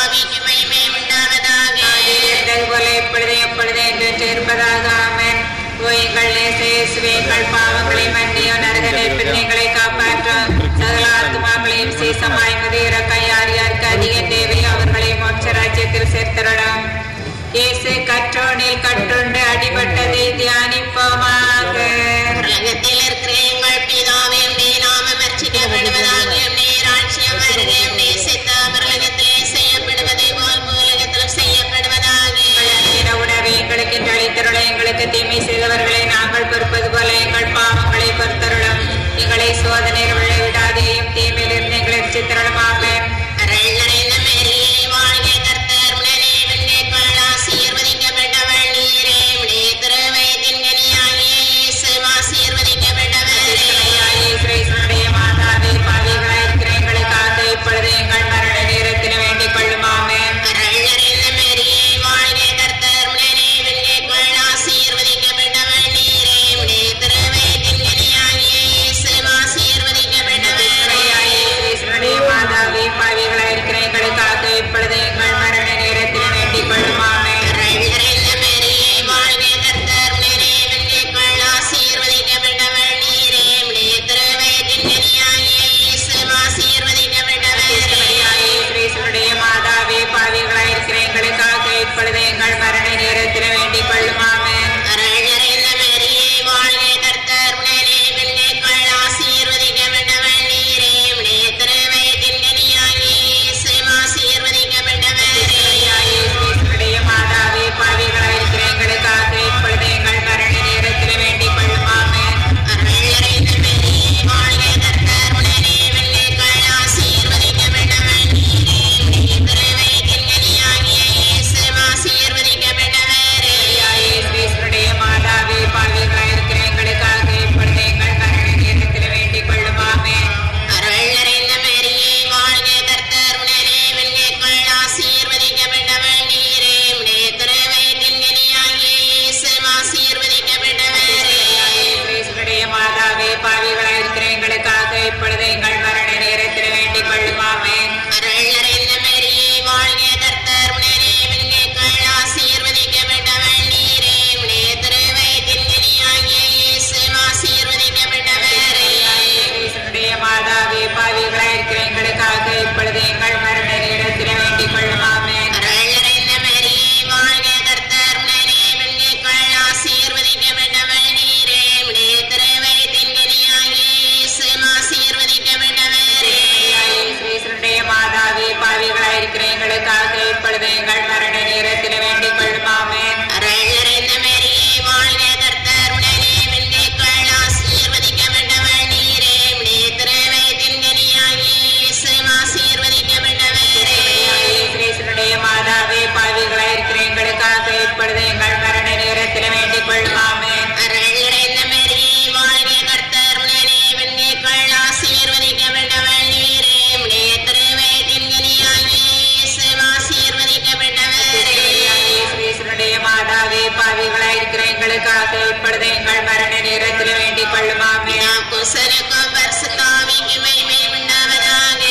ஆவிக்கு மகிமை உண்டாவதாக. போல இப்பொழுதே எப்பொழுதே என்று சேர்ப்பதாக. ஆமென். எங்கள் நேசேசுவே, எங்கள் பாவங்களை மன்னியும், நரகனை பிள்ளைகளை காப்பாற்றும். சகல ஆத்துமாக்களையும் சீசமாய் முதிர கையார் யாருக்கு அதிக தேவை அவர்களை மோட்ச ராஜ்யத்தில் சேர்த்தரலாம். இயேசு கற்றோனில் கட்டுண்டு அடிபட்டதை தியானிப்போமாக. உலகத்தில் இருக்கிற எங்கள் பிதாவே, உம்முடைய நாமம் அர்ச்சிக்கப்படுவதாக. உம்முடைய ராஜ்யம் வருக. உம்முடைய சித்தம் உலகத்திலே செய்யப்படுவதை போல் பூலகத்திலும் செய்யப்படுவதாக. உணவை எங்களுக்கு அளித்தருள, எங்களுக்கு தீமை செய்தவர்களை நாங்கள் பொறுப்பது போல எங்கள் பாவங்களை பொறுத்தருளும். எங்களை சோதனையில் விழவிடாதேயும் தீமையிலிருந்து எங்களை ரட்சித்தருளுமாக. அருள் நிறைந்த மேரியே, வாழ்க, கர்த்தர் உடனே வெண்ணைக்குள் ஆசீர்வதிக்கப்பட்டவள் நீரே. உம்முடைய திருவயிற்றின் கனியாகிய இயேசு ஆசீர்வதிக்கப்பட்டவரே. இயேசுடைய மாதாவே, பாவிகளாயிருக்கிற எங்களுக்காக இப்பொழுது எங்கள் மரண நேரத்தில் வேண்டிக் கொள்ளும். ஆமென். அருள் நிறைந்த மேரியே, வாழ்க, கர்த்தர் உடனே வெண்ணைக்குள் ஆசீர்வதிக்கப்பட்டவள் நீரே. உம்முடைய திருவயிற்றின் கனியாகிய இயேசு ஆசீர்வதிக்கப்பட்டவரே. இயேசுடைய மாதாவே, பாவிகளாயிருக்கிற எங்களுக்காக இப்பொழுது எங்கள் மரண நேரத்தில் வேண்டிக் கொள்ளும். ஆமென். அருள் நிறைந்த மேரியே, வாழ்க, கர்த்தர் உடனே வெண்ணைக்குள் ஆசீர்வதிக்கப்பட்டவள் நீரே. உம்முடைய திருவயிற்றின் கனியாகிய இயேசு ஆசீர்வதிக்கப்பட்டவரே. இயேசுடைய மாதாவே, பாவிகளாயிருக்கிற எங்களுக்காக இப்பொழுது எங்கள் மரண நேரத்தில் வேண்டிக் கொள்ளும். ஆமென். அருள் நிறைந்த மேரியே, வாழ்க, கர்த்தர் உடனே வெண்ணைக்குள் ஆசீர்வதிக்கப்பட்டவள் நீரே. உம்முடைய திருவயிற்றின் கனியாகிய இயேசு ஆசீர்வதிக்கப்பட்டவரே. இயேசுடைய மாதாவே, பாவிகளாயிருக்கிற எங்களுக்காக இப்பொழுது எங்கள் மரண நேரத்தில் வேண்டிக் கொள்ளும். ஆமென். அருள் நிறைந்த மேரியே, வாழ்க, கர்த்தர் உடனே வெண்ணைக்குள் ஆசீர்வதிக்கப்பட்டவள் நீரே. உம்முடைய திருவயிற்றின் கனியாகிய இயேசு ஆசீர்வதிக்கப்பட்டவரே. இயேசுடைய மாதாவே, பாவிகளாயிருக்கிற எங்களுக்காக இப்பொழுது எங்கள் மரண நேரத்தில் வேண்டிக் கொள்ளும். ஆமென். அருள் நிறைந்த மேரியே, வாழ்க, கர்த்தர் உடனே வெண்ணைக்குள் ஆசீர்வதிக்கப்பட்டவள் நீரே. உம்முடைய திருவயிற்றின் கனியாகிய இயேசு ஆசீர்வதிக்கப்பட்டவரே. இயேசுடைய மாதாவே, பாவிகளாயிருக்கிற எங்களுக்காக இப்பொழுது எங்கள் மரண நேரத்தில் வேண்டிக் கொள்ளும். ஆமென். அருள் நிறைந்த மேரியே, வாழ்க, கர்த்தர் உடனே வெண்ணைக்குள் ஆசீர்வதிக்கப்பட்டவள் நீரே. உம்முடைய திருவயிற்றின் கனியாகிய இயேசு ஆசீர்வதிக்கப்பட்டவரே. இயேசுடைய மாதாவே, பாவிகளாயிருக்கிற எங்களுக்காக இப்பொழுது எங்கள் மரண நேரத்தில் வேண்டிக் கொள்ளும். ஆமென். அருள் நிறைந்த மேரியே, வாழ்க, கர்த்தர் உடனே வெண்ணைக்குள் ஆசீர்வதிக்கப்பட்டவள் நீரே. உம்முடைய திருவயிற்றின் கனியாகிய இயேசு ஆசீர்வதிக்கப்பட்டவரே. இயேசுடைய மாதாவே, பாவிகளாயிருக்கிற எங்களுக்காக இப்பொழுது எங்கள் மரண நேரத்தில் வேண்டிக் கொள்ளும். ஆமென். அருள் நிறைந்த மேரியே, வாழ்க, கர்த்தர் உடனே வெண்ணைக்குள் ஆசீர்வதிக்கப்பட்டவள் நீரே. உம்முடைய திருவயிற்றின் கனியாகிய இயேசு ஆசீர்வதிக்கப்பட்டவரே. இயேசுடைய மாதாவே, பாவிகளாயிருக்கிற எங்களுக்காக இப்பொழுது எங்கள் மரண நேரத்தில் வேண்டிக் கொள்ளும். ஆமென். அருள் நிறைந்த மேரியே, வாழ்க, கர்த்தர் உடனே வெண்ணைக்குள் ஆசீர்வதிக்கப்பட்டவள் நீரே. உம்முடைய திருவயிற்றின் கனியாகிய இயேசு ஆசீர்வதிக்கப்பட்டவரே. இயேசுடைய மாதாவே, பாவிகளாயிருக்கிற எங்களுக்காக இப்பொழுது எங்கள் மரண நேரத்தில் வேண்டிக் கொள்ளும். ஆமென். குசனுக்கும் பரிசுத்தாவிக்கு மகிமை உண்டாவதாக.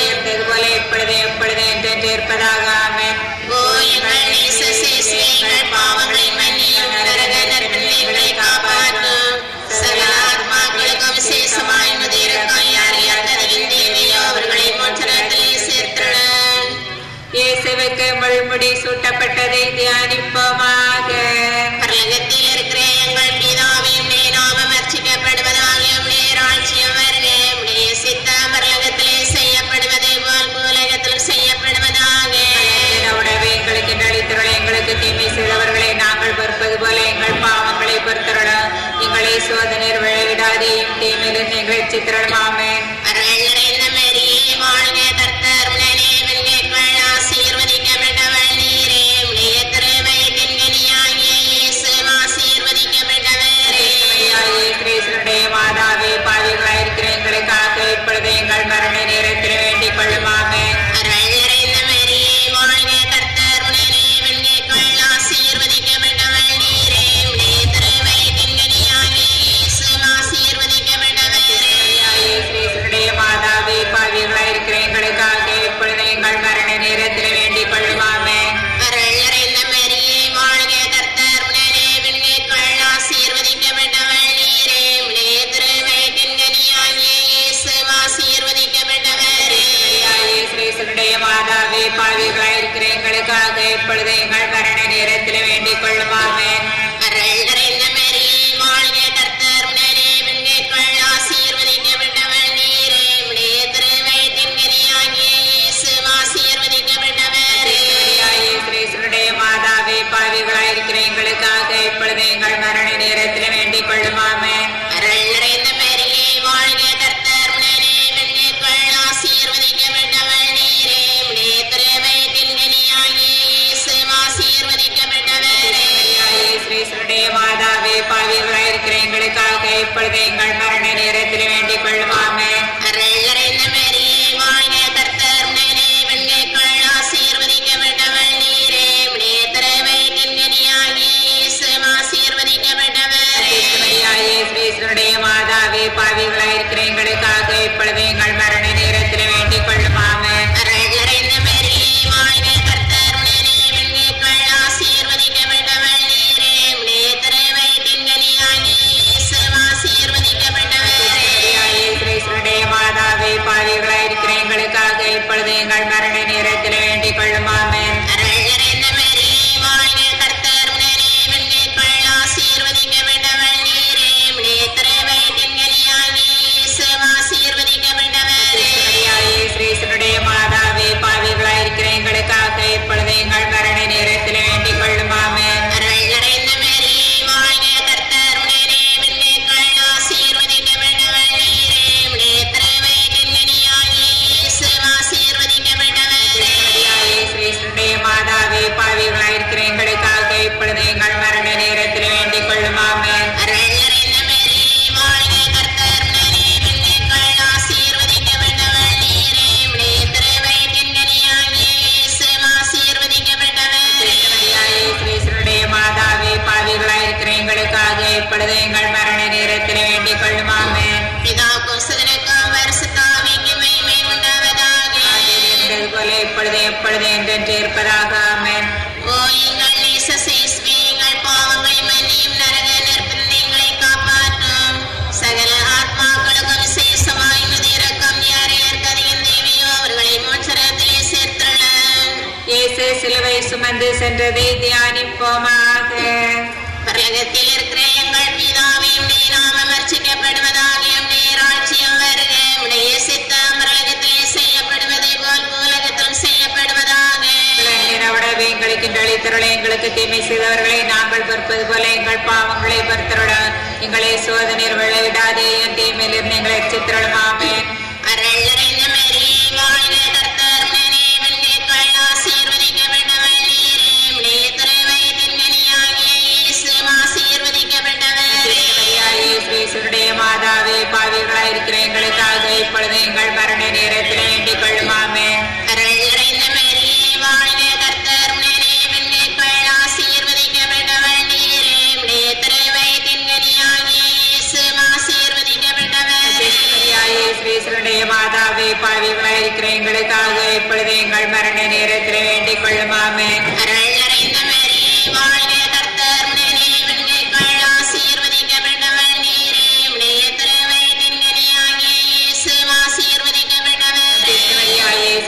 இருந்தது போல இப்பொழுது எப்பொழுது என்று சேர்ப்பதாக. ஆமென். ஓ எங்கள் நேசேசுவே, எங்கள் பாவங்களை மன்னியும், நரக நற்பிள்ளைகளை காப்பாற்றும். சகல ஆத்மாக்களுக்கும் விசேஷமாய் முதிருக்கும் யார் யார் கதையின் தேவையோ அவர்களை மோட்சத்திலே சேர்த்தருளும். இயேசுவுக்கு முள்முடி சூட்டப்பட்டதை தியானிப்போமாக. பரலோகத்தில் இருக்கிற எங்கள் பிதாவே, உம்முடைய நாமம் அர்ச்சிக்கப்படுவதாக. உம்முடைய ராஜ்யம் வருக. உம்முடைய சித்தம் பரலோகத்திலே செய்யப்படுவதை போல் பூலகத்திலும் செய்யப்படுவதாக. உணவை எங்களுக்கு அளித்தருள, எங்களுக்கு தீமை செய்தவர்களை நாங்கள் பொறுப்பது போல எங்கள் பாவங்களை பொறுத்தருளும். எங்களை சோதனையில் விழவிடாதேயும் தீமையிலிருந்து எங்களை ரட்சித்தருளும். ஆமென். அருள் நிறைந்த மேரியே, வாழ்க, கர்த்தர் உடனே வெண்ணைக்குள் ஆசீர்வதிக்கப்பட்டவள் நீரே. உம்முடைய திருவயிற்றின் கனியாகிய இயேசு ஆசீர்வதிக்கப்பட்டவரே. இயேசுடைய மாதாவே, பாவிகளாயிருக்கிற எங்களுக்காக இப்பொழுது எங்கள் மரண நேரத்தில் வேண்டிக் கொள்ளும். ஆமென். அருள் நிறைந்த மேரியே, வாழ்க, கர்த்தர் உடனே வெண்ணைக்குள் ஆசீர்வதிக்கப்பட்டவள் நீரே. உம்முடைய திருவயிற்றின் கனியாகிய இயேசு ஆசீர்வதிக்கப்பட்டவரே. இப்பொழுது எங்கள் மரண நேரத்தில் வேண்டிக் கொள்ளும் ஆமென். அருள் நிறைந்த மரியே வாழ்க, கர்த்தர் உடனே பெண்களுக்குள் ஆசீர்வதிக்கப்பட்டவள் நீரே. உம்முடைய திருவயிற்றின் கனியாகிய இயேசு ஆசீர்வதிக்கப்பட்டவரே. கிறிஸ்துவுடைய மாதாவே, பாவிகளாயிருக்கிற எங்களுக்காக இப்பொழுது எங்கள் மரண நேரத்தில் வேண்டிக் கொள்ளும் ஆமென். அருள் நிறைந்த மரியே வாழ்க, கர்த்தர் உடனே பெண்களுக்குள் ஆசீர்வதிக்கப்பட்டவள் நீரே. உம்முடைய திருவயிற்றின் கனியாகிய இயேசு ஆசீர்வதிக்கப்பட்டவரே. கிறிஸ்துவுடைய மாதாவே, பாவிகளாயிருக்கிற எங்களுக்காக இப்பொழுது எங்கள் மரண நேரத்தில் வேண்டிக் கொள்ளும் ஆமென். அருள் நிறைந்த மரியே வாழ்க, கர்த்தர் உடனே பெண்களுக்குள் ஆசீர்வதிக்கப்பட்டவள் நீரே. உம்முடைய திருவயிற்றின் கனியாகிய இயேசு ஆசீர்வதிக்கப்பட்டவரே. கிறிஸ்துவுடைய மாதாவே, பாவிகளாயிருக்கிற எங்களுக்காக இப்பொழுது எங்கள் மரண நேரத்தில் வேண்டிக் கொள்ளும் ஆமென். அருள் நிறைந்த மரியே வாழ்க, கர்த்தர் உடனே பெண்களுக்குள் ஆசீர்வதிக்கப்பட்டவள் நீரே. உம்முடைய திருவயிற்றின் கனியாகிய இயேசு ஆசீர்வதிக்கப்பட்டவரே. கிறிஸ்துவுடைய மாதாவே, பாவிகளாயிருக்கிற எங்களுக்காக இப்பொழுது எங்கள் மரண நேரத்தில் வேண்டிக் கொள்ளும் ஆமென். அருள் நிறைந்த மரியே வாழ்க, கர்த்தர் உடனே பெண்களுக்குள் ஆசீர்வதிக்கப்பட்டவள் நீரே. உம்முடைய திருவயிற்றின் கனியாகிய இயேசு ஆசீர்வதிக்கப்பட்டவரே. கிறிஸ்துவுடைய மாதாவே, பாவிகளாயிருக்கிற எங்களுக்காக இப்பொழுது எங்கள் மரண நேரத்தில் வேண்டிக் கொள்ளும் ஆமென். அருள் நிறைந்த மரியே வாழ்க, கர்த்தர் உடனே பெண்களுக்குள் ஆசீர்வதிக்கப்பட்டவள் நீரே. உம்முடைய திருவயிற்றின் கனியாகிய இயேசு ஆசீர்வதிக்கப்பட்டவரே. கிறிஸ்துவுடைய மாதாவே, பாவிகளாயிருக்கிற எங்களுக்காக இப்பொழுது எங்கள் மரண நேரத்தில் வேண்டிக் கொள்ளும் ஆமென். அருள் நிறைந்த மரியே வாழ்க, கர்த்தர் உடனே பெண்களுக்குள் ஆசீர்வதிக்கப்பட்டவள் நீரே. உம்முடைய திருவயிற்றின் கனியாகிய இயேசு ஆசீர்வதிக்கப்பட்டவரே. கிறிஸ்துவுடைய மாதாவே, பாவிகளாயிருக்கிற எங்களுக்காக இப்பொழுது எங்கள் மரண நேரத்தில் வேண்டிக் கொள்ளும் ஆமென். பிதாக்கும் சுதனுக்கும் பரிசுத்தாவிக்கும் மகிமை உண்டாவதாக. இருந்தது போல இப்பொழுது எப்பொழுது என்றென்று இருப்பதாக ஆமென். ஓ எங்கள் நேசசேசுவே, எங்கள் பாவங்களை மன்னியும், நரக நெருப்பிலிருந்து எங்களை காப்பாற்றும். சகல ஆத்மாக்களுக்கும் விசேஷமாய் உமது இரக்கம் யார் யாருக்கு அதிகம் தேவையோ அவர்களை மோட்சத்திலே சேர்த்துள்ளோம். இயேசு சிலுவை சுமந்து சென்றதை தியானிப்போமாக. பரலோகத்தில் இருக்கிற எங்கள் பிதாவே, உம்முடைய நாமம் அர்ச்சிக்கப்படுவதாக. உம்முடைய ராஜ்யம் வருக. உம்முடைய சித்தம் பரலோகத்திலே செய்யப்படுவதை போல் பூலோகத்திலும் செய்யப்படுவதாக. உணவை எங்களுக்கு அளித்தருளை, எங்களுக்கு தீமை செய்தவர்களை நாங்கள் பொறுப்பது போல எங்கள் பாவங்களை பொறுத்தருட. எங்களை சோதனையில் விளைவிடாதே, என் தீமையிலிருந்து எங்களை ரட்சித்தருளும் ஆமென். அருள் நிறைந்த மரியே வாழ்க, கர்த்தர் உடனே பெண்களுக்குள் ஆசீர்வதிக்கப்பட்டவள் நீரே. உம்முடைய திருவயிற்றின் கனியாகிய இயேசு ஆசீர்வதிக்கப்பட்டவரே. கிறிஸ்துவுடைய மாதாவே, பாவிகளாயிருக்கிற எங்களுக்காக இப்பொழுது எங்கள் மரண நேரத்தில் வேண்டிக் கொள்ளும் ஆமென். அருள் நிறைந்த மரியே வாழ்க, கர்த்தர் உடனே பெண்களுக்குள் ஆசீர்வதிக்கப்பட்டவள் நீரே. உம்முடைய திருவயிற்றின் கனியாகிய இயேசு ஆசீர்வதிக்கப்பட்டவரே. கிறிஸ்துவுடைய மாதாவே, பாவிகளாயிருக்கிற எங்களுக்காக இப்பொழுது எங்கள் மரண நேரத்தில் வேண்டிக் கொள்ளும் ஆமென். அருள் நிறைந்த மரியே வாழ்க, கர்த்தர் உடனே பெண்களுக்குள் ஆசீர்வதிக்கப்பட்டவள் நீரே. உம்முடைய திருவயிற்றின் கனியாகிய இயேசு ஆசீர்வதிக்கப்பட்டவரே.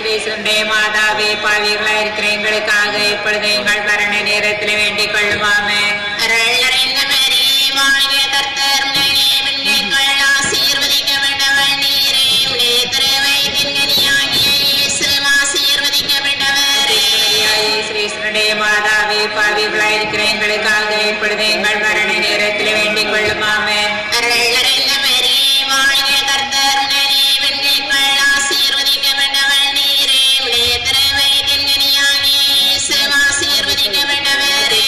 கிறிஸ்துவுடைய மாதாவே, பாவிகளாயிருக்கிற எங்களுக்காக இப்பொழுது எங்கள் மரண நேரத்தில் வேண்டிக் கொள்ளும் ஆமென். அருள் நிறைந்த மரியே வாழ்க, கர்த்தர் உடனே பெண்களுக்குள் ஆசீர்வதிக்கப்பட்டவள் நீரே. உம்முடைய திருவயிற்றின் கனியாகிய இயேசு ஆசீர்வதிக்கப்பட்டவரே. கிறிஸ்துவுடைய மாதாவே, பாவிகளாயிருக்கிற எங்களுக்காக இப்பொழுது எங்கள் மரண நேரத்தில் வேண்டிக் கொள்ளும் ஆமென். அருள் நிறைந்த மரியே வாழ்க, கர்த்தர் உடனே பெண்களுக்குள் ஆசீர்வதிக்கப்பட்டவள் நீரே. உம்முடைய திருவயிற்றின் கனியாகிய இயேசு ஆசீர்வதிக்கப்பட்டவரே.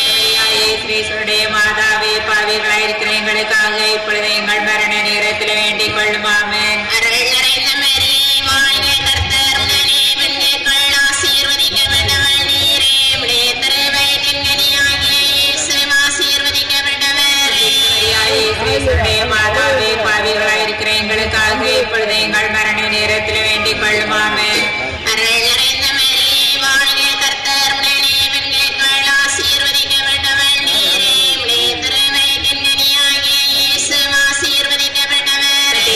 கிறிஸ்துவுடைய மாதாவே, பாவிகளாயிருக்கிற எங்களுக்காக இப்பொழுது எங்கள் மரண நேரத்தில் வேண்டிக் கொள்ளும் ஆமென். அருள் நிறைந்த மரியே வாழ்க, கர்த்தர் உடனே பெண்களுக்குள் ஆசீர்வதிக்கப்பட்டவள் நீரே. உம்முடைய திருவயிற்றின் கனியாகிய இயேசு ஆசீர்வதிக்கப்பட்டவரே. கிறிஸ்துவுடைய மாதாவே, பாவிகளாயிருக்கிற எங்களுக்காக இப்பொழுது எங்கள் மரண நேரத்தில் வேண்டிக் கொள்ளும் ஆமென். அருள் நிறைந்த மரியே வாழ்க, கர்த்தர் உடனே பெண்களுக்குள் ஆசீர்வதிக்கப்பட்டவள் நீரே. உம்முடைய திருவயிற்றின் கனியாகிய இயேசு ஆசீர்வதிக்கப்பட்டவரே.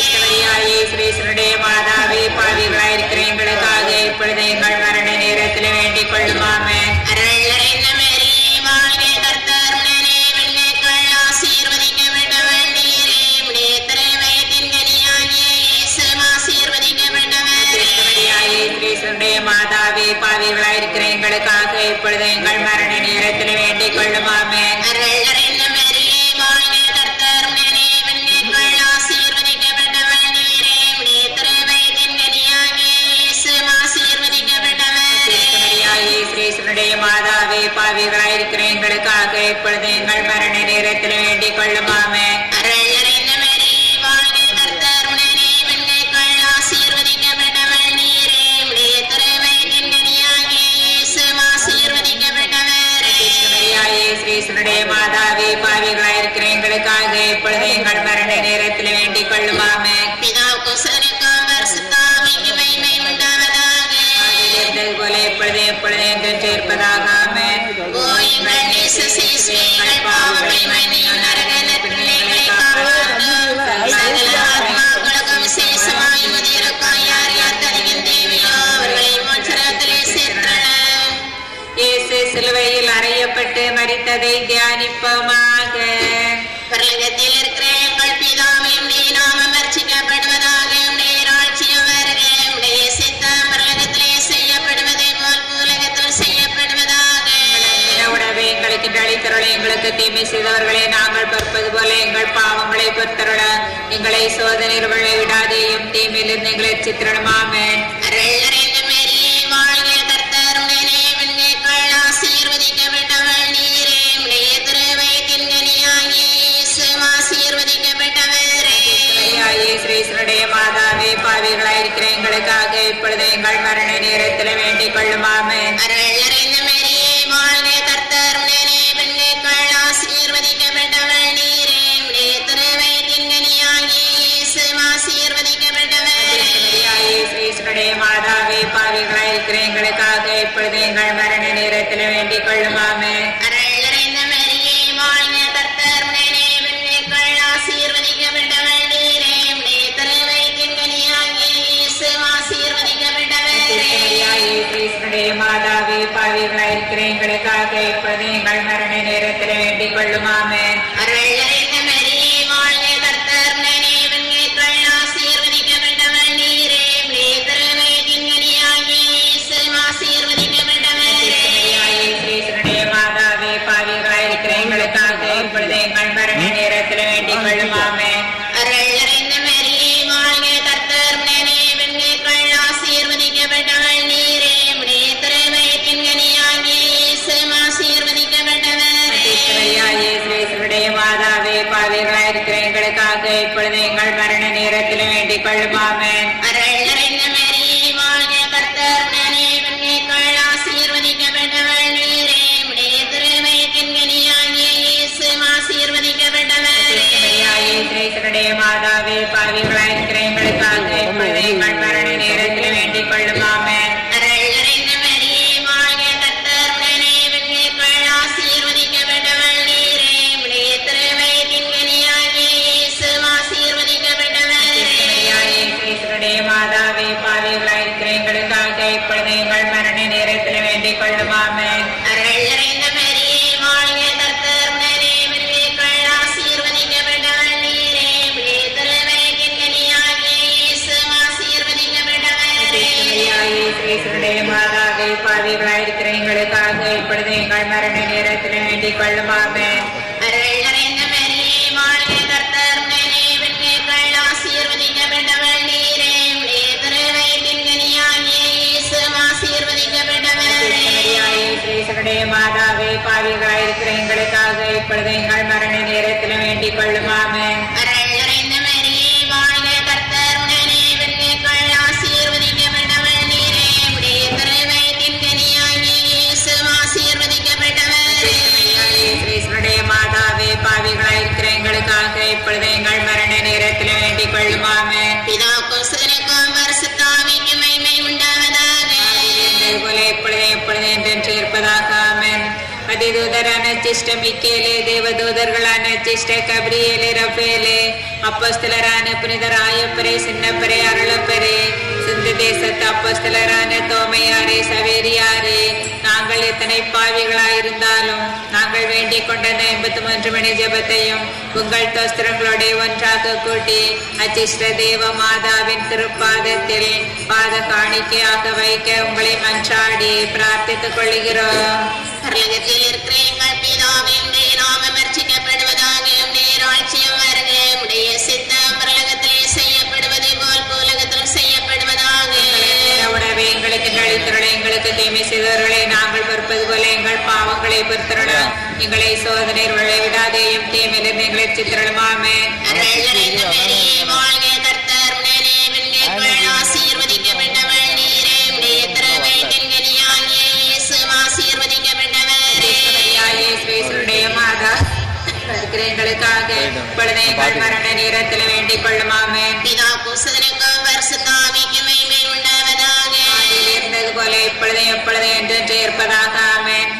இப்பொழுது எங்கள் மரண நேரத்தில் வேண்டிக் கொள்ளும் ஆமென். அருள் நிறைந்த மரியே வாழ்க கர்த்தர் உடனே பெண்களுக்குள் ஆசீர்வதிக்கப்பட்டவள் நீரே உம்முடைய திருவயிற்றின் கனியாகிய இயேசுவும் ஆசீர்வதிக்கப்பட்டவரே. ஸ்ரீசுடைய மாதாவே பாவிகளாயிருக்கிற எங்களுக்காக இப்பொழுது எங்கள் மரண நேரத்தில் வேண்டிக் கொள்ளும் ஆமென். அருள் நிறைந்த மரியே வாழ்க கர்த்தர் உடனே பெண்களுக்குள் ஆசீர்வதிக்கப்பட்டவள் நீரே உம்முடைய திருவயிற்றின் கனியாகிய இயேசுவும் ஆசீர்வதிக்கப்பட்டவரே. ஸ்ரீசுடைய மாதாவே பாவிகளாயிருக்கிற எங்களுக்காக இப்பொழுது எங்கள் மரண நேரத்தில் வேண்டிக் கொள்ளும் ஆமென். பிதாவுக்கும் சுதனுக்கும் பரிசுத்த ஆவிக்கும் மகிமை உண்டாவதாக. போல இப்பொழுது எப்பொழுது என்று சேர்ப்பதாக ஆமென். ஓ எங்கள் நேச இயேசுவே, எங்கள் பாவங்களை மன்னியும், நரக நெருப்பிலிருந்து காப்பாற்றும். சகல ஆத்மாக்களுக்கும் விசேஷமாய் முதியோருக்கும் யார் யார் தருகின்ற தேவையோ அவர்களை மோட்சத்திலே சேர்த்தருளும். இயேசு சிலுவையில் அறையப்பட்டு மரித்ததை தியானிப்போமாக. பரலோகத்தில் இருக்கிற எங்கள் பிதாவே, உம்முடைய நாமம் அர்ச்சிக்கப்படுவதாக. உம்முடைய ராஜ்யம் வருக. உம்முடைய சித்தம் பரலோகத்திலே செய்யப்படுவதை போல் பூலோகத்தில் செய்யப்படுவதாக. உணவை எங்களுக்கு அளித்தருள, எங்களுக்கு தீமை செய்தவர்களை நாங்கள் பொறுப்பது போல எங்கள் பாவங்களை பொறுத்தருள, எங்களை சோதனையில் விடாதேயும், தீமையிலிருந்து எங்களை ரட்சித்தருளும் ஆமென். அருள் நிறைந்த மரியே வாழ்க கர்த்தர் உடனே பெண்களுக்குள் ஆசீர்வதிக்கப்பட்டவள் நீரே உம்முடைய திருவயிற்றின் கனியாகிய இயேசுவும் ஆசீர்வதிக்கப்பட்டவரே. ஸ்ரீசுடைய மாதாவே பாவிகளாயிருக்கிற எங்களுக்காக இப்பொழுது எங்கள் மரண நேரத்தில் வேண்டிக் கொள்ளும் ஆமென். அருள் நிறைந்த மரியே வாழ்க கர்த்தர் உடனே பெண்களுக்குள் ஆசீர்வதிக்கப்பட்டவள் நீரே உம்முடைய திருவயிற்றின் கனியாகிய இயேசுவும் ஆசீர்வதிக்கப்பட்டவரே. ஸ்ரீசுடைய மாதாவே பாவிகளாயிருக்கிற எங்களுக்காக இப்பொழுது எங்கள் மரண நேரத்தில் வேண்டிக் கொள்ளும் ஆமென். அருள் நிறைந்த மரியே வாழ்க கர்த்தர் உடனே பெண்களுக்குள் ஆசீர்வதிக்கப்பட்டவள் நீரே உம்முடைய திருவயிற்றின் கனியாகிய இயேசுவும் ஆசீர்வதிக்கப்பட்டவரே. ஸ்ரீசுடைய மாதாவே பாவிகளாயிருக்கிற எங்களுக்காக இப்பொழுது எங்கள் மரண நேரத்தில் வேண்டிக் கொள்ளும் ஆமென். அருள் நிறைந்த மரியே வாழ்க கர்த்தர் உடனே பெண்களுக்குள் ஆசீர்வதிக்கப்பட்டவள் நீரே உம்முடைய திருவயிற்றின் கனியாகிய இயேசுவும் ஆசீர்வதிக்கப்பட்டவரே. ஸ்ரீசுடைய மாதாவே பாவிகளாயிருக்கிற எங்களுக்காக இப்பொழுது எங்கள் மரண நேரத்தில் வேண்டிக் கொள்ளும் ஆமென். அருள் நிறைந்த மரியே வாழ்க கர்த்தர் உடனே பெண்களுக்குள் ஆசீர்வதிக்கப்பட்டவள் நீரே உம்முடைய திருவயிற்றின் கனியாகிய இயேசுவும் ஆசீர்வதிக்கப்பட்டவரே. ஸ்ரீசுடைய மாதாவே பாவிகளாயிருக்கிற எங்களுக்காக இப்பொழுது எங்கள் மரண நேரத்தில் வேண்டிக் கொள்ளும் ஆமென். அருள் நிறைந்த மரியே வாழ்க கர்த்தர் உடனே பெண்களுக்குள் ஆசீர்வதிக்கப்பட்டவள் நீரே உம்முடைய திருவயிற்றின் கனியாகிய இயேசுவும் ஆசீர்வதிக்கப்பட்டவரே. ஸ்ரீசுடைய மாதாவே பாவிகளாயிருக்கிற எங்களுக்காக இப்பொழுது எங்கள் மரண நேரத்தில் வேண்டிக் கொள்ளும் ஆமென். அருள் நிறைந்த மரியே வாழ்க கர்த்தர் உடனே பெண்களுக்குள் ஆசீர்வதிக்கப்பட்டவள் நீரே உம்முடைய திருவயிற்றின் கனியாகிய இயேசுவும் ஆசீர்வதிக்கப்பட்டவரே. ஸ்ரீசுடைய மாதாவே பாவிகளாயிருக்கிற எங்களுக்காக இப்பொழுது எங்கள் மரண நேரத்தில் வேண்டிக் கொள்ளும் ஆமென். அருள் நிறைந்த மரியே வாழ்க கர்த்தர் உடனே பெண்களுக்குள் ஆசீர்வதிக்கப்பட்டவள் நீரே உம்முடைய திருவயிற்றின் கனியாகிய இயேசுவும் ஆசீர்வதிக்கப்பட்டவரே. ஸ்ரீசுடைய மாதாவே பாவிகளாயிருக்கிற எங்களுக்காக இப்பொழுது எங்கள் மரண நேரத்தில் வேண்டிக் கொள்ளும் ஆமென். அருள் நிறைந்த மரியே வாழ்க கர்த்தர் உடனே பெண்களுக்குள் ஆசீர்வதிக்கப்பட்டவள் நீரே உம்முடைய திருவயிற்றின் கனியாகிய இயேசுவும் ஆசீர்வதிக்கப்பட்டவரே. ஸ்ரீசுடைய மாதாவே பாவிகளாயிருக்கிற எங்களுக்காக இப்பொழுது எங்கள் மரண நேரத்தில் வேண்டிக் கொள்ளும் ஆமென். அருள் நிறைந்த மரியே வாழ்க கர்த்தர் உடனே பெண்களுக்குள் ஆசீர்வதிக்கப்பட்டவள் நீரே உம்முடைய திருவயிற்றின் கனியாகிய இயேசுவும் ஆசீர்வதிக்கப்பட்டவரே. ஸ்ரீசுடைய மாதாவே பாவிகளாயிருக்கிற எங்களுக்காக இப்பொழுது எங்கள் மரண நேரத்தில் வேண்டிக் கொள்ளும் ஆமென். பிதாவுக்கும் சுதனுக்கும் பரிசுத்த ஆவிக்கும் மகிமை உண்டாவதாக. போல இப்பொழுது எப்பொழுது என்றும் சேர்ப்பதாக ஆமென். அதிதூதரான சிஷ்ட மிக்கேலே, தேவதூதர்களான சிஷ்ட கபிரியேலே, ரபேலே, அப்போஸ்தலரான புனிதராயப்பரே, சின்னப்பரே, அருளப்பரே, சிந்து தேசத்து அப்போஸ்தலரான தோமையாரே, சவேரியாரே, நாங்கள் எத்தனை பாவிகளாயிருந்தாலும் நாங்கள் வேண்டிக் கொண்ட 83 மணி ஜெபத்தையும் உங்கள் தோஸ்திரங்களோட ஒன்றாக கூட்டி அச்சிஷ்ட தேவ மாதாவின் திருப்பாதத்தில் பாத காணிக்கையாக வைக்க உங்களை மன்றாடி பிரார்த்தித்துக் கொள்கிறோம். பரலோகத்தில் இருக்கிற எங்கள் பிதாவே, உம்முடைய நாமம் அர்ச்சிக்கப்படுவதாக, உம்முடைய ராஜ்யம் வருக, உம்முடைய சித்தம் பரலோகத்திலே செய்யப்படுவது போல் பூலோகத்திலும் செய்யப்படுவதாக. உணவை எங்களுக்கு அளித்தருள, எங்களுக்கு தீமை செய்தவர்களை நாங்கள் பொறுப்பது போல எங்கள் பாவங்களை பொறுத்தருளும். எங்களை சோதனை விடாதேயும், தீமையிலிருந்து எங்களை சித்திரளும். ஆமென். ஆசீர்வதிக்கப்பட்டவள் நீரே, உம்முடைய திருவயிற்றின் கனியாகிய இயேசுவும் ஆசீர்வதிக்கப்பட்டவரே. மாதா எங்களுக்காக இப்பொழுது எங்கள் மரண நேரத்தில் வேண்டிக் கொள்ளும். ஆமென். பிதாக்கும் சுதனுக்கும் பரிசுத்த ஆவிக்கும் மகிமை உண்டாவதாக. இருந்தது போல இப்பொழுது எப்பொழுது என்று இருப்பதாக. ஆமென்.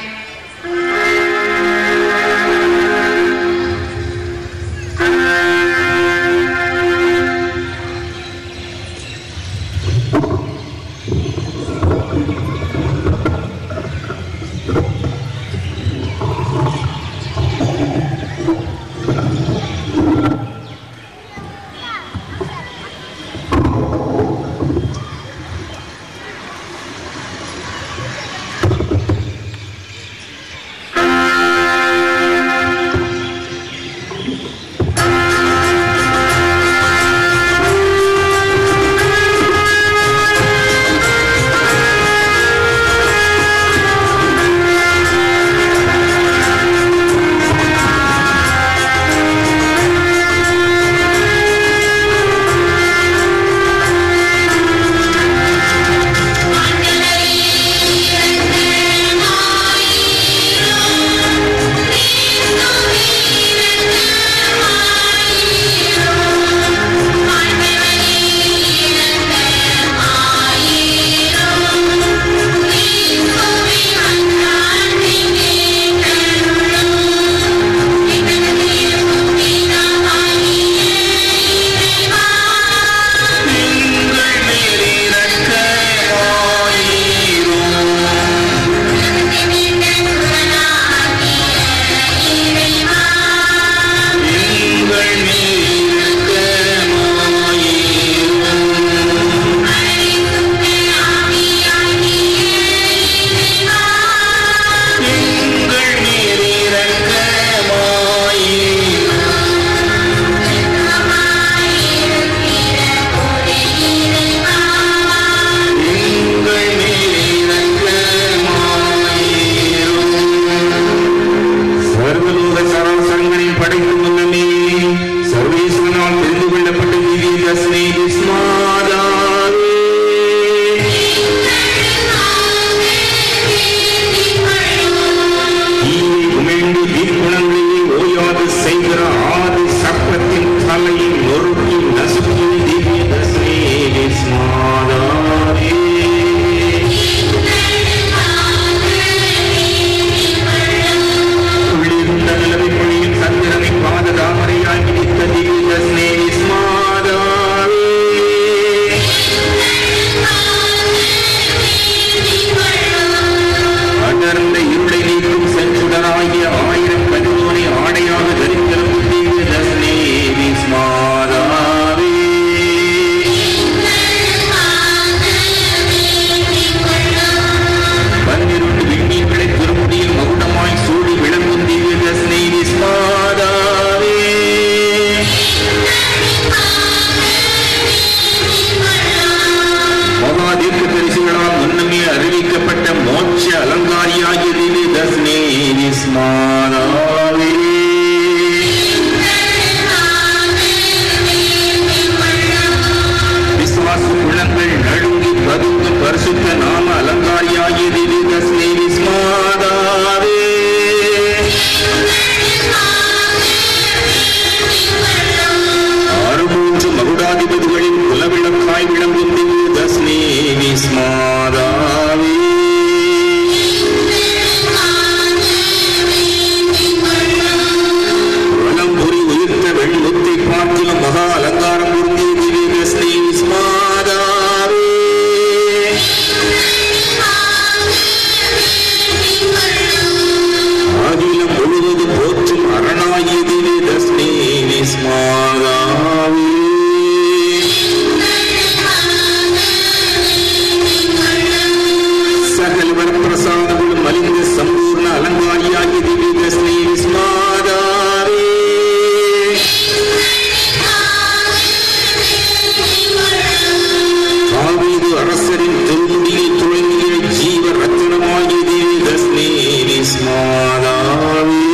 விஸ்மாதாவே.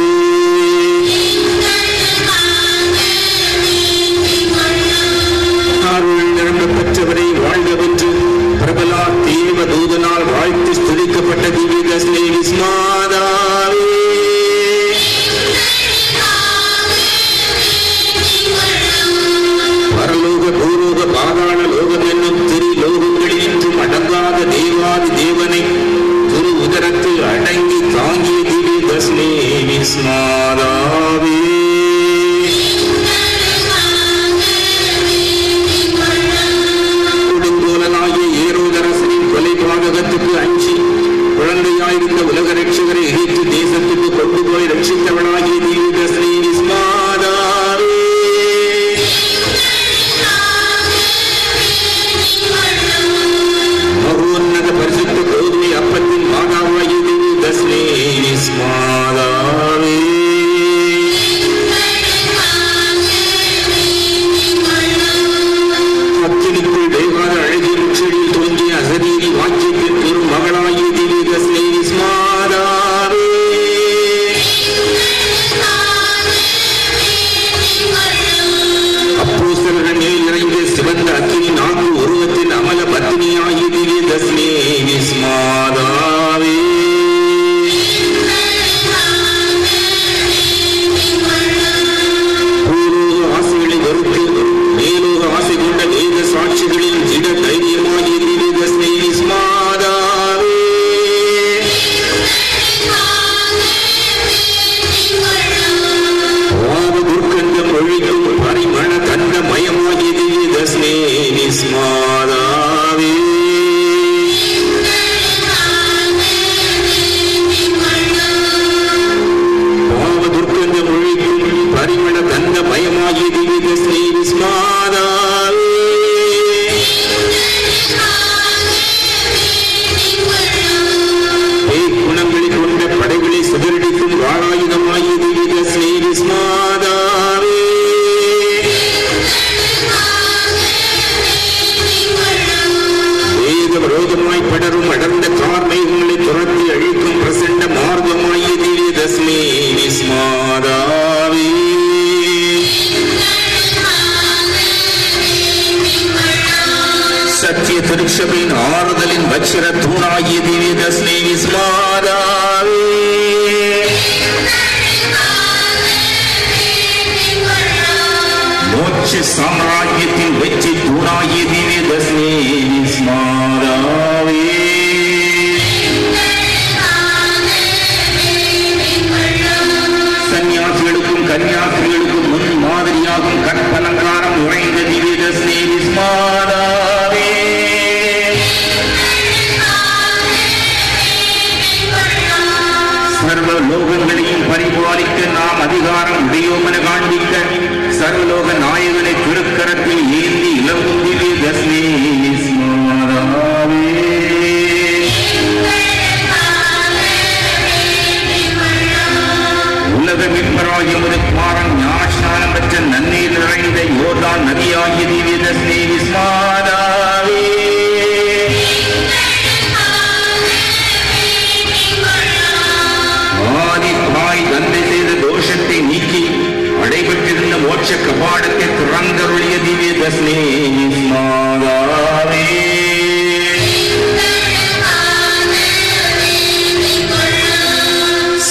அருள் நிரம்ப பெற்றவரை வாழ்க பெற்று பிரபலா தேவ தூதனால் வாழ்த்து ஸ்துதிக்கப்பட்ட திவ்ய தஸ்மே விஸ்மாதாவே. பரலோக பூலோக பாதாள லோகம் என்னும் திரிலோகங்களில் இன்றும் அடங்காத தேவாதி தேவனை திரு உதரத்தில் அடங்கி தாங்கிய திவ்ய தஸ்மே விஸ்மாதாவே. கொடுங்கோலனாகிய ஏரோதரசனின் கொலைபாதகத்துக்கு அஞ்சி குழந்தையாயிருந்த உலக ரட்சகரை எதிர்த்து தேசத்துக்கு கொண்டு போய் ரட்சித்தவளாகிய திவ்ய தஸ்மே விஸ்மாதாவே. மகோன்னத பரிசுத்த கோதுமை அப்பத்தின் மாதாவாகிய திவ்ய தஸ்மே விஸ்மாதாவே. அக்கினிக்குள் வேகாத அழகிய முச்செடியில் தோன்றிய அசரீரி வாக்கியத்தின் பெரும் மகளாகிய திவ்ய தஸ்மே விஸ்மாதாவே. அப்போஸ்தலர்கள் மேல் நிறைந்த சிவந்த அக்கினி நான்கு உருவத்தின் அமல பத்தினியாகிய திவ்ய தஸ்மே விஸ்மாதாவே. பூலோக ஆசைகளை வெறுத்து மேலோக ஆசை கொண்ட வேத சாட்சிகளின் திட தைரியமாகிய திவ்ய தஸ்மே விஸ்மாதாவே. பாவ துர்க்கந்தம் ஒழிக்கும் பரிமள கந்த மயமாகிய திவ்ய தஸ்மே விஸ்மாதாவே. பாவ துர்க்கந்தம் ஒழிக்கும் பரிமள கந்த மயமாகிய திவ்ய தஸ்மே விஸ்மாதாவே. குணங்களை கொண்ட படைகளை சிதறடிக்கும் வாழாயுதமாகிய திவ்ய தஸ்மே விஸ்மாதாவே. வேத விரோதமாய் படரும் அடர்ந்த கார்மேகங்களை துரத்தி அழிக்கும் பிரசண்ட மார்க்கமாகிய திவ்ய தஸ்மே விஸ்மாதாவே. சத்திய திருச்சபையின் ஆறுதலின் வச்சிர தூணாகிய திவ்ய தஸ்மே விஸ்மாதாவே. மோட்ச சாம்ராஜ்யத்தின் வெற்றி தூணாகிய திவ்ய தஸ்மே விஸ்மாதாவே. சன்னியாசிகளுக்கும் கன்னியாசிகளுக்கும் முன் மாதிரியாகும் கற்பலங்காரம் உறைந்த திவ்ய தஸ்மே விஸ்மாதாவே. சர்வ லோகங்களையும் பரிபாலிக்க நாம் அதிகாரம் உடையோமென காண்பிக்க சர்வலோக நாயகனை திருக்கரத்தில் ஏந்தி இளங்கும் திவ்ய தஸ்மே விஸ்மாதாவே. உலக மீட்பராகிய குமாரன் ஞானஸ்நானம் பெற்ற நன்னீர் நிறைந்த யோர்தான் நதியாகிய திவ்ய தஸ்மே விஸ்மாதாவே. ஆதி தாய் தந்தை செய்த தோஷத்தை நீக்கி அடைபட்டிருந்த மோட்ச கபாடத்தை திறந்தருளிய திவ்ய தஸ்மே விஸ்மாதாவே.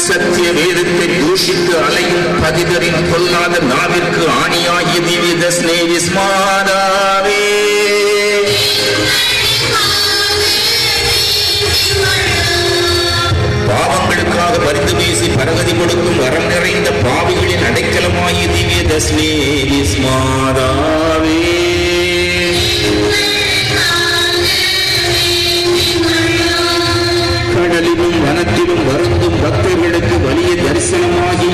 சத்திய வேதத்தை தூஷித்து அலையும் பதிதரின் கொல்லாத நாவிற்கு ஆணியாகிய திவ்ய தஸ்மே விஸ்மாதாவே. பாவங்களுக்காக பரிந்து பேசி பரகதி கொடுக்கும் வரம் நிறைந்த பாவிகளின் அடைக்கலமாகிய திவ்ய தஸ்மே விஸ்மாதாவே. கடலிலும் வனத்திலும் வருந்தும் பக்தர்களுக்கு வலிய தரிசனமாகி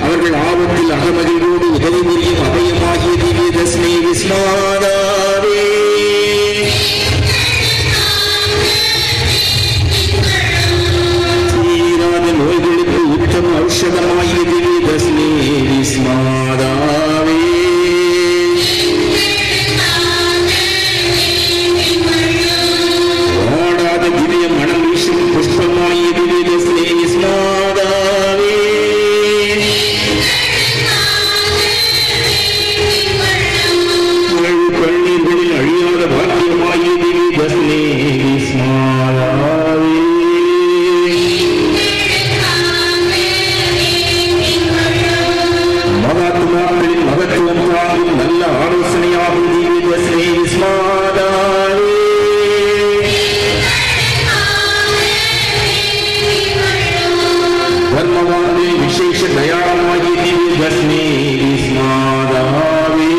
அவர்கள் ஆபத்தில் அகமகிழ்வோடு உதவி புரியும் அபயமாகிய திவ்ய தஸ்மே விஸ்மாதாவே. தீராத நோய்களுக்கு உத்தம ஔஷதமாகிய திவ்ய தஸ்மே விஸ்மாதாவே. ಧರ್ಮವಾದ ವಿಶೇಷ ದಯಾಳವಾಗಿ ದಿವ್ಯದರ್ಶಿನಿ ವಿಸ್ಮಾದಾವೇ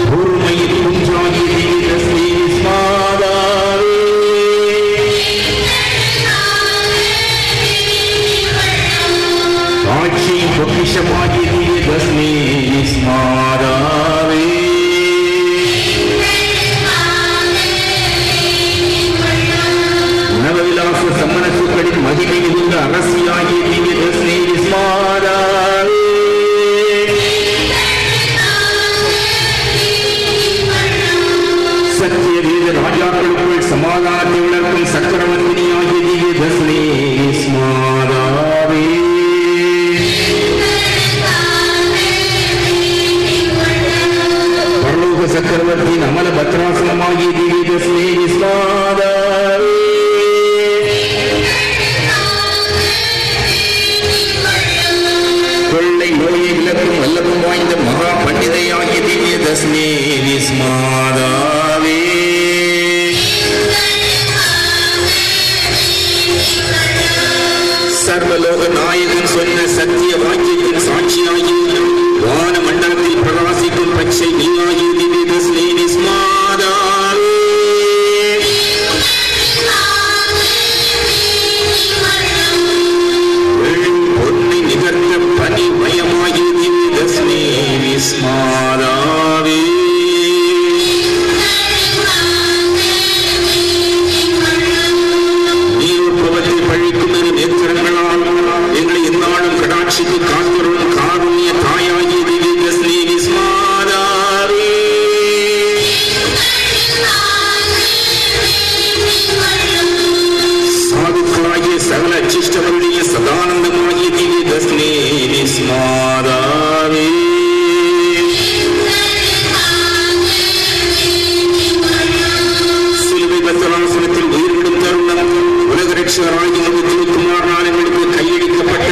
ಭೂಮಯಿ ಪುಂಜಾಗಿ ದಿವ್ಯದರ್ಶಿನಿ ವಿಸ್ಮಾದಾವೇ ಸಾಕ್ಷಿ ಪೊಕಿಷವಾಗಿ ದಿವ್ಯದರ್ಶಿನಿ ವಿಸ್ಮಾದಾವೇ ನವವಿಲಾಸ ಸಮನಸುಗಳಿಂದ ಮಹಿಮೆಯಿಂದ ಅರಸಿಯಾಗಿ ದಿವ್ಯದರ್ಶಿನಿ ವಿಸ್ಮಾದಾವೇ சத்தியவேத ராஜாக்களுக்குள் சமாதானத்தை வளர்க்கும் சக்கரவர்த்தினியாகிய திவ்யதர்ஷினி விஸ்மாதாவே பரலோக சக்கரவர்த்தியின் அமல பத்ராசனமாகிய திவ்யதர்ஷினி விஸ்மாதாவே கொள்ளை நோயை விளக்கும் வல்லபம் வாய்ந்த மகா பண்டிதையாகிய திவ்யதர்ஷினி விஸ்மாதாவே சர்வலோக நாயகன் சொன்ன சத்திய வாக்கியத்தின் சாட்சியாகி வான மண்டலத்தில் பிரகாசிக்கும் பச்சை நீயாகிய திவ்யதர்ஷினி விஸ்மாதாவே பொன்னை நிகர்ந்த பனி மயமாகிய திவ்யதர்ஷினி விஸ்மாதாவே நீருற்பவத்தை பழிக்கும் என நேத்திரங்களால் எங்களை எந்நாளும் கடாட்சிக்கு காத்தருளும் காருண்ய தாயாகிய திவ்யதர்ஷினி விஸ்மாதாவே சாதுக்களாகிய சகல அச்சிஷ்டவருடைய சதானந்தமாகிய திவ்யதர்ஷினி விஸ்மாதாவே சிலுவை பத்ராசனத்தில் உயிர்விடும் தருணம் உலக ரட்சகராகிய திருக்குமாரனால் எங்களுக்கு கையளிக்கப்பட்ட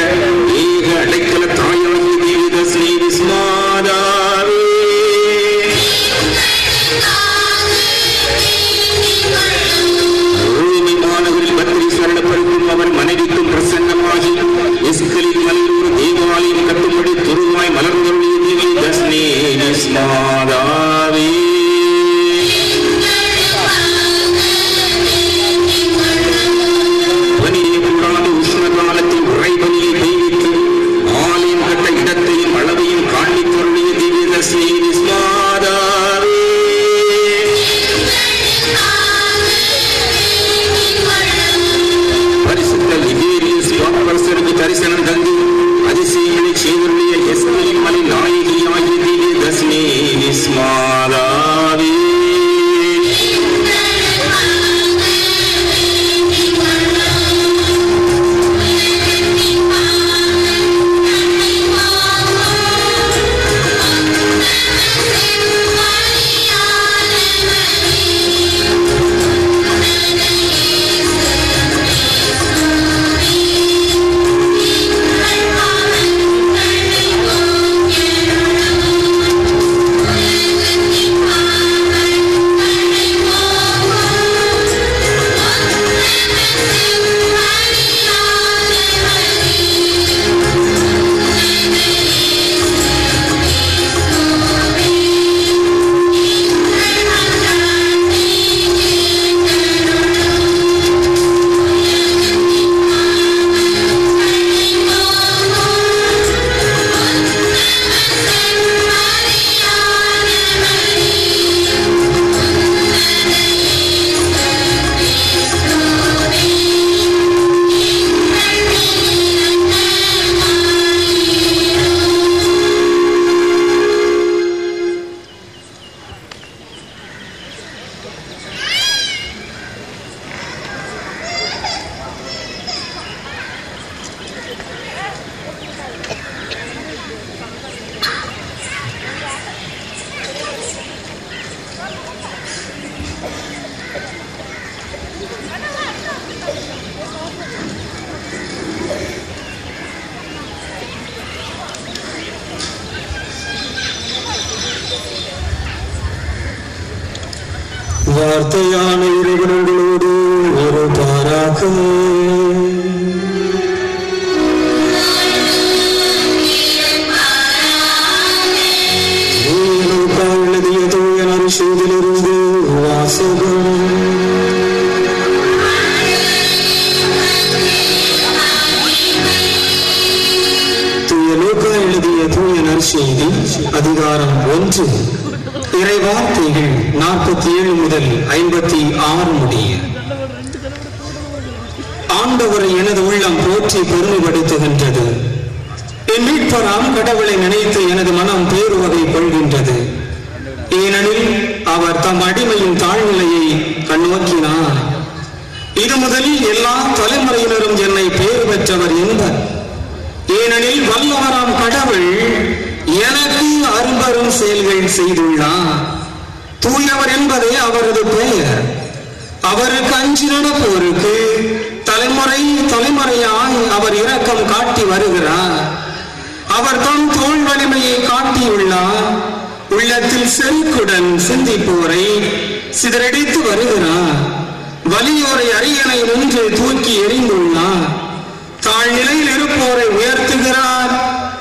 ஏக அடைக்கல தாயாகிய திவ்யதர்ஷினி விஸ்மாதாவே ரோமி மாநகரில் பத்திரி சரணப்படுத்தும் அவர் மனைவிக்கும் பிரசன்னமாகி இஸ்கலின் மலையில் ஒரு தேவாலயம் கட்டும்படி துருவாய் மலர்ந்தருளிய திவ்யதர்ஷினி விஸ்மாதாவே பனியை கூடாத உஷ்ண காலத்தில் உறைபனியை தெய்வித்து ஆலயம் கட்ட இடத்தையும் அளவையும் காண்பித்தருளிய திவ்யதர்ஷினி விஸ்மாதாவே பரிசுத்த லிபேரியஸ் பாப்பரசருக்கு தரிசனம் தந்து அதிசயங்களை செய்துள்ள எஸ்கலின் மலை நாயகியாகிய திவ்யதர்ஷினி விஸ்மாதாவே வார்த்தையான இறைவன் உங்களோடு முதல் 56 முடிய. ஆண்டவரை எனது உள்ளம் போற்றி பெருமைப்படுத்துகின்றது. என் மீட்பராம் கடவுளை நினைத்து எனது மனம் பேருவகை கொள்கின்றது. ஏனெனில் அவர் தம் அடிமையின் தாழ்நிலையை கண்ணோக்கினார். இது முதலில் எல்லா தலைமுறையினரும் என்னை பேறு பெற்றவர் என்பர். ஏனெனில் வல்லவராம் கடவுள் எனக்கு அரும்பெரும் செயல்கள் செய்துள்ளார். தூயவர் என்பதே அவரது பெயர். அவருக்கு அஞ்சி நடப்போருக்கு தலைமுறை தலைமுறையாய் அவர் இரக்கம் காட்டி வருகிறார். அவர் தம் தோல் வலிமையை காட்டியுள்ளார். உள்ளத்தில் செருக்குடன் சிந்திப்போரை சிதறடித்து வருகிறார். வலியோரை அரியணை நின்று தூக்கி எறிந்துள்ளார். தாழ்நிலையில் இருப்போரை உயர்த்துகிறார்.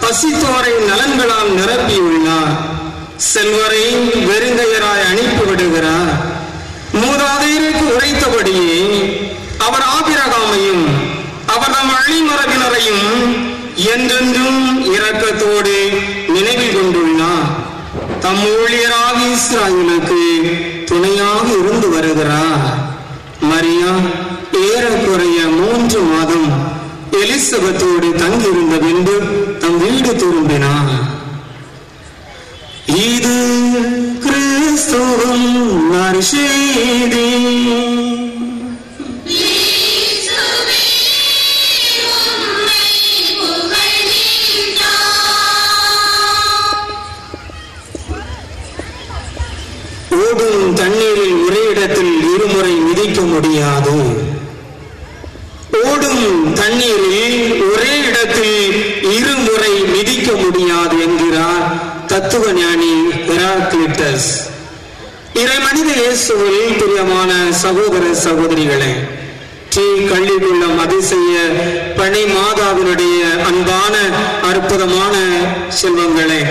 பசித்தோரை நலன்களால் நிரப்பியுள்ளார். செல்வரை வெறுங்கையராய் அனுப்பிவிடுகிறார். மூதாதையருக்கு உரைத்தபடியே அவர் ஆபிரகாமையும் அவர் தம் வழிமரபினரையும் என்றென்றும் இரக்கத்தோடு நினைவில் கொண்டுள்ளார். தம் ஊழியராக இஸ்ராயேலுக்கு துணையாக இருந்து வருகிறார். மரியா ஏறக்குறைய 3 மாதம் எலிசபெத்தோடு தங்கியிருந்த பின்பு தம் வீடு திரும்பினார். இது கிறிஸ்துவின் நற்செய்தி. ஓடும் தண்ணீரில் ஒரே இடத்தில் இருமுறை மிதிக்க முடியாது. ஓடும் தண்ணீரில் ஒரே இடத்தில் இருமுறை மிதிக்க முடியாது என்கிறார் தத்துவ ஞானி ஹெராக்லிட்டஸ். இறை மனித இயேசுவில் பிரியமான சகோதர சகோதரிகளே, கள்ளிக்குள்ளம் அதிசய பணி மாதாவினுடைய அன்பான அற்புதமான செல்வங்களே,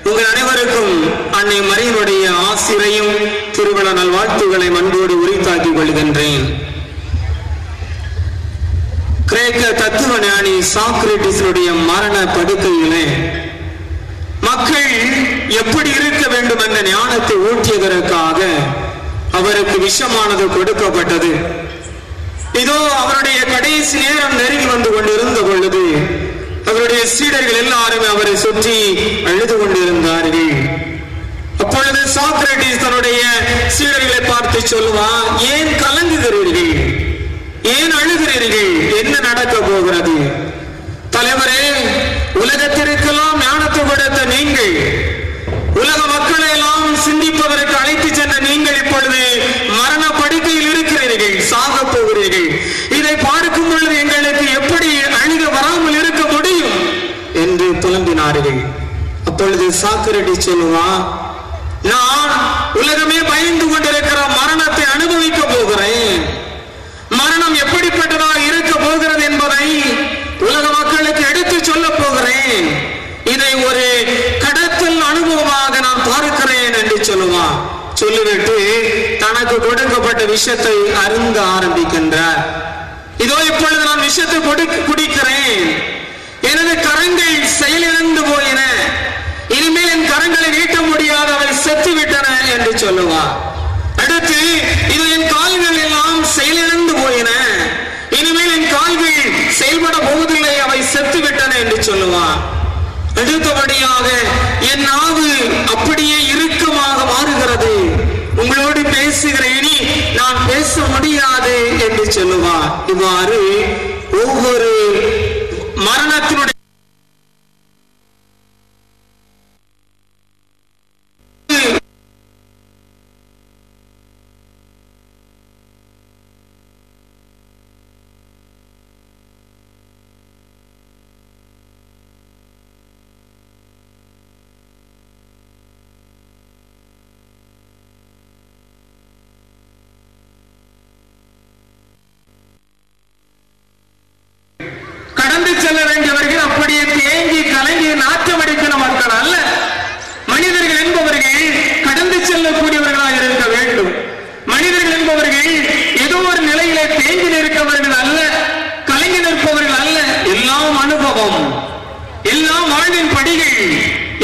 உங்கள் அனைவருக்கும் அன்னை மரியினுடைய ஆசிரையும் திருவிழா நல்வாழ்த்துக்களை அன்போடு உரித்தாக்கிக் கொள்கின்றேன். கிரேக்க தத்துவ ஞானி சாக்ரட்டிஸுடைய மரண படுக்கையிலே மக்கள் எப்படி இருக்க வேண்டும் என்ற ஞானத்தை ஊற்றியதற்காக அவருக்கு விஷமானது கொடுக்கப்பட்டது. இதோ அவருடைய கடைசி நேரம் நெருங்கி வந்து கொண்டிருந்த பொழுது அவருடைய சீடர்கள் எல்லாருமே அவரை சுற்றி அழுது கொண்டிருந்தார்கள். அப்பொழுது சாக்ரட்டிஸ் தன்னுடைய சீடர்களை பார்த்து சொல்லுவான், ஏன் கலங்குகிறீர்கள், ஏன் அழுகிறீர்கள், என்ன நடக்க போகிறது? தலைவரே, உலகத்திற்கெல்லாம் ஞானத்தை கொடுத்த நீங்கள், உலக மக்களை எல்லாம் சிந்திப்பதற்கு அழைத்து சென்ற நீங்கள் இப்பொழுது மரண படுக்கையில் இருக்கிறீர்கள், சாக போகிறீர்கள். இதை பார்க்கும் பொழுது எங்களுக்கு எப்படி அழுக வராமல் இருக்க முடியும் என்று புலம்பினார்கள். அப்பொழுது சாக்ரட்டிஸ் சொல்லுவான், நான் உலகமே பயந்து கொண்டிருக்கிற மரணத்தை அனுபவிக்க போகிறேன். மரணம் எப்படிப்பட்டதாக இருக்க போகிறது என்பதை உலக மக்களுக்கு எடுத்து சொல்ல போகிறேன். இதை ஒரு கடத்தல் அனுபவமாக நான் பார்க்கிறேன் என்று சொல்லுவான். சொல்லிவிட்டு தனக்கு கொடுக்கப்பட்ட விஷத்தை அருந்த ஆரம்பிக்கின்றார். இதோ இப்பொழுது நான் விஷத்தை குடிக்கிறேன், எனது கரங்கள் செயலிழந்து போயின, இனிமேல் என் கரங்களை நீட்ட முடியாத அவை செத்துவிட்டன என்று சொல்லுவார். அடுத்து இது என் கால்கள் எல்லாம் செயலிழந்து போயின, இனிமேல் என் கால்கள் செயல்பட போவதில்லை, அவை செத்துவிட்டன என்று சொல்லுவார். அடுத்தபடியாக என் நாவு அப்படியே இறுக்கமாக மாறுகிறது, உங்களோடு பேசுகிற இனி நான் பேச முடியாது என்று சொல்லுவார். இவ்வாறு ஒவ்வொரு மரணத்தினுடைய கடந்து செல்ல வேண்டியவர்கள் அப்படியே தேங்கி கலங்கி நாற்றம் அடிக்கிற மக்கள் அல்ல. மனிதர்கள் என்பவர்கள் கடந்து செல்லக்கூடியவர்களாக இருக்க வேண்டும். மனிதர்கள் என்பவர்கள் ஏதோ ஒரு நிலையிலே தேங்கி நிற்கவர்கள் அல்ல, கலங்கி நிற்பவர்கள் அல்ல. எல்லாம் அனுபவம், எல்லாம் வாழ்வின் படிகள்.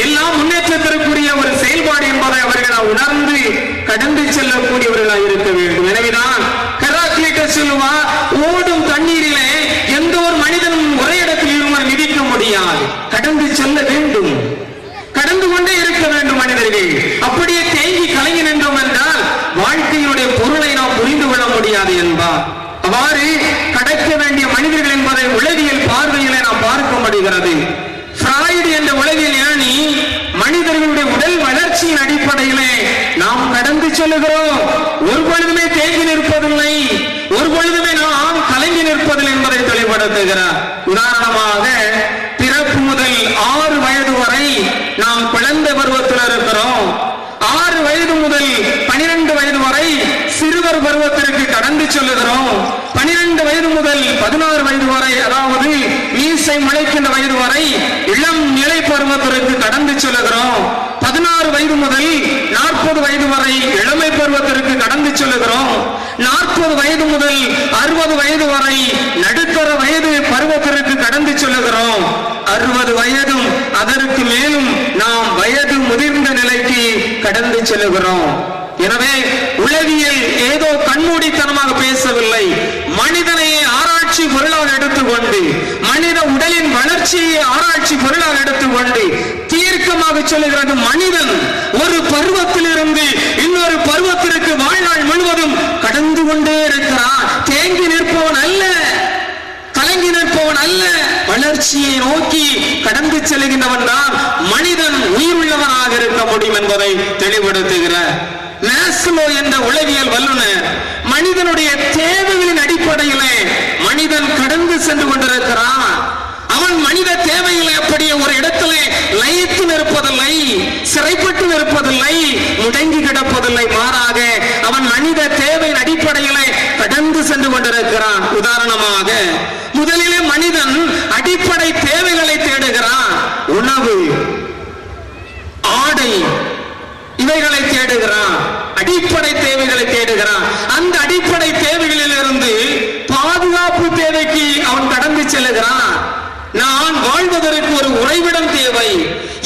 எல்லாம் முன்னேற்றத்திற்குரிய ஒரு செயல்பாடு என்பதை அவர்கள் உணர்ந்து கடந்து செல்லக்கூடியவர்களாக இருக்க வேண்டும். எனவேதான் ஹெராக்லிட்டஸ் சொல்லுவார், ஓடும் தண்ணீரிலே எந்த ஒரு மனிதனும் ஒரே இடத்தில் இருவர் மிதிக்க முடியாது, கடந்து செல்ல வேண்டும், கடந்து கொண்டே இருக்க வேண்டும் மனிதர்கள். அப்படியே தேங்கி கலங்கி நின்றோம் என்றால் வாழ்க்கையினுடைய பொருளை நாம் புரிந்து கொள்ள முடியாது என்பார். அவ்வாறு கடக்க வேண்டிய மனிதர்கள் என்பதை உளவியல் பார்வையிலே நாம் பார்க்க முடிகிறது. ஃப்ராய்டு என்ற உளவியல் ஞானி மனிதர்களுடைய உடல் வளர்ச்சியின் அடிப்படையிலே நாம் கடந்து செல்லுகிறோம், ஒரு பொழுதுமே தேங்கி நிற்பதில்லை, ஒரு பொழுதுமே நாம் கலங்கி நிற்பதில்லை என்பதை தெளிவுபடுத்துகிறார். உதாரணமாக பிறப்பு முதல் 6 வயது வரை நாம் குழந்தை பருவத்தில் இருக்கிறோம். 6 வயது முதல் 12 வயது வரை சிறுவர் பருவத்திற்கு கடந்து செல்லுகிறோம். 12 வயது முதல் 16 வயது வரை, அதாவது மீசை முளைக்கின்ற வயது வரை இளம் நிலை பருவத்திற்கு கடந்து செல்லுகிறோம். 16 வயது முதல் 40 வயது வரை இளமை பருவத்திற்கு கடந்து செல்லுகிறோம். 40 வயது முதல் 60 வயது வரை நடுத்தர வயது பருவத்திற்கு கடந்து செல்லுகிறோம். 60 வயதும் அதற்கு மேலும் நாம் வயது முதிர்ந்த நிலைக்கு கடந்து செல்லுகிறோம். எனவே உளவியல் ஏதோ கண்மூடித்தனமாக பேசவில்லை, மனிதனை ஆராய்ச்சி பொருளாக எடுத்துக்கொண்டு, மனித உடலின் வளர்ச்சியை ஆராய்ச்சி பொருளாக எடுத்துக்கொண்டு தீர்க்கமாக சொல்லுகிறது, மனிதன் ஒரு பருவத்திலிருந்து இன்னொரு பருவத்திற்கு வாழ்நாள் முழுவதும் கடந்து கொண்டே இருக்கிறான். தேங்கி நிற்பவன் அல்ல, கலங்கி நிற்பவன் அல்ல, வளர்ச்சியை நோக்கி கடந்து செல்கின்றவன் தான் மனிதன் உயிருள்ளவனாக இருக்க முடியும் என்பதை தெளிவுபடுத்துகிறார். மேஸ்லோ என்ற உளவியல் வல்லுநர் மனிதனுடைய தேவைகளின் அடிப்படையிலே மனிதன் கடந்து சென்று கொண்டிருக்கிறான். அவன் மனித தேவைகளை அப்படியே ஒரு இடத்திலே லயித்து நிற்பதில்லை, சிறைப்பட்டு நிற்பதில்லை, முடங்கி கிடப்பதில்லை, மாறாக அவன் மனித தேவையின் அடிப்படையிலே கடந்து சென்று கொண்டிருக்கிறான். உதாரணமாக முதலிலே மனிதன் அடிப்படை தேவைகளை தேடுகிறான், உணவு, ஆடை, இவைகளை தேடுகிறான், அடிப்படை தேவைகளை தேடுகிறான். அந்த அடிப்படை தேவைகளில் இருந்து பாதுகாப்பு தேவைக்கு அவன் கடந்து செல்லுகிறான். நான் வாழ்வதற்கு ஒரு உறைவிடம் தேவை,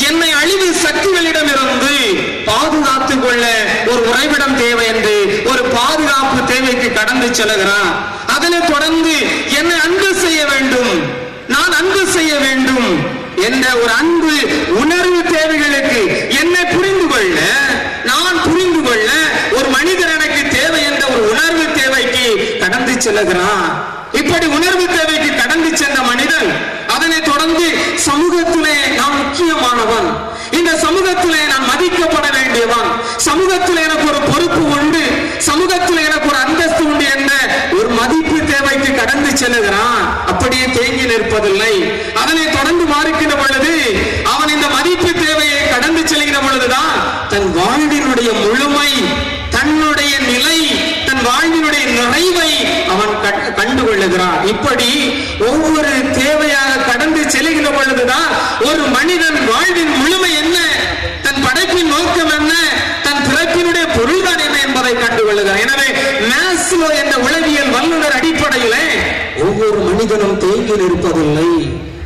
என்னை அழிவு சக்திகளிடம் இருந்து பாதுகாத்துக் கொள்ள ஒரு உறைவிடம் தேவை என்று ஒரு பாதுகாப்பு தேவைக்கு கடந்து செல்லுகிறான். அதனை தொடர்ந்து என்னை அன்பு செய்ய வேண்டும், நான் அன்பு செய்ய வேண்டும் என்ற ஒரு அன்பு உணர்வு தேவைகளுக்கு, என்னை புரிந்து கொள்ள, நான் புரிந்து கொள்ள ஒரு மனிதர் எனக்கு தேவை என்ற ஒரு உணர்வு தேவைக்கு கடந்து செல்லுகிறான். இப்படி உணர்வு தேவைக்கு கடந்து சென்ற மனிதன் அதனை தொடர்ந்து சமூகத்திலே நான் முக்கியமானவன், இந்த சமூகத்திலே நான் மதிக்கப்பட வேண்டியவன், சமூகத்தில் எனக்கு ஒரு பொறுப்பு உண்டு, சமூகத்தில் எனக்கு ஒரு அந்தஸ்து உண்டு என்ற ஒரு மதிப்பு தேவைக்கு கடந்து செல்லுகிறான். அப்படியே தேங்கி நிற்பதில்லை. அதனை தொடர்ந்து மாறுகின்ற பொழுது அவன் இந்த மதிப்பு தேவையை கடந்து செல்கிற பொழுதுதான் தன் வாழ்வினுடைய முழுமை, தன்னுடைய நிலை, தன் வாழ்வினுடைய நிறைவை அவன் கண்டுகொள்ளுகிறான். இப்படி ஒவ்வொரு தேவையாக கடந்து செல்கிற பொழுதுதான் ஒரு மனிதன் வாழ்வின் முழுமை என்ன, தன் படைப்பின் நோக்கம் என்ன, தன் பிறப்பினுடைய பொருள்தான் என்ன என்பதை கண்டுகொள்ளுகிறான். எனவே மேஸ்லோ என்ற உளவியல் வல்லுநர் அடிப்படையிலே ஒவ்வொரு மனிதனும் தேங்கி நிற்பதில்லை,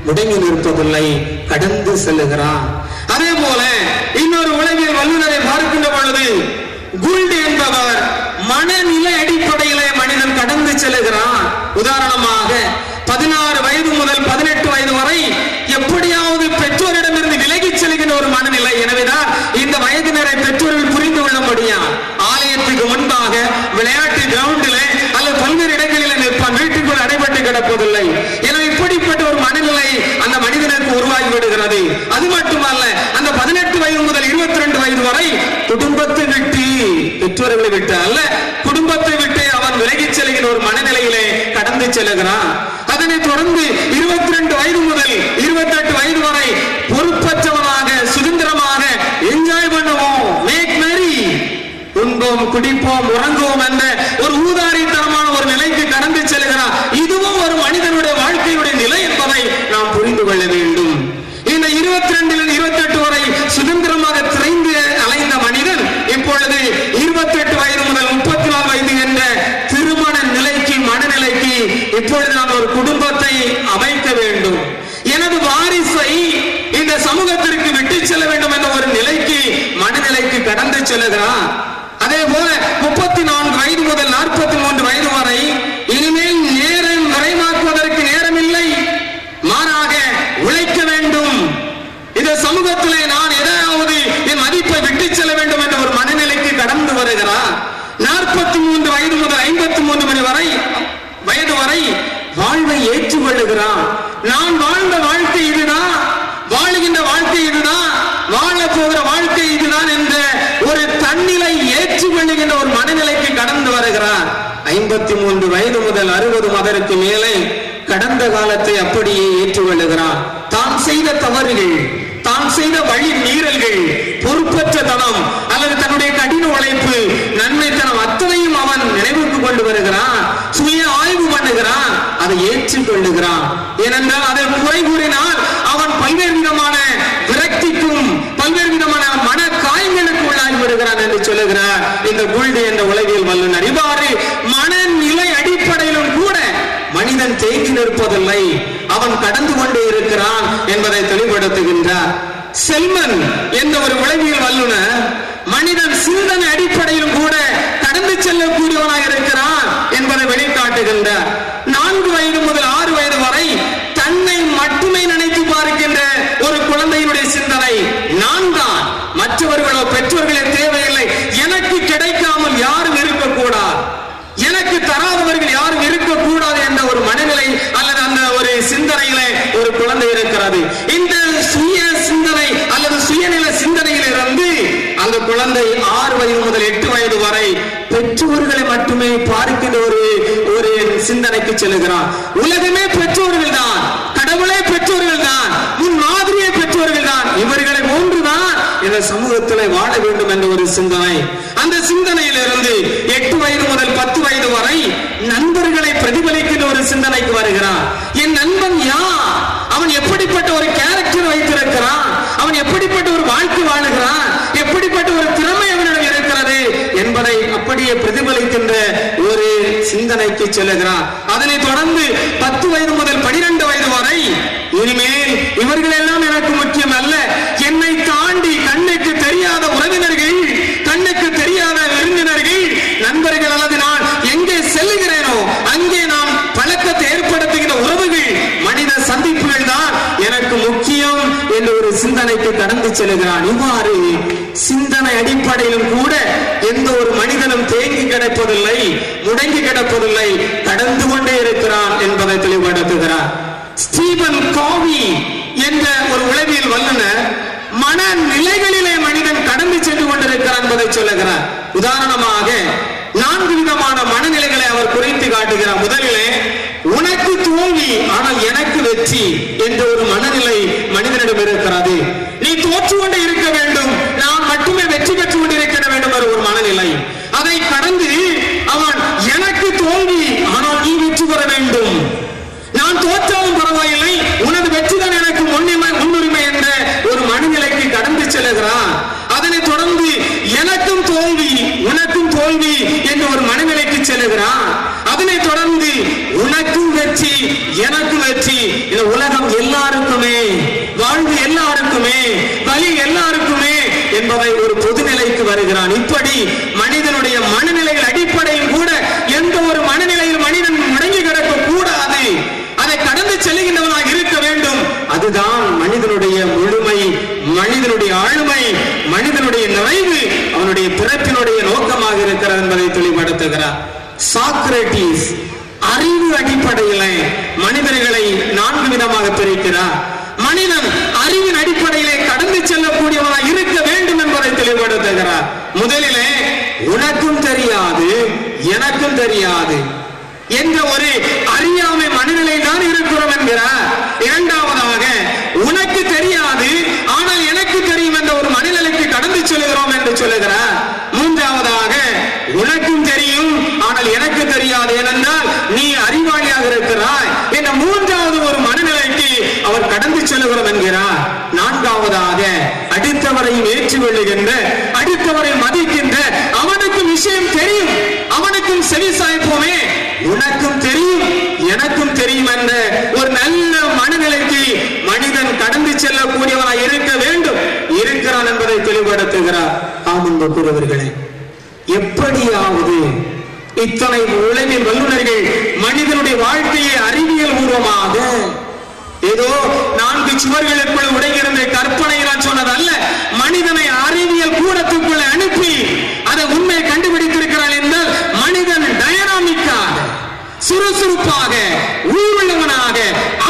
முடங்கி நிற்பதில்லை, கடந்து செல்லுகிறான். அதே போல இன்னொரு உளவியல் வல்லுநரை பார்க்கின்ற பொழுது குல்ட் என்பவர் மனநிலை அடிப்படையிலே மனிதன் கடந்து செல்லுகிறான். உதாரணமாக 16 வயது முதல் 18 வயது வரை எப்படியாவது பெற்றோரிடமிருந்து விலகிச் செல்கின்ற ஒரு மனநிலை. எனவேதான் இந்த வயதினரை பெற்றோர்கள் புரிந்து கொள்ள முடியும். ஆலயத்துக்கு முன்பாக விளையாட்டு கிரவுண்டிலே அல்லது பல்வேறு இடங்களில் நிற்பான், வீட்டுக்குள் அடைபட்டு கிடப்பதில்லை. எனவே இப்படிப்பட்ட ஒரு மனநிலை அந்த மனிதனுக்கு உருவாகி விடுகிறது. அது மட்டுமல்ல, அந்த 18 வயது முதல் 22 வயது வரை குடும்பத்தை விட்டு, பெற்றோர்களை விட்டு அல்ல, குடும்பத்தை விட்டு அவன் விலகிச் செல்கிற ஒரு மனநிலையிலே கடந்து செல்லுகிறான். அதனை தொடர்ந்து 22 வயது முதல் 28 வயது வரை பொறுப்பற்றவனாக சுதந்திரமாக என்ஜாய் பண்ணுவோம், மேக் மேரி, உண்போம், குடிப்போம், உறங்குவோம் என்ற ஒரு ஊதாரித்தனமான ஒரு நிலைக்கு கடந்து செல்கிறான். இதுவும் ஒரு மனிதனுடைய வாழ்க்கையுடைய நிலை என்பதை நாம் புரிந்து கொள்ள வேண்டும். இந்த 22 28 வரை சுதந்திரமாக திரைந்து அலைந்த மனிதன் இப்பொழுது 28 வயது முதல் 34 வயது என்ற திருமண நிலைக்கு, மனநிலைக்கு இப்பொழுது நான் ஒரு குடும்பத்தை அமைக்க வேண்டும், எனது வாரிசை இந்த சமூகத்திற்கு விட்டு விட்டு செல்ல வேண்டும் என்ற ஒரு நிலைக்கு மனநிலைக்கு கடந்து செல்லுகிறான். அதே போல 34 வயது முதல் 43 வயது வரை இனிமேல் நேரம் நிறைவாக்குவதற்கு நேரம் இல்லை, மாறாக உழைக்க வேண்டும். இந்த சமூகத்திலே நான் ஏதாவது என் மதிப்பை விட்டு செல்ல வேண்டும் என்ற ஒரு மனநிலைக்கு கடந்து வருகிறார். 43 வயது முதல் 53 வயது வரை வாழ்வை ஏற்றுக்கொள்ளுகிறான். நான் வாழ்ந்த வாழ்க்கை இதுதான், வாழுகின்ற வாழ்க்கை இதுதான், வாழ போகிற வாழ்க்கை இதுதான் என்ற ஒரு தன்னிலை ஏற்றுக்கொள்ளுகின்ற ஒரு மனநிலைக்கு கடந்து வருகிறார். 53 வயது முதல் 60 அதற்கு மேலே கடந்த காலத்தை அப்படியே ஏற்றுக்கொள்ளுகிறான். தான் செய்த தவறுகள், தான் செய்த வழி மீறல்கள், பொறுப்பற்ற தனம் அல்லது தன்னுடைய கடின உழைப்பு, நன்மைத்தனம் அத்தனையும் அவன் நினைவுக்கு கொண்டு வருகிறான். சுய ஆய்வு பண்ணுகிறான், அதை ஏற்றுக்கொள்ளுகிறான். ஏனென்றால் அதை குறை கூறினால் அவன் பல்வேறு விதமான விரக்திக்கும் பல்வேறு விதமான மன காயங்களுக்கு உள்ளாகி வருகிறான் என்று சொல்லுகிறார் இந்த குல்டி என்ற உலகியல் வல்லுநர். இவ்வாறு மனநிலை அடிப்படையிலும் கூட மனிதன் தேங்கி நிற்பதில்லை, அவன் கடந்து கொண்டே இருக்கிறான் என்பதை தெளிவுபடுத்துகின்றார். செல்மன் என்ற ஒரு உளவியல் வல்லுநர் மனிதன் சிந்தனை அடிப்படையிலும் கூட கடந்து செல்லக்கூடியவனாக இருக்கிறான் என்பதை வெளிக்காட்டுகின்றார். 4 வயது முதல் 6 வயது வரை தன்னை மட்டுமே நினைத்து பார்க்கின்ற ஒரு குழந்தையினுடைய சிந்தனை, நான் தான், மற்றவர்களோ பெற்றோர்களே தேவையில்லை, எனக்கு கிடைக்காமல் யாரும் இருக்கக்கூடாது, எனக்கு தராதவர்கள் யாரும் இருக்கக்கூடாது என்ற ஒரு மனநிலை அல்லது அந்த ஒரு சிந்தனையிலே ஒரு குழந்தை இருக்கிறது. இந்த சுய சிந்தனை அல்லது சுயநில சிந்தனையில் இருந்து அந்த குழந்தை 6 வயது முதல் 8 வயது வரை பெற்றோர்களை மட்டுமே பார்க்கின்ற ஒரு சிந்தனைக்கு செல்லுகிறான். உலகமே பெற்றோர்கள் தான், கடவுளே பெற்றோர்கள் தான், முன் மாதிரியே பெற்றோர்கள் தான், இவர்களை ஒன்றுதான் இந்த சமூகத்தில் வாழ வேண்டும் என்ற ஒரு சிந்தனை. அந்த சிந்தனையிலிருந்து 8 வயது முதல் 10 வயது வரை நண்பர்களை பிரதிபலிக்கின்ற ஒரு சிந்தனைக்கு வருகிறான். என் நண்பன் யார், அவன் எப்படிப்பட்ட ஒரு கேரக்டர் வைத்திருக்கிறான், அவன் எப்படிப்பட்ட ஒரு வாழ்க்கை வாழுகிறான், எப்படிப்பட்ட ஒரு திறமை அவனிடம் இருக்கிறது என்பதை அப்படியே பிரதிபலிக்கின்ற ஒரு சிந்தனைக்கு செல்லுகிறான். அதனை தொடர்ந்து 10 வயது முதல் 12 வயது வரை இனிமேல் இவர்கள் எல்லாம் எனக்கு முக்கியம் அல்ல, என்னை தாண்டி கண்ணுக்கு தெரியாத உறவினர்கள், கண்ணுக்கு தெரியாத விருந்தினர்கள், நண்பர்கள் அல்லது நான் எங்கே செல்லுகிறேனோ அங்கே நான் பழக்கத்தை ஏற்படுத்துகிற உறவுகள், மனித சந்திப்புகள் தான் எனக்கு முக்கியம் என்ற ஒரு சிந்தனைக்கு கடந்து செல்லுகிறான். இவ்வாறு சிந்தனை அடிப்படையிலும் கூட எந்த ஒரு மனிதனும் தேங்கி கிடப்பதில்லை, முடங்கி கிடப்பதில்லை, கடந்து கொண்டே இருக்கிறான் என்பதை தெளிவுபடுத்துகிறார். ஸ்டீபன் காவி என்ற ஒரு உளவியல் வல்லுநர் மனநிலைகளிலே மனிதன் கடந்து சென்று கொண்டிருக்கிறார் என்பதை சொல்லுகிறார். உதாரணமாக 4 விதமான மனநிலைகளை அவர் குறித்து காட்டுகிறார். முதலிலே உனக்கு தோல்வி ஆனால் எனக்கு வெற்றி என்ற ஒரு மனநிலை மனிதனிடம் இருக்கிறது. நீ தோற்று கொண்டே இருக்க வேண்டும், நான் மட்டுமே வெற்றி பெற்று கொண்டிருக்க வேண்டும் என்ற ஒரு மனநிலை. அதை கடந்து அவன் எனக்கு தோல்வி ஆனால் நீ வெற்றி பெற வேண்டும், நான் தோற்றாலும் பரவாயில்லை, உனது வெற்றிதான் எனக்கு முன்னுரிமை என்ற ஒரு மனநிலைக்கு கடந்து செல்லுகிறான். அதனை தொடர்ந்து எனக்கும் தோல்வி உனக்கும் தோல்வி என்ற ஒரு மனநிலைக்கு செல்லுகிறான். அதனை தொடர்ந்து உனக்கும் வெற்றி எனக்கும் வெற்றி, இந்த உலகம் எல்லாருக்குமே, வாழ்வு எல்லாருக்குமே, வலி எல்லாருக்குமே என்பதை ஒரு பொதுநிலைக்கு வருகிறான். இப்படி மனிதனுடைய மனநிலைகள் அடிப்படையில் கூட எந்த ஒரு மனநிலையில் மனிதன் முடங்கி கிடக்க கூடாது, அதை கடந்து செல்லுகின்றவனாக இருக்க வேண்டும். அதுதான் மனிதனுடைய முழுமை, மனிதனுடைய ஆளுமை, மனிதனுடைய நிறைவு, அவனுடைய பிறப்பினுடைய நோக்கமாக இருக்கிறது என்பதை தெளிவுபடுத்துகிறார். சாக்ரட்டிஸ் அறிவு அடிப்படையில் மனிதர்களை 4 விதமாக பிரிக்கிறார். மனிதன் அறிவின் அடிப்படையிலே கடந்து செல்லக்கூடியவனாக இருக்க வேண்டும் என்பதை தெளிவுபடுத்துகிறார். முதலிலே உனக்கும் தெரியாது எனக்கும் தெரியாது என்ற ஒரு அறியாமை மனநிலை தான் இருக்கிறோம் என்கிறார். இரண்டாவதாக உனக்கு தெரியாது ஆனால் எனக்கு தெரியும் என்ற ஒரு மனநிலைக்கு கடந்து செல்கிறோம் என்று சொல்லுகிறார். மூன்றாவதாக உனக்கும் தெரியும் ஆனால் எனக்கு தெரியாது, ஏனென்றால் நீ அறிவாளியாக இருக்கிறாய் என்ற மூன்றாவது ஒரு மனநிலைக்கு அவர் கடந்து செல்கிறோம் என்கிறார். நான்காவதாக அடுத்தவரையும் ஏற்றுக்கொள்ளுகின்ற, அடுத்தவரை மதிக்கின்ற, அவனுக்கும் விஷயம் தெரியும், அவனுக்கும் செவி சாய்ப்போமே, உனக்கும் தெரியும் எனக்கும் தெரியும் என்ற ஒரு நல்ல மனநிலைக்கு மனிதன் கடந்து செல்லக்கூடியவனாய் இருக்க வேண்டும். தெளிவுபடுத்துகிறார். ஆமன்புக்குரியவர்களே, எப்படியாவது இத்தனை உளவியல் வல்லுநர்கள் மனிதனுடைய வாழ்க்கையை அறிவியல் பூர்வமாக ஏதோ 4 சுவர்களுக்குள் உடைகிற கற்பனை நான் சொன்னது அல்ல, மனிதனை அறிவியல் கூடத்துக்குள்ள அனுப்பி அதை உண்மை கண்டுபிடித்திருக்கிறார் என்றால் மனிதன் டைனாமிக்காக, சுறுசுறுப்பாக, உயிருள்ளவனாக,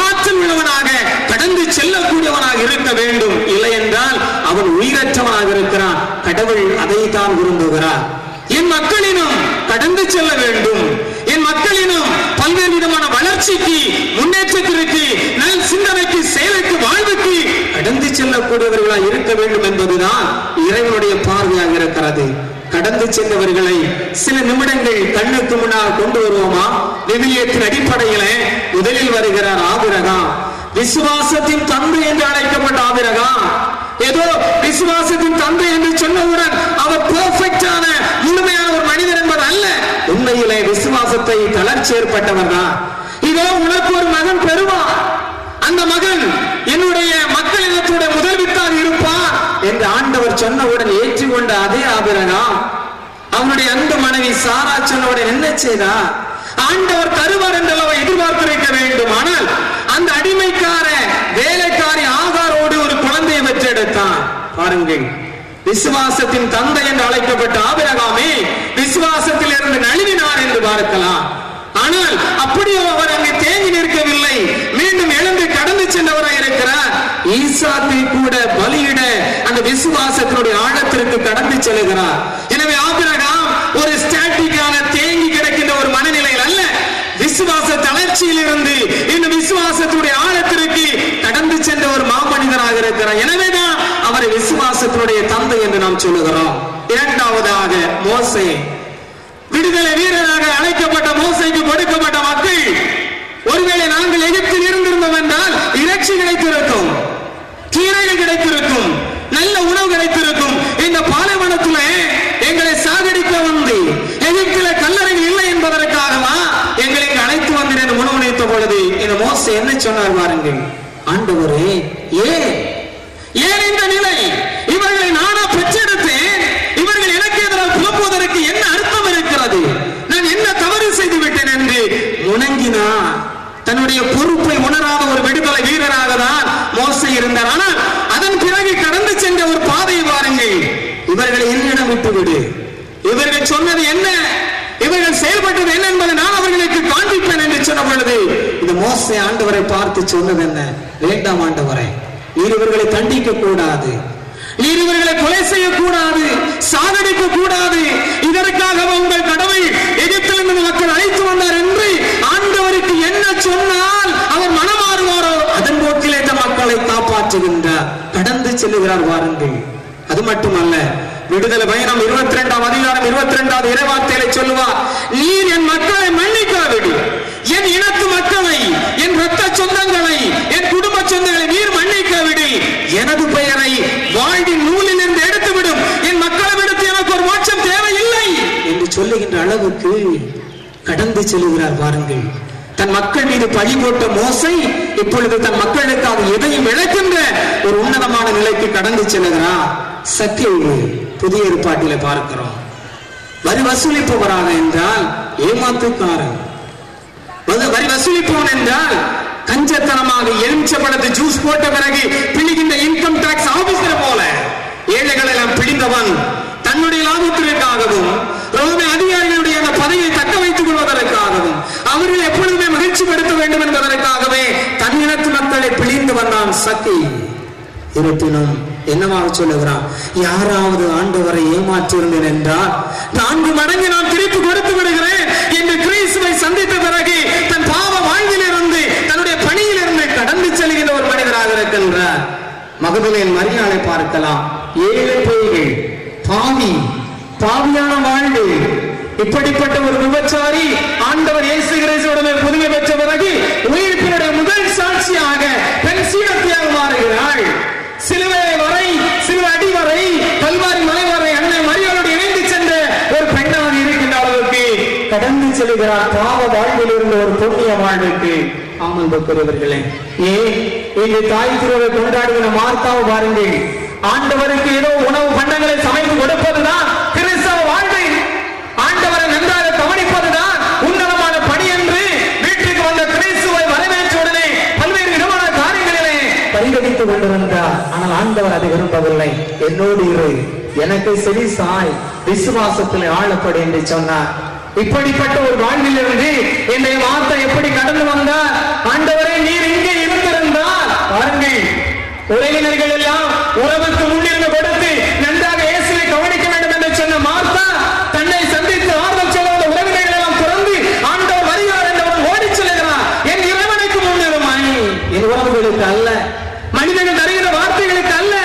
ஆற்றல் உள்ளவனாக, கடந்து செல்லக்கூடியவனாக இருக்க வேண்டும். இல்லை என்றால் அவன் உயிரற்றவனாக இருக்கிறான். கடவுள் அதைத்தான் விரும்புகிறார். என் மக்களினும் கடந்து செல்ல வேண்டும், என் மக்களினும் பல்வேறு விதமான வளர்ச்சிக்கு, முன்னேற்றத்திற்கு, நல் சிந்தனைக்கு, செயலுக்கு, வாழ்வுக்கு கடந்து செல்லக்கூடியவர்களாக இருக்க வேண்டும் என்பதுதான் இறைவனுடைய பார்வையாக இருக்கிறது. கடந்து சென்றவர்களை சில நிமிடங்கள் கண்ணுக்கு முன்னால் கொண்டு வருவோமா? விவிலியத்தின் அடிப்படையில முதலில் வருகிறார் ஆபிரகாம். விசுவாசத்தின் தந்தை என்று அழைக்கப்பட்ட ஆபிரகாம் ஏதோ விசுவாசத்தின் தந்தை என்று சொன்னவுடன் அவர் பெர்ஃபெக்டான முழுமையான ஒரு மனிதர் என்பது அல்ல. உண்மையிலே விசுவாசத்தை தளர்ச்சி ஏற்பட்டவர் தான். இதோ உனக்கு ஒரு மகன் பெறுவார், அந்த மகன் என்னுடைய மக்களிடத்துடைய முதல் வித்தாக இருப்பார் என்று ஆண்டவர் சொன்னவுடன் ஏற்றுக்கொண்ட அதே ஆபிரகாம் அவனுடைய அன்பு மனைவி சாரா சொன்னவுடன் என்ன செய்தார்? ஆண்டவர் தருவார் என்றளவு எதிர்பார்த்திருக்க வேண்டும். ஆனால் அந்த அடிமைக்கார வேலைக்காரி ஆகாரோடு ஒரு குழந்தையை பெற்றெடுத்தான். பாருங்கள், விசுவாசத்தின் தந்தை என்று அழைக்கப்பட்ட ஆபிரகாமே விசுவாசத்தில் இருந்து நழுவினார் என்று பார்க்கலாம். ஆனால் அப்படியே அவர் அங்கே தேங்கி நிற்கவில்லை, மீண்டும் எழுந்து கடந்து சென்றவராக இருக்கிறார். ஈசாக்கை கூட பலியிட அந்த விசுவாசத்தினுடைய ஆழத்திற்கு கடந்து செல்கிறார். எனவே ஆபிரகாம் ஒரு ஸ்டாட்டிக்கான தேங்கி கிடக்கின்ற ஒரு மனநிலையில் அல்ல, விசுவாச தளர்ச்சியில் இருந்து இந்த விசுவாசத்துடைய ஆழத்திற்கு கடந்து சென்ற ஒரு மாமனிதராக இருக்கிறார். எனவேதான் அவரை விசுவாசத்தினுடைய தந்தை என்று நாம் சொல்லுகிறோம். இரண்டாவதாக மோசே, விடுதலை வீரராக அழைக்கப்பட்ட மோசேக்கு கொடுக்கப்பட்ட மக்கள், ஒருவேளை நாங்கள் எகிப்தில் இருந்திருந்தோம் என்றால் இறைச்சி கிடைத்திருக்கும், கீரைகள் கிடைத்திருக்கும், நல்ல உணவு கிடைத்திருக்கும். இந்த பாலைவனத்திலே எங்களை சாகடிக்க வந்து எகிப்தில கல்லறைகள் இல்லை என்பதற்காகவா எங்களை அழைத்து வந்தேன் என்று முணுமுனைத்த பொழுது இந்த மோசே என்ன சொன்னார் பாருங்கள், ஆண்டவரே ஏன் இந்த நிலை? இவர்களை நானா பெற்றெடுத்தேன், இவர்கள் எனக்கு எதிராக புலம்புவதற்கு என்ன அர்த்தம் இருக்கிறது? நான் என்ன தவறு செய்து விட்டேன் என்று முணங்கினார். தன்னுடைய பொறுப்பை உணராத ஒரு விடுதலை வீரராக தான் மோசே இருந்தார். ஆனால் அதன் பிறகு கடந்து சென்ற ஒரு பாதையை பாருங்கள். இவர்களை என்னிடம் விட்டுவிடு, இவர்கள் சொன்னது என்ன, இவர்கள் செயல்பட்டது என்ன என்பதை நான் அவர்களுக்கு காண்பிப்பேன் என்று சொன்ன பொழுது இந்த மோசே ஆண்டவரை பார்த்து சொன்னது என்ன? வேண்டாம் ஆண்டவரை, நீர் இவர்களை தண்டிக்க கூடாது, நீர் இவர்களை கொலை செய்யக்கூடாது, சாகடிக்க கூடாது. இதற்காக உங்கள் கடவுள் எகிப்திலிருந்து மக்கள் அழைத்து வந்தார் என்று ஆண்டவருக்கு என்ன சொன்னால் அவர் மனமாறுவாரோ அதன் போக்கிலே மக்களை காப்பாற்றுகின்றார், கடந்து செல்லுகிறார். வாருங்கள். அது மட்டுமல்ல, விடுதலை பயணம் 22ஆம் அதிகாரம் 22வது இறைவார்த்தையை சொல்லுவார், நீர் என் மக்களை மன்னிக்காவிடு, என் இனத்து மக்களை, என் இரத்த சொந்தங்களை, என் குடும்ப சொந்தங்களை நீர் மன்னிக்காவிடு, எனது பெயரை வாழ்வின் நூலில் இருந்து எடுத்துவிடும், என் மக்களை விடுத்து எனக்கு ஒரு மோட்சம் தேவையில்லை என்று சொல்லுகின்ற அளவுக்கு கடந்து செல்லுகிறார். பாருங்கள், தன் மக்கள் மீது பழி போட்ட மோசே இப்பொழுது தன் மக்களுக்காக எதையும் இழக்கின்ற ஒரு உன்னதமான நிலைக்கு கடந்து செல்லுகிறார். சக்கேயு புதிய ஏற்பாட்டிலே பார்க்கிறோம். வரி வசூலிப்பவராக என்றால் ஏமாத்துக்காரன், வரி வசூலிப்பவன் என்றால் கஞ்சத்தனமாக எலுமிச்சம்பழத்தை ஜூஸ் போட்ட பிறகு பிழிகின்ற இன்கம் டாக்ஸ் ஆபீசர் போல ஏழைகளை எல்லாம் பிழிந்தவன் தன்னுடைய லாபத்திற்காகவும் ரோம அதிகாரிகளுடைய அந்த பதவியை தக்க வைத்துக் கொள்வதற்காகவும் அவர்கள் எப்பொழுதுமே மகிழ்ச்சி படுத்த வேண்டும் என்பதற்காகவே தன்னினத்து மக்களை பிழிந்து வந்தான் சக்கேயு. இருப்பினும் என்னவாக சொல்லுகிறான்? யாராவது ஆண்டவரை ஏமாற்றியிருந்தேன் என்றால் 4 மடங்கு நான் திருப்பி கொடுத்து விடுகிறேன் என்று கிறிஸ்துவை சந்தித்த பிறகு தன் பாவ வாழ்விலிருந்து தன்னுடைய பணியிலிருந்து கடந்து செல்கின்ற ஒரு மனிதராக இருக்கின்றார். மகதலேன் மரியாதை பார்க்கலாம். 7 பேர்கள் பாவியான வாழ்வு. இப்படிப்பட்ட ஒரு விபச்சாரி ஆண்டவர் இயேசு கிறிஸ்துவுடனே புதுமை பெற்ற பிறகு உயிர்ப்பினுடைய முதல் சாட்சியாக பெண் சீடத்தியாக மாறுகிறாள். சிலுவை அடி வரை, கல்வாரி மலை வரை அன்னை மரியாதையோடு இணைந்து சென்ற ஒரு பெண்ணாக இருக்கின்ற அளவுக்கு கடந்து செல்கிறார் பாவ வாழ்வில் இருந்த ஒரு புண்ணிய வாழ்வுக்கு. ஆமன்புக்குரியவர்களே, இங்கு தாய் திருவை கொண்டாடுகிற மார்த்தாவை பாருங்கள். ஆண்டவருக்கு ஏதோ உணவு பண்டங்களை சமைத்து கொடுப்பதுதான் கிறிஸ்தவ வாழ்க்கை. ஆண்டவரை நன்றாக கவனிப்பதுதான் உன்னதமான பணி என்று வீட்டுக்கு வந்த கிறிஸ்துவை வரவேற்றுடனே பல்வேறு விதமான காரியங்களிலே பரிகரித்துக் கொண்டிருந்தார். ஆனால் ஆண்டவர் அதை விரும்பவில்லை. என்னோடு இரு, எனக்கு செவி சாய், விசுவாசத்தில் ஆளப்படு என்று சொன்னார். இப்படிப்பட்ட ஒரு வாழ்விலிருந்து இன்றைய வார்த்தை எப்படி கடந்து வந்தார்? ஆண்டவரே, நீர் இங்கே இருந்திருந்தால் பாருங்கள், உறவினர்கள் எல்லாம் உறவுக்கு முன்னுரிமை கொடுத்து நன்றாக இயேசுவை கவனிக்க வேண்டும் என்று சொன்ன மார்த்தா தன்னை சந்தித்து ஆறுதல் சொல்ல வந்த உறவினர்கள் எல்லாம் திறந்து ஆண்டவர் வருகிறார் என்றவன் ஓடி செல்கிறார். என் இறைவனுக்கு முன்னுரிமை, என் உறவுகளுக்கு அல்ல, மனிதர்கள் தருகிற வார்த்தைகளுக்கு அல்ல,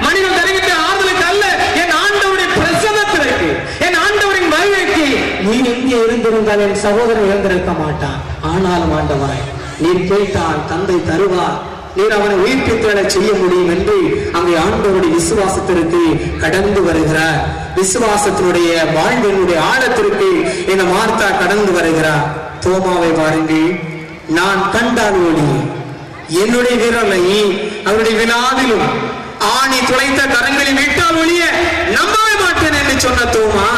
மனிதன் தருகின்ற ஆறுதலுக்கு அல்ல, என் ஆண்டவருடைய பிரசன்னத்திற்கு, என் ஆண்டவரின் வருகைக்கு. நீ இங்கே இருந்திருந்தால் என் சகோதரன் இருந்திருக்க மாட்டான். ஆனாலும் ஆண்டவரை நீர் கேட்டால் தந்தை தருவார், நீர் அவனை உயிர்ப்பித்தலை செய்ய முடியும் என்று அங்கே ஆண்டவருடைய விசுவாசத்திற்கு கடந்து வருகிறார். விசுவாசத்தினுடைய வாழ்வினுடைய ஆழத்திற்கு இந்த மார்த்தா கடந்து வருகிறார். தோமாவை பாருங்கள், நான் கண்டால் ஒளி, என்னுடைய விரலை அவருடைய வினாதிலும் ஆணி துளைத்த கரங்களில் விட்டால் ஒளிய நம்பவே மாட்டேன் என்று சொன்ன தோமா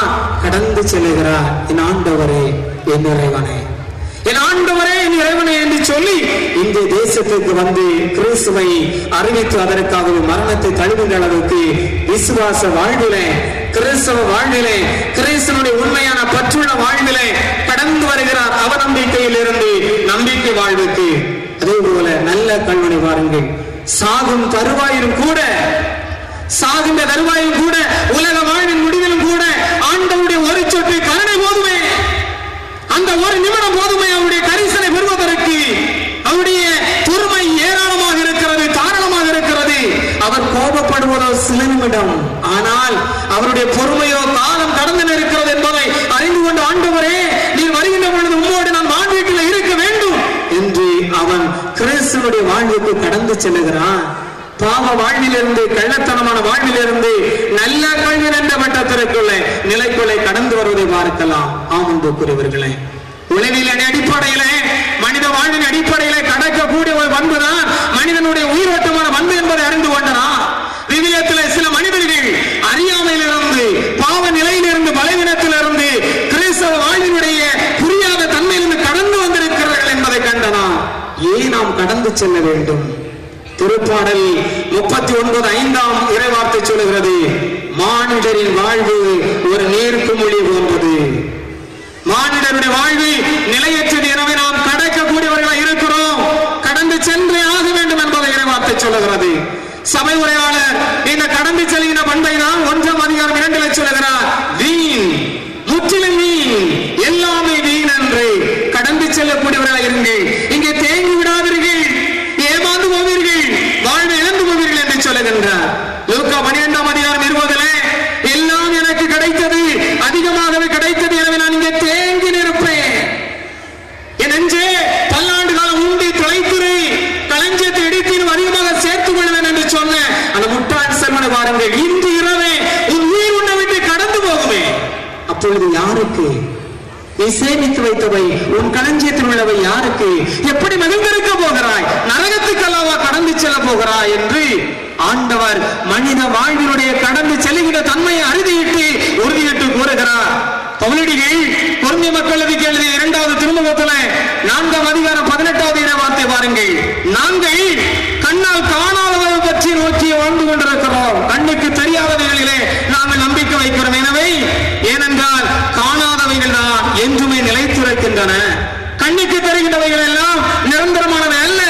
கடந்து செல்கிறார். என் ஆண்டவரே, என் இறைவனே, என் ஆண்டவரே, என் இறைவனே என்று சொல்லி இந்த தேசத்திற்கு வந்து கிறிஸ்துவை அறிவித்து அதற்காக மரணத்தை தழுவின்ற அளவுக்கு விசுவாச வாழ்விலே, கிறிஸ்தவ வாழ்விலே, கிறிஸ்துவனுடைய உண்மையான பற்றுள்ள வாழ்விலே கடந்து வருகிறார். அவநம்பிக்கையில் இருந்து நம்பிக்கை வாழ்வுக்கு. அதே போல நல்ல கல்வனை பாருங்கள், சாகும் தருவாயிலும் கூட, சாகின்ற தருவாயிலும் கூட, உலக வாழ்வின் முடிவிலும் கூட ஆண்டவருடைய ஒரு சொட்டு கருணை போதுமே, அந்த ஒரு நிமிடம் போதுமே அவருடைய கரிசனை பெறுவதற்கு. அவருடைய பொறுமை ஏராளமாக இருக்கிறது, தாராளமாக இருக்கிறது. அவர் கோபப்படுவதோ சில நிமிடம், ஆனால் அவருடைய பொறுமையோ காலம் கடந்து இருக்கிறது என்பதை அறிந்து கொண்டு ஆண்டவரே, நீர் வருகின்ற பொழுது உம்மோடு நான் வாழ்வீட்டில் இருக்க வேண்டும் என்று அவன் கிறிஸ்துவனுடைய வாழ்வுக்கு கடந்து செல்லுகிறான். பாவ வாழ்விலிருந்து, கள்ளத்தனமான வாழ்விலிருந்து நல்ல கல்வி என்ற வட்டத்திற்குள்ளே நிலைக்குள்ளே கடந்து வருவதை பார்க்கலாம். ஆமன்புக்குரியவர்களே, உளவியலின் அடிப்படையிலே, மனித வாழ்வின் அடிப்படையிலே கடக்கக்கூடிய ஒரு பண்புதான் மனிதனுடைய உயிரோட்டமான பண்பு என்பதை அறிந்து கொண்டனான். விவிலியத்திலே சில மனிதர்கள் அறியாமையிலிருந்து, பாவ நிலையிலிருந்து, பலவீனத்திலிருந்து கிறிஸ்தவ வாழ்வினுடைய புரியாத தன்மையிலிருந்து கடந்து வந்திருக்கிறார்கள் என்பதை கண்டனான். ஏன் நாம் கடந்து செல்ல வேண்டும்? திருப்பாடல் 39:5 இறைவார்த்தை சொல்லுகிறது, மானிடரின் வாழ்வு ஒரு நீர்க்குமிழி போன்றது. மானிடருடைய வாழ்வு நிலையற்றது. எனவே நாம் கடக்கக்கூடியவர்களாக இருக்கிறோம், கடந்து சென்றே ஆக வேண்டும் என்பதை இறைவார்த்தை சொல்லுகிறது. சபை உரையாளர் இந்த கடந்து செல்கிற பண்பை தான் 1:2 சொல்லுகிறார். வீண், முற்றிலும் வீண், எல்லாமே வீண் என்று கடந்து செல்லக்கூடியவர்களாக இருங்கள். இங்கே தேங்கி விடாதீர்கள், ஏமாந்து போவீர்கள், வாழ்வை இழந்து போவீர்கள் என்று சொல்லுகின்றார். லூக்கா 12:20 எல்லாம் எனக்கு கிடைத்தது, அதிகமாகவே கிடைத்தது, எனவே நான் இங்கே தேங்கி நிற்பேன். என் நெஞ்சே, பல்லாண்டு காலம் உண்டி தொலைத்துரு, களஞ்சியத்தை இடித்தீரும் அதிகமாக சேர்த்துக் கொள்வேன் என்று சொன்ன அந்த முட்டாள் செல்வனை பாருங்கள், இன்று இரவே உன் உயிர் உன்னை விட்டு கடந்து போகுமே. அப்பொழுது யாருக்கு நீ சேமித்து வைத்தவை, உன் களஞ்சியத்தில் உள்ளவை யாருக்கு? எப்படி மகிழ்ந்திருக்க போகிறாய்? நரகத்துக்கு அல்லவா கடந்து செல்ல போகிறாய் என்று ஆண்டவர் மனித வாழ்வினுடைய கடந்து செல்லுகிற தன்மையை அறுதியிட்டு உறுதியிட்டு கூறுகிறார். பவுலடிகள் கொரிந்திய மக்களுக்கு எழுதிய 2வது திருமுகத்தில் 4:18 இறைவார்த்தை பாருங்கள். நாங்கள் கண்ணால் காணாதவை பற்றி நோக்கி வாழ்ந்து கொண்டிருக்கிறோம், கண்ணுக்கு தெரியாதவைகளிலே நாங்கள் நம்பிக்கை வைக்கிறோம். எனவே ஏனென்றால் காணாதவைகள் தான் என்றுமே நிலைத்திருக்கின்றன, கண்ணுக்கு தெரிகின்றவைகள் எல்லாம் நிரந்தரமானவை அல்ல.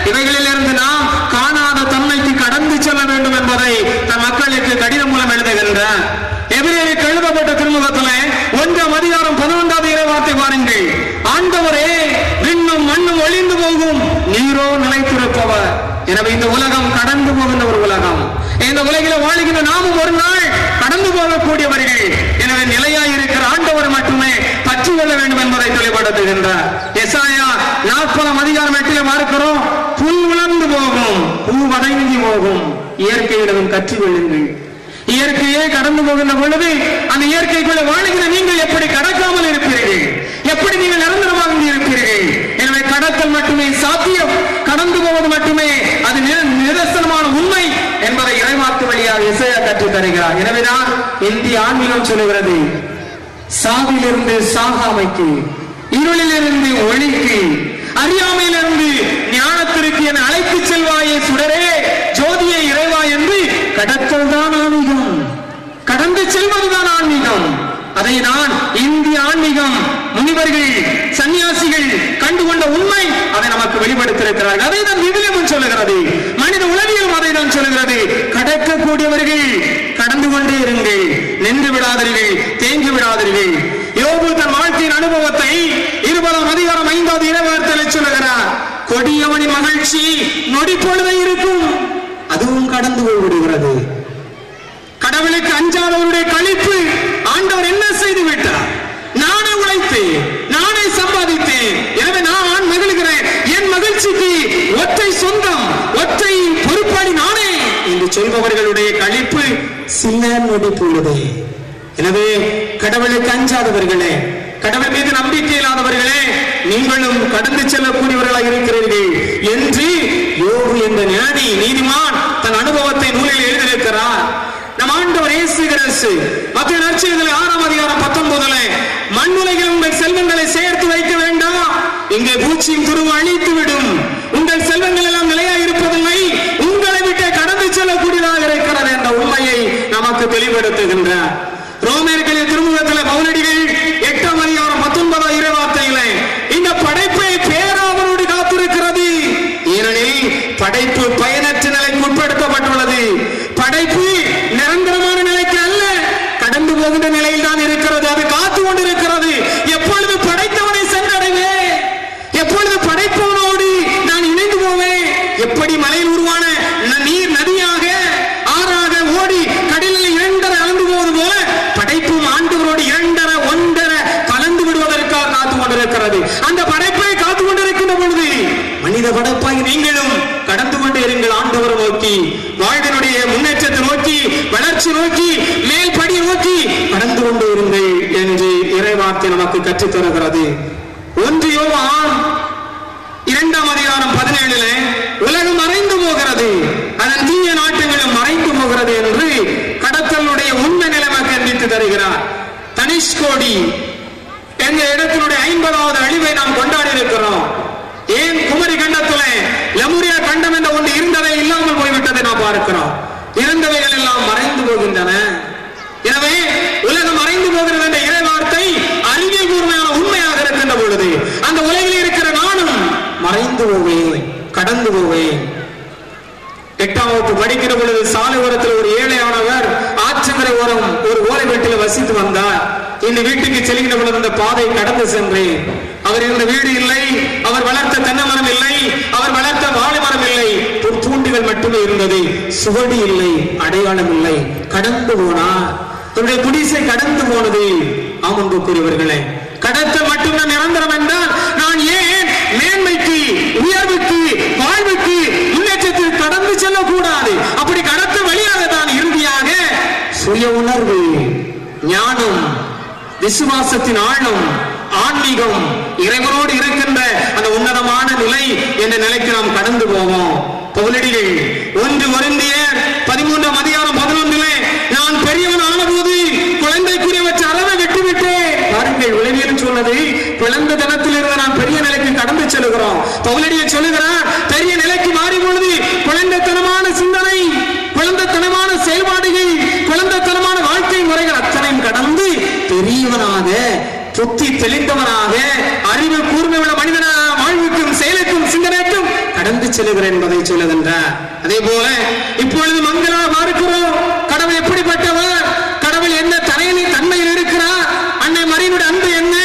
இவைகளில் இருந்து நாம் காணாத தன்மைக்கு கடந்து செல்ல வேண்டும் என்பதை தன் மக்களுக்கு கடிதம் மூலம் எழுதுகின்றார். எபிரேயருக்கு எழுதப்பட்ட திருமுகத்தில் 1:11 இறைவார்த்தை பாருங்கள். ஆண்டவரே, விண்ணும் மண்ணும் ஒளிந்து போகும், நீரோ நிலைத்திருப்பவர். எனவே இந்த உலகம் கடந்து போகின்ற ஒரு உலகம். இந்த உலகில் வாழ்கின்ற நாமும் ஒரு நாள் கடந்து போகக்கூடியவர்கள். எனவே நிலையாய் இருக்கிற ஆண்டவர் மட்டுமே பற்றி கொள்ள வேண்டும் என்பதை தெளிவுபடுத்துகின்றார். எசாயா 40:8 பார்க்கிறோம், புல் உலர்ந்து போகும், பூ வதங்கி போகும், இயற்கையிடம் கற்றுக் கொள்ளுங்கள். இயற்கையே கடந்து போகின்ற பொழுது அந்த இயற்கைக்குள்ள வாழ்கிற நீங்கள் எப்படி கடக்காமல் இருப்பீர்கள்? எப்படி நீங்கள் நிரந்தரமாக இருப்பீர்கள்? எனவே கடத்தல் மட்டுமே சாத்தியம், கடந்து போவது மட்டுமே அது நிதர்சனமான உண்மை என்பதை இறைவாக்கு வழியாக தருகிறார். எனவேதான் இந்திய ஆன்மீகம் சொல்லுகிறது, சாவிலிருந்து சாகாமைக்கு, இருளிலிருந்து ஒளிக்கு, அறியாமையிலிருந்து ஞானத்திற்கு என அழைத்து செல்வாயே சுடரே, ஜோதியே இறைவா என்று கடத்தல் தான் ஆன்மீகம், கடந்து செல்வதுதான் ஆன்மீகம். அதை நான் இந்திய ஆன்மீகம் முனிவர்கள் சன்னியாசிகள் கண்டுகொண்ட உண்மை, அதை நமக்கு வெளிப்படுத்தியிருக்கிறார்கள். அதை தான் விவிலியம் சொல்லுகிறது, மனித உளவியலும் அதை தான் சொல்லுகிறது. கடக்கக்கூடியவர்கள் கடந்து கொண்டே இருங்கள், நின்று விடாதீர்கள், தேங்கி விடாதீர்கள். யோபு தன் வாழ்க்கையின் அனுபவத்தை 20ஆம் அதிகாரம் 5வது இறைவார்த்தையில் சொல்லுகிறார். கொடியவனின் மகிழ்ச்சி நொடி பொழுதை இருக்கும், அதுவும் கடந்து போய்விடுகிறது. கடவுளுக்கு அஞ்சாதவருடைய களிப்பு ஆண்டவர் என்ன செய்து விட்டார்? நானே உழைத்தேன், நானே சம்பாதித்தேன், எனவே நான் மகிழ்கிறேன், என் மகிழ்ச்சிக்கு ஒற்றை சொந்தம், ஒற்றை பொறுப்பாளி நானே என்று சொல்பவர்களுடைய களிப்பு சில நொடி பொழுதே. எனவே கடவுளுக்கு அஞ்சாதவர்களே, கடவுள் மீது நம்பிக்கை இல்லாதவர்களே, நீங்களும் கடந்து செல்லக்கூடியவர்களாக இருக்கிறீர்கள் என்று யோபு என்ற ஞானி நீதிமான் தன் அனுபவத்தை நூலில் எழுதியிருக்கிறார். நம் ஆண்டவர் இயேசு கிறிஸ்து மத்தேயு நற்செய்தியிலே 6ஆம் அதிகாரம் 19 மண்ணுலகில் உங்கள் செல்வங்களை சேர்த்து வைக்க வேண்டாம், இங்கே பூச்சியும் துருவ அழித்து விடும், உங்கள் செல்வங்கள் எல்லாம் நிலையாக இருப்பதில்லை, உங்களை விட்டு கடந்து செல்லக்கூடியதாக இருக்கிறது என்ற உண்மையை நமக்கு தெளிவுபடுத்துகின்றார். ரோமேயர்களின் திருமுகத்தில் பவுலடிகள் 8ஆம் அதிகாரம் 19 இறைவார்த்தையிலே இந்த படைப்பை பேராவலோடு காத்திருக்கிறது. ஏனெனில் படைப்பு பயனற்ற நிலைக்கு உட்படுத்தப்பட்டுள்ளது. படைப்பு நிரந்தரமான நிலைக்கு அல்ல, கடந்து போகின்ற நிலையில் தான் இருக்கிறது. அது காத்து கொண்டிருக்கிறது. எப்பொழுது படைத்தவனை சென்றடைவேன், எப்பொழுது படைப்பவனோடு நான் இணைந்து போவேன், எப்படி மலையில் உருவான நீர் நதியாக ஆறாக ஓடி கடலில் 2 கலந்து போவது போல படைப்பும் ஆண்டவரோடு 2 1 கலந்து விடுவதற்காக காத்து கொண்டிருக்கிறது. அந்த படைப்பை காத்து கொண்டிருக்கின்ற பொழுது மனித படைப்பாகி நீங்களும் கடந்து கொண்டே இருங்கள், ஆண்டவரை நோக்கி, வாழ்வினுடைய முன்னேற்றத்தை நோக்கி, வளர்ச்சி நோக்கி, மேல் படி நோக்கி கடந்து கொண்டே இருங்கள் என்று இறைவார்த்தை நமக்கு கற்றுத் தருகிறது. 1 யோவான் 2ஆம் அதிகாரம் 17 உலகம் மறைந்து போகிறது, அதன் தீய நாட்டங்களும் மறைந்து போகிறது என்று கடத்தலுடைய உண்மை நிலைமை கண்டித்து தருகிறார். தனிஷ்கோடி என்ற இடத்தினுடைய 50வது அழிவை நாம் கொண்டாடி இருக்கிறோம். ஏன் குமரி கண்டத்திலே லெமுரியா கண்டம் என்ற ஒன்று இருந்ததை இல்லாமல் போய்விட்டதை நாம் பார்க்கிறோம். இருந்தவைகள் எல்லாம் மறைந்து போகின்றன. எனவே உலகம் மறைந்து போகிறது என்ற இறைவார்த்தை அறிவியல் பூர்வமான உண்மையாக இருக்கின்ற பொழுது அந்த உலகில் இருக்கிற நானும் மறைந்து போவேன், கடந்து போவேன். 8ஆம் வகுப்பு படிக்கிற பொழுது சாலை ஓரத்தில் ஒரு ஏழையானவர் ஆற்றங்கரை ஓரம் ஒரு ஓலை வீட்டில் வசித்து வந்தார். இந்த வீட்டுக்கு செல்கின்ற பொழுது அந்த பாதை கடந்து சென்றேன். அவர் இருந்த வீடு இல்லை, அவர் வளர்த்த தென்னை மரம் இல்லை, அவர் வளர்த்த வாழை மரம் இல்லை, பூண்டுகள் மட்டுமே இருந்தது, சுவடி இல்லை, அடையாளம் இல்லை. கடந்து போனார், தன்னுடைய குடிசை கடந்து போனது. ஆமன்புக்குரியவர்களே, கடத்த மட்டும்தான் நிரந்தரம் என்றால் நான் ஏன் மேன்மைக்கு, உயர்வுக்கு, வாழ்வுக்கு, முன்னேற்றத்தில் கடந்து செல்லக்கூடாது? அப்படி கடத்த வழியாக தான் இறுதியாக சுய உணர்வு, ஞானம், விசுவாசத்தின் ஆழம், ஆன்மீகம், இறைவனோடு இருக்கின்ற அந்த உன்னதமான நிலை என்ற நிலைக்கு நாம் கடந்து போவோம். பவுலடிகள் 1 கொரிந்தியர் 13ஆம் அதிகாரம் 11 நான் பெரியவன் ஆனபோது குழந்தைக்குரியவற்ற அளவை விட்டுவிட்டேன். பாருங்கள், உளவியல் சொன்னது குழந்தை தனத்தில் இருந்து நான் பெரிய நிலைக்கு கடந்து செல்கிறோம். பவுலடிகள் சொல்லுகிறார், பெரிய நிலைக்கு மாறும் பொழுது குழந்தைத்தனமான சிந்தனை, குழந்தைத்தனமான செயல்பாடுகள், குழந்தைத்தனமான வாழ்க்கை முறைகள் அத்தனையும் கடந்து பெரியவனாக, புத்தி தெளிந்தவனாக, அறிவு கூர்மையுள்ள மனிதனாக வாழ்வுக்கும் செயலுக்கும் சிந்தனைக்கும் கடந்து செல்கிறேன் என்பதை சொல்லுகின்றார். அதே போல இப்பொழுது மங்களாக பார்க்கிறோம். கடவுள் எப்படிப்பட்டவர், கடவுள் என்ன தன்மையில் இருக்கிறார், அன்னை மரியினுடைய அன்பு என்ன,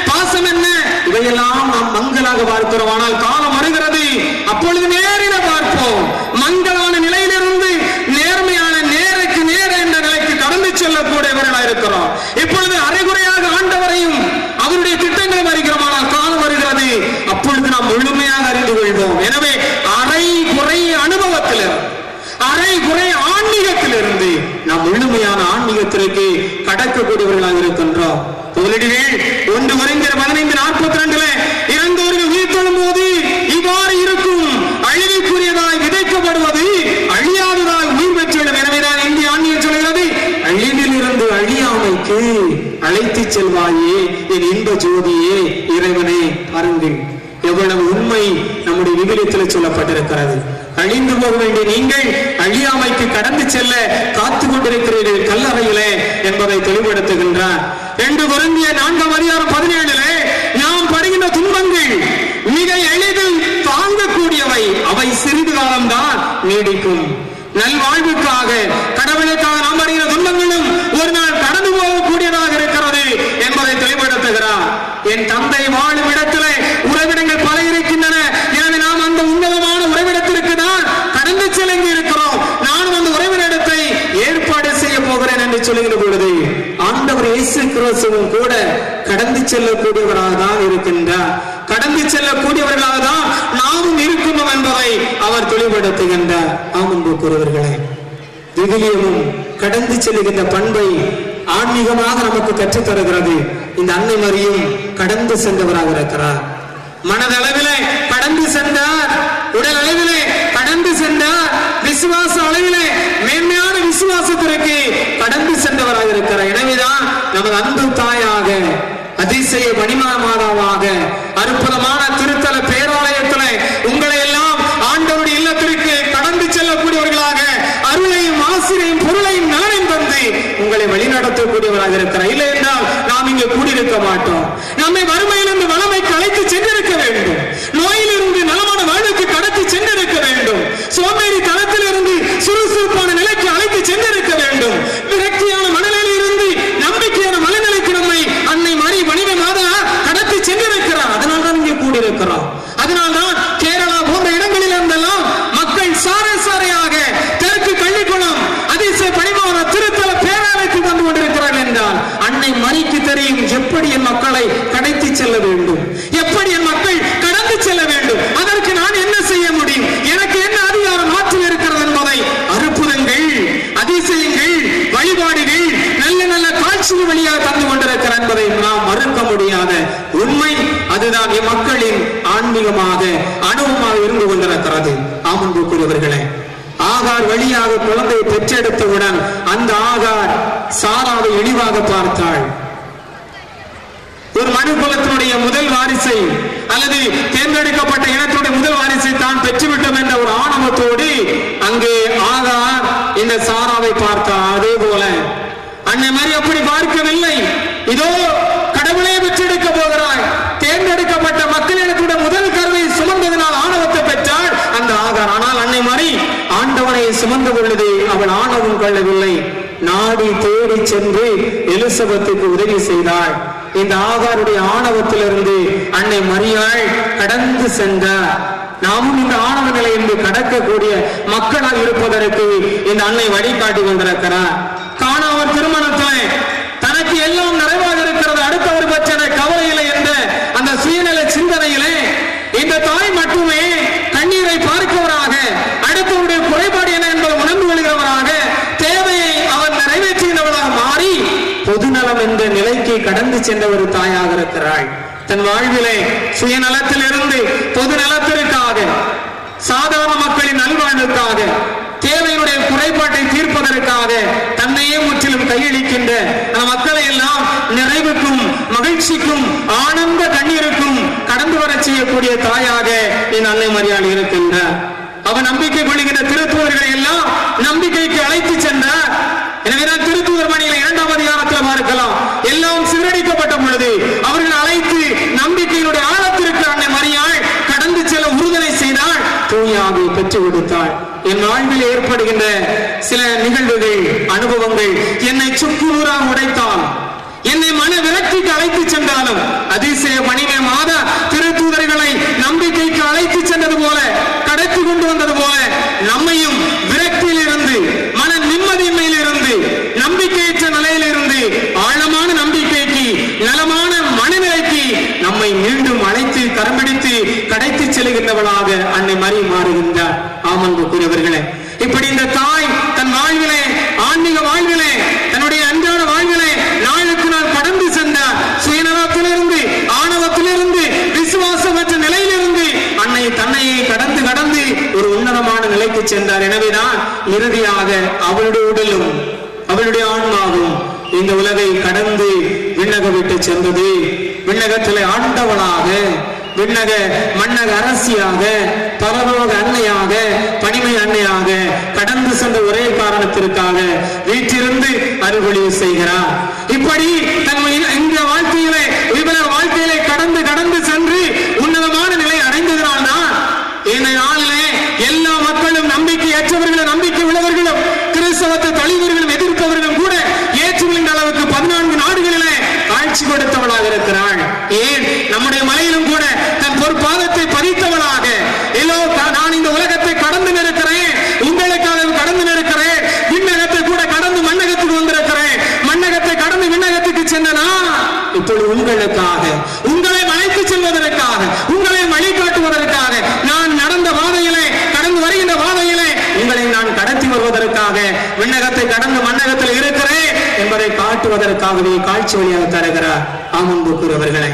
பாசம் என்ன, இவையெல்லாம் நாம் மங்களாக பார்க்கிறோம். ஆனால் காலம் வருகிறது, அப்பொழுது நேரிட பார்ப்போம். மங்களான நிலையிலிருந்து நேர்மையான நேருக்கு நேர என்ற நிலைக்கு கடந்து செல்லக்கூடியவர்களாக இருக்கிறோம். இப்பொழுது அரைகுறையாக ஆண்டவரையும் அவருடைய திட்டங்களையும் அறிகிறோம். ஆனால் காலம் வருகிறது, அப்பொழுது நாம் முழுமையாக அறிந்து கொள்வோம். எனவே அரை குறை அனுபவத்திலிருந்து, அரை குறை ஆன்மீகத்திலிருந்து நாம் முழுமையான ஆன்மீகத்திற்கு கடக்கக்கூடியவர்களாக இருக்கின்றோம். 1 கொரிந்தியர் 15:42 இறந்தவர்கள் உயிர் தொழும் போது என் இன்ப ஜோதியே இறைவனே பாருங்கள் எவ்வளவு உண்மை நம்முடைய விவிலியத்தில் சொல்லப்பட்டிருக்கிறது. அழிந்து போக வேண்டிய நீங்கள் அழியாமைக்கு கடந்து செல்ல காத்து கொண்டிருக்கிறீர்கள் கல்லறையிலே என்பதை தெளிவுபடுத்துகின்றார். 2 கொரிந்தியர் 4:17 நாம் படுகின்ற துன்பங்கள் மிக எளிதில் தாங்கக்கூடியவை, அவை சிறிது காலம்தான் நீடிக்கும். நல்வாழ்வுக்காக கடவுளுக்காக நாம் படுகிற துன்பங்களும் ஒரு நாள் கடந்து போகக்கூடியதாக இருக்கிறது என்பதை தெளிவுபடுத்துகிறார். என் தந்தை வாழும் இடத்திலே உறவிடங்கள் பல இருக்கின்றன. எனவே நாம் அந்த உன்னதமான உறவிடத்திற்கு தான் கடந்து செல்ல இருக்கிறோம். நானும் அந்த உறவிடத்தை ஏற்பாடு செய்ய போகிறேன் என்று சொல்லுகிற பொழுது ஆண்டவர் இயேசு கிறிஸ்துவும் கூட கடந்து செல்லக்கூடியவராக தான் இருக்கின்றார். கடந்து செல்லக்கூடியவர்களாக தான் நாமும் இருக்கணும் என்பதை அவர் தெளிவுபடுத்துகின்றார். ஆமன்புக்குரியவர்களே, விவிலியமும் கடந்து செல்லுகின்ற பண்பை ஆன்மீகமாக நமக்கு கற்றுத் தருகிறது. இந்த அன்னை மரியும் கடந்து சென்றவராக இருக்கிறார். மனதளவிலே கடந்து சென்றார், உடல் அளவிலே கடந்து சென்றார், விசுவாச அளவிலே மேன்மையான விசுவாசத்திற்கு கடந்து சென்றவராக இருக்கிறார். எனவேதான் நமது அன்பு தாயாக, அதிசய மணிமா மாதாவாக, அற்புதமான திருத்தல பேராலயத்திலே உங்களை எல்லாம் ஆண்டவருடைய இல்லத்திற்கு கடந்து செல்லக்கூடியவர்களாக அருளையும் ஆசிரியையும் பொருளையும் நலனையும் தந்து உங்களை வழிநடத்தக்கூடியவராக இருக்கிறார். இல்லை என்றால் நாம் இங்கு கூடியிருக்க மாட்டோம். நம்மை வறுமையிலிருந்து வளமைக்கு அழைத்து சென்றிருக்க வேண்டும். நோயிலிருந்து நலமான வாழ்வுக்கு கடத்தி சென்றிருக்க வேண்டும். சோம்பேறி தளத்திலிருந்து சுறுசுறுப்பான நிலைக்கு அழைத்து சென்றிருக்க வேண்டும். விரக்தியான மனநிலையில் இருந்து நம்பிக்கையான மனநிலைக்கு நம்மை அன்னை மரி வணிக மாதா கடத்தி சென்றிருக்கிறார். அதனால்தான் இங்கே கூடியிருக்கிறோம். அதனால்தான் கேரளா போன்ற இடங்களில் இருந்தெல்லாம் மக்கள் சாரை சாரையாக தெற்கு கள்ளிக்குளம் அதிசய பணிமான திருத்தல பேராலயத்தில் வந்து கொண்டிருக்கிறார்கள் என்றால் அன்னை மரிக்கு தெரியும் எப்படி என் மக்களை கடத்தி செல்ல வேண்டும், எப்படி என் மக்கள் கடந்து செல்ல வேண்டும். அதற்கு நான் என்ன செய்ய முடியும், எனக்கு என்ன அதிகாரம் மாற்றம் இருக்கிறது என்பதை அற்புதங்கள், அதிசயங்கள், வழிபாடுகள், நல்ல நல்ல காட்சிகள் வழியாக தந்து கொண்டிருக்கிறார் என்பதை நாம் மறுக்க முடியாத உண்மை. அதுதான் என் மக்களின் ஆன்மீகமாக அனுபவமாக இருந்து கொண்டிருக்கிறது. ஆமன்புக்குரியவர்களே, ஆகார் வழியாக குழந்தையை பெற்றெடுத்தவுடன் அந்த ஆகார் சாராவை இழிவாக பார்த்தாள். ஒரு மனு குலத்தினுடைய முதல் வாரிசை அல்லது தேர்ந்தெடுக்கப்பட்ட இனத்துடைய முதல் வாரிசை தான் பெற்றுவிட்டோம் என்ற ஒரு ஆணவத்தோடு அங்கே ஆகார் இந்த சாராவை பார்த்தார். அதே போல அன்னை மரி அப்படி பார்க்கவில்லை. இதோ கடவுளை பெற்றெடுக்க போகிறாய், தேர்ந்தெடுக்கப்பட்ட மக்களிடத்துடைய முதல் கருவை சுமந்ததனால் ஆணவத்தை பெற்றாள் அந்த ஆகார். ஆனால் அன்னை மரி ஆண்டவனை சுமந்த பொழுது அவள் ஆணவம் கொள்ளவில்லை. நாடி தேடி சென்று எலிசபெத்துக்கு உதவி செய்தாள். இந்த ஆகாருடைய ஆணவத்திலிருந்து அன்னை மரியாள் கடந்து சென்றார். நாமும் இந்த ஆணவ நிலை என்று கடக்கக்கூடிய மக்களாக இருப்பதற்கு இந்த அன்னை வழிகாட்டி கொண்டிருக்கிறார். காணாவர் திருமணத்திலே தனக்கு எல்லாம் நிறைவாக இருக்கிறது, அடுத்தவர் பற்றின கவலையில்லை என்ற அந்த சுயநல சிந்தனையிலே இந்த தாய் மட்டுமே கண்ணீரை பார்க்கிறவராக, அடுத்தவருடைய குறைபாடு என்ன என்பதை உணர்ந்து கொள்கிறவராக, தேவையை அவர் நிறைவேற்றுகிறவராக மாறி பொதுநலம் என்ற நிலைக்கு கடந்து சென்ற ஒரு தாயாக இருக்கிறாள். தன் வாழ்விலே சுயநலத்திலிருந்து பொது நலத்திற்காக, சாதாரண மக்களின் நல்வாழ்வுக்காக, தேவையுடைய குறைபாட்டை தீர்ப்பதற்காக தன்னையே முற்றிலும் கையளிக்கின்ற அந்த மக்களை எல்லாம் நிறைவுக்கும் மகிழ்ச்சிக்கும் ஆனந்த கண்ணீருக்கும் கடந்து வர செய்யக்கூடிய தாயாக இந்த அன்னை மரியாள் இருக்கின்றார். அவன் நம்பிக்கை கொள்கின்ற திருத்தூதர்களை எல்லாம் நம்பிக்கைக்கு அழைத்து சென்றார். எனவேதான் திருத்தூதர் பணியில் 2ஆம் அதிகாரத்தில் பார்க்கலாம். எல்லாம் சிதறடிக்கப்பட்ட பொழுது அவர்கள் அழைத்து நம்பிக்கையினுடைய ஆழத்திற்கு அன்னை மரியாள் கடந்து செல்ல உறுதுணை செய்தாள், தூயாவை பெற்று கொடுத்தாள். என் வாழ்வில் ஏற்படுகின்ற சில நிகழ்வுகள், அனுபவங்கள் என்னை சுக்குநூறாக உடைத்தால், என்னை மன விரக்திக்கு அழைத்து சென்றாலும், அதிசய மணிமே மாதா திருத்தூதர்களை நம்பிக்கைக்கு அழைத்து சென்றது போல, கடத்தி கொண்டு வந்தது போல, நம்மையும் விரக்தியில் இருந்து, மன நிம்மதியின்மையில் இருந்து, நம்பிக்கையற்ற நிலையில் இருந்து ஆழமான நம்பிக்கைக்கு, நலமான மனநிலைக்கு நம்மை மீண்டும் அழைத்து கரம்பிடித்து கடைத்து செல்கின்றவளாக அன்னை மரி மாறுகின்றார். ஆமன்புக்குரியவர்களே, இப்படி இந்த தாய் தன் வாழ்விலே, ஆன்மீக வாழ்விலே, தன்னுடைய அன்றாட வாழ்விலே நாளுக்கு நாள் கடந்து சென்றார். சுயநலத்திலிருந்து, ஆணவத்திலிருந்து, விசுவாசமற்ற நிலையிலிருந்து அன்னை தன்னையை கடந்து கடந்து ஒரு உன்னதமான நிலைக்கு சென்றார். எனவேதான் இறுதியாக அவளுடைய உடலும் அவளுடைய ஆன்மாவும் இந்த உலகை கடந்து விண்ணக விட்டு சென்றது. விண்ணகத்திலே ஆண்டவளாக, விண்ணக மன்னக அரசியாக, பரலோக அன்னையாக, பணிமை அன்னையாக கடந்து சென்ற ஒரே காரணத்திற்காக வீட்டிலிருந்து அருள்வழியை செய்கிறார். இப்படி இந்த வாழ்க்கையிலே வாழ்க்கையிலே கடந்து கடந்து சென்று உன்னதமான நிலை அடைந்ததனால்தான் இந்த நாளிலே எல்லா மக்களும் நம்பிக்கையற்றவர்களும் நம்பிக்கை உள்ளவர்களும் கிறிஸ்தவத்தை தழிவர்களும் எதிர்ப்பவர்களும் கூட ஏற்றுக்கொள்கின்ற அளவுக்கு 14 நாடுகளிலே காட்சி கொடுத்தவளாக இருக்கிறாள். ஏன் நம்முடைய மலையிலும் கூட தன் பொற்பாதத்தை பதித்தவளாக, நான் இந்த உலகத்தை கடந்து நிற்கிறேன், உங்களுக்காக கடந்து நிற்கிறேன், விண்ணகத்தை கூட கடந்து மண்ணகத்துக்கு வந்திருக்கிறேன், மண்ணகத்தை கடந்து விண்ணகத்துக்கு சென்றனா இப்பொழுது உங்களுக்காக, உங்களை அழைத்து செல்வதற்காக, உங்களை வழிகாட்டுவதற்காக, நான் நடந்த பாதையிலே கடந்து வருகின்ற பாதையிலே உங்களை நான் கடத்தி வருவதற்காக விண்ணகத்தை கடந்து மண்ணகத்தில் இருக்கிறேன் என்பதை காட்டுவதற்காகவே காட்சி வழியாக தருகிறார். ஆமன்புக்குரியவர்களே,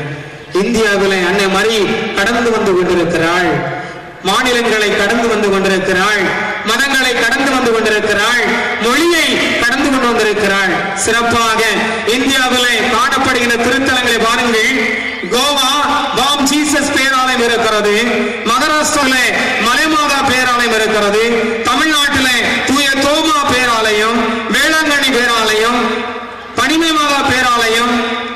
இந்தியாவிலே அன்னை மரி கடந்து வந்து கொண்டிருக்கிறாள். மாநிலங்களை கடந்து வந்து கொண்டிருக்கிறாள், மதங்களை கடந்து வந்து கொண்டிருக்கிறாள், மொழியை கடந்து கொண்டு வந்திருக்கிறாள். சிறப்பாக இந்தியாவிலே காணப்படுகின்ற திருத்தலங்களை பாருங்கள். கோவா பாம் ஜீசஸ் பேராலயம் இருக்கிறது, மகாராஷ்டிராவிலே மலைமாதா பேராலயம் இருக்கிறது, தமிழ்நாட்டிலே தூய தோமா பேராலயம், வேளாங்கண்ணி பேராலயம், பனிமை மாதா பேராலயம்,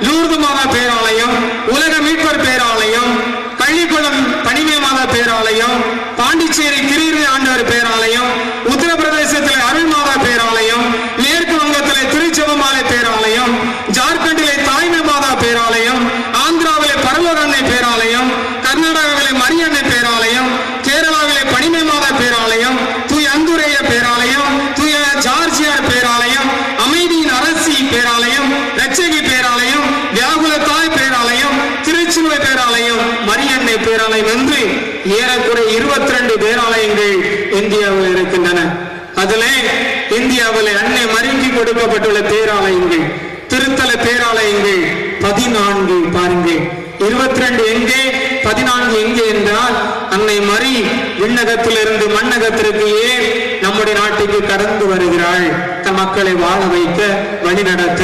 லூர்து மாதா பேராலயம், உலக மீட்பர் பேராலயம், கள்ளிக்குளம் பனிமை மாதா பேராலயம், பாண்டிச்சேரி கிரீரி ஆண்டவர் பேராலயம், உத்தரப்பிரதேசத்திலே அருள் மாதா பேராலயம், மேற்கு வங்கத்திலே திருச்செவமாலை பேராலயம், ஜார்க்கண்டிலே தாய்மை மாதா பேராலயம், ஆந்திராவிலே பரலோக அன்னை பேராலயம், கர்நாடகாவிலே மரியன்னை பேராலயம், கேரளாவிலே பனிமை மாதா பேராலயம், தூய அந்துரேய பேராலயம், தூய ஜார்ஜியார் பேராலயம், அமைதியின் அரசி பேராலயம், ரட்சகி பேராலயம், வியாகுல தாய் பேராலயம், திருச்சிலுவை பேராலயம், மரியன்னை பேராலயம் என்று ஏறக்குறை 22 பேராலயங்கள் இந்தியாவில் இருக்கின்றன. அதிலே இந்தியாவில் அன்னை மரிக்கு கொடுக்கப்பட்டுள்ள பேராலயங்கள், திருத்தல பேராலயங்கள் 14 பாருங்கள். 22 எங்கே, 14 எங்கே என்றால் அன்னை மரி விண்ணகத்திலிருந்து மண்ணகத்திற்கு ஏன் நம்முடைய நாட்டுக்கு கடந்து வருகிறாள், தன் மக்களை வாழ வைக்க, வழி நடத்த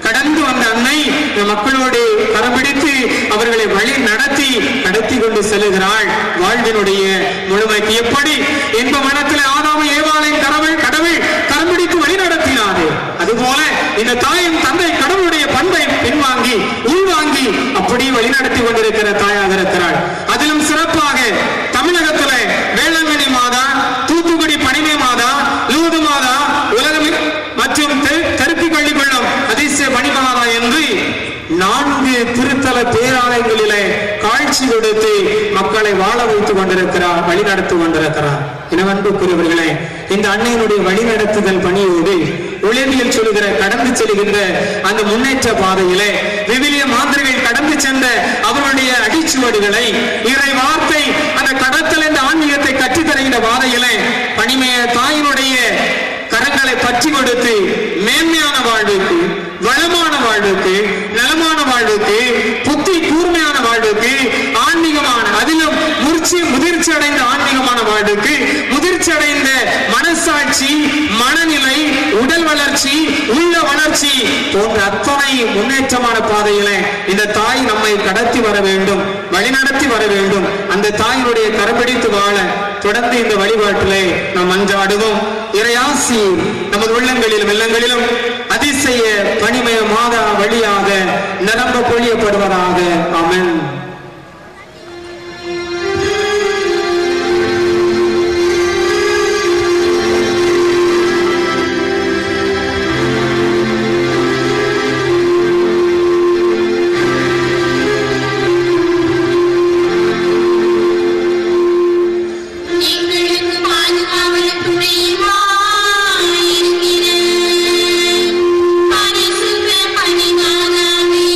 கடந்து வந்த அன்னை மக்களோடு கரம்பிடித்து அவர்களை வழி நடத்தி கடத்தி கொண்டு செல்கிறாள் வாழ்வினுடைய முழுமைக்கு. எப்படி என்ப மனத்தில் ஆதாமும் ஏவாளையும் கடவுள் கரம்பிடித்து வழி நடத்தினாரு, அதுபோல இந்த தாயும் தந்தை கடவுளுடைய பண்பை பின்வாங்கி உள்வாங்கி அப்படி வழிநடத்தி கொண்டிருக்கிற தாயாக இருக்கிறாள். அதிலும் சிறப்பாக தமிழகத்திலே வேளாங்கண்ணி மாதா, தூத்துக்குடி பனிமை மாதா, லூது மாதா, உலகம் மற்றும் தெற்கு கள்ளிக்குளம் அதிசய பணிமாதா என்று 4 திருத்தல பேராலயங்களிலே காட்சி கொடுத்து மக்களை வாழ வைத்துக் கொண்டிருக்கிறார், வழிநடத்தி கொண்டிருக்கிறார். இனவன்புக்குரியவர்களே, இந்த அன்னையினுடைய வழிநடத்துதல் பணியோடு உளவியல் சொல்லுகிற கடந்து செல்கின்ற அந்த முன்னேற்ற பாதையிலே விவிலிய மாந்திரிகள் கடந்து சென்ற அவர்களுடைய அடிச்சுவடுகளை இறை வார்த்தை அந்த கடத்தல் என்ற ஆன்மீகத்தை கற்றுத்தருகின்ற பாதையிலே பணிமைய தாயினுடைய கரங்களை பற்றி கொடுத்து மேன்மையான வாழ்வுக்கு, வளமான வாழ்வுக்கு, நலமான வாழ்வுக்கு, புத்தி கூர்மையான வாழ்வுக்கு, ஆன்மீகமான அதிலும் முதிர்ச்சி அடைந்த ஆன்மீகமான வாழ்வுக்கு, முதிர்ச்சி அடைந்த மனசாட்சி, மனநிலை, உடல் வளர்ச்சி, உள்ள வளர்ச்சி போன்ற அத்தனை முன்னேற்றமான பாதையிலே இந்த தாய் நம்மை கடத்தி வர வேண்டும், வழிநடத்தி வர வேண்டும். அந்த தாயினுடைய கரம்பிடித்து வாழ தொடர்ந்து இந்த வழிபாட்டிலே நாம் அன்றாடுவோம். இறையாசி நமது உள்ளங்களிலும் இல்லங்களிலும் அதிசய பணிமய மாதா வழியாக நிரம்ப பொழியப்படுவதாக. ஆமென். பரிசுத்த பணிமாதாவே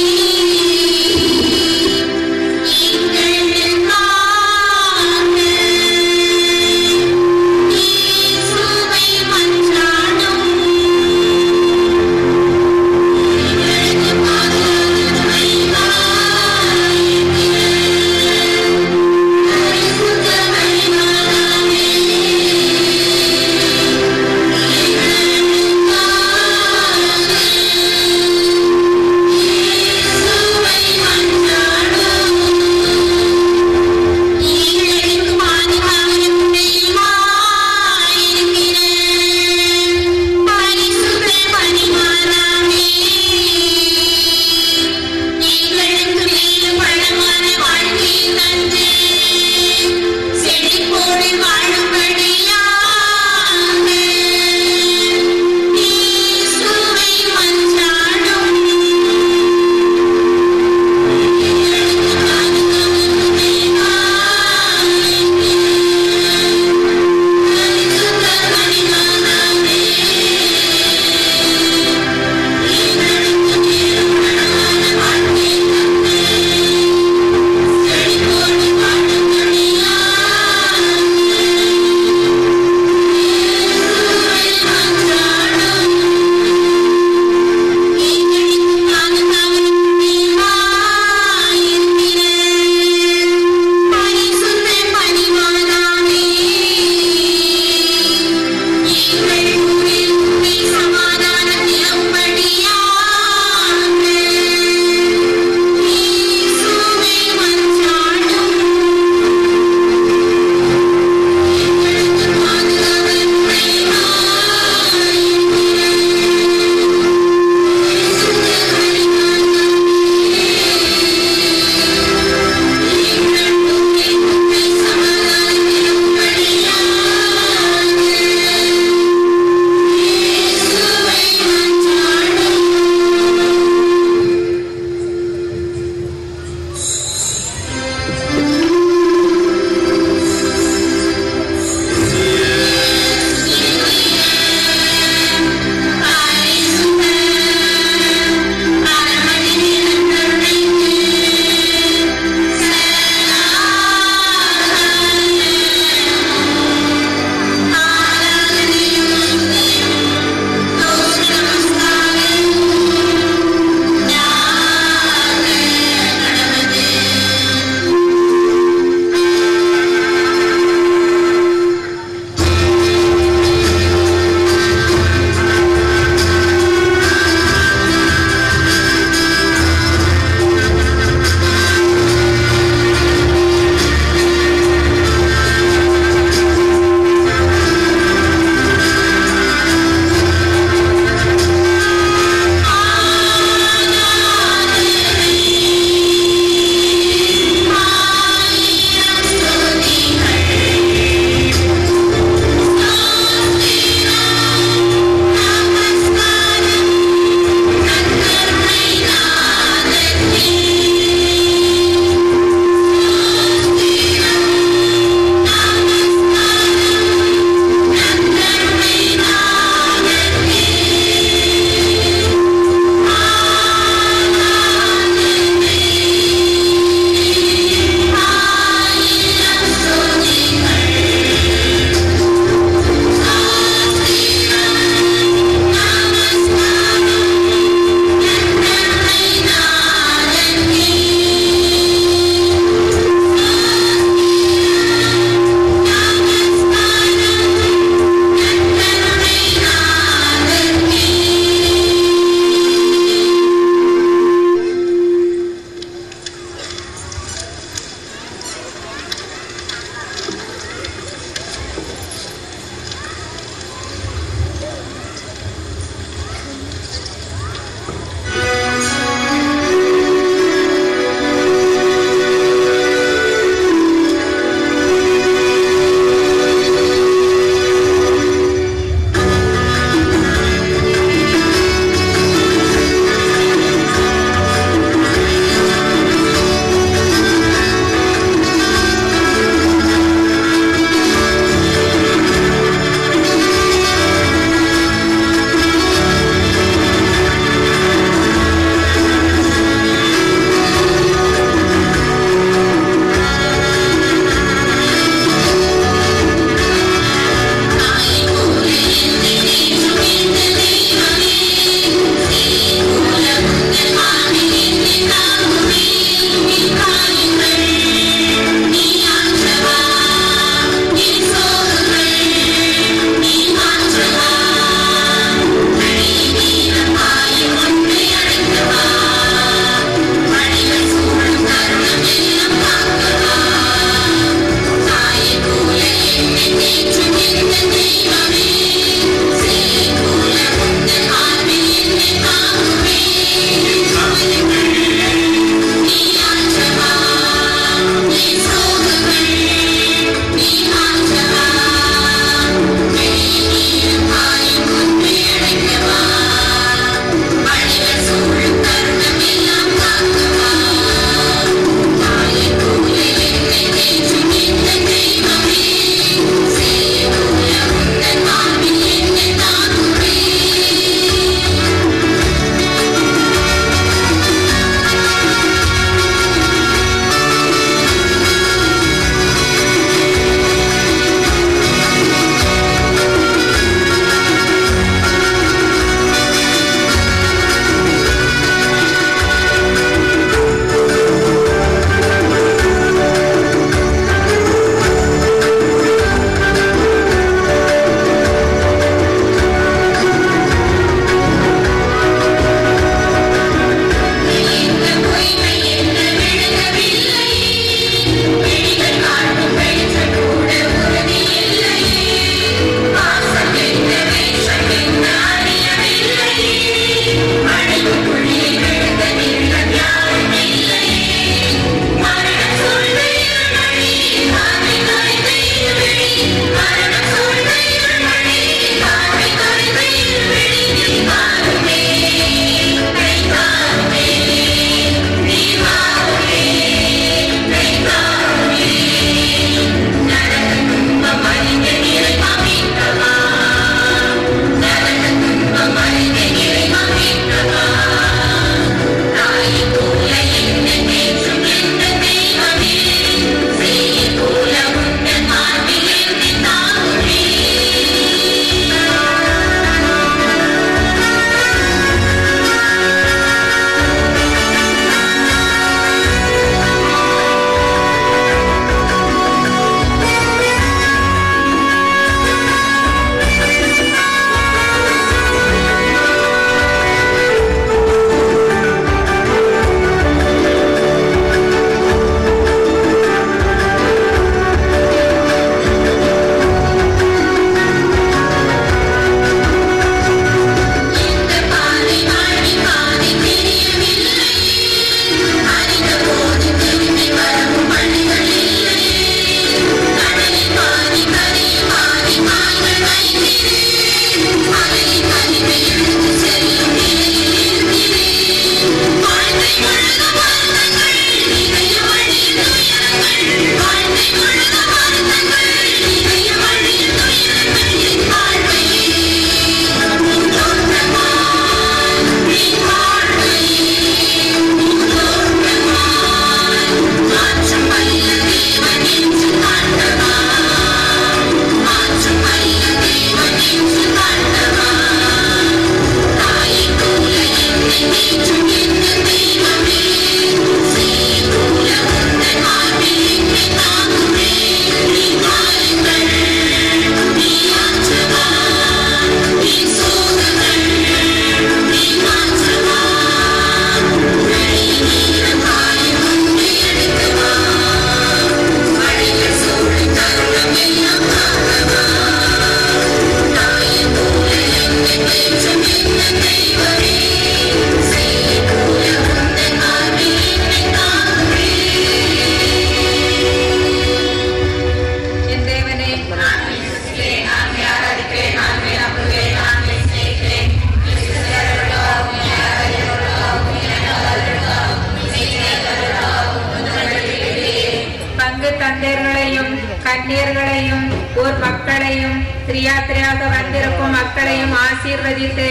கன்னியர்களையும் ஊர் மக்களையும் திரியாத்திரையாக வந்திருக்கும் மக்களையும் ஆசீர்வதித்து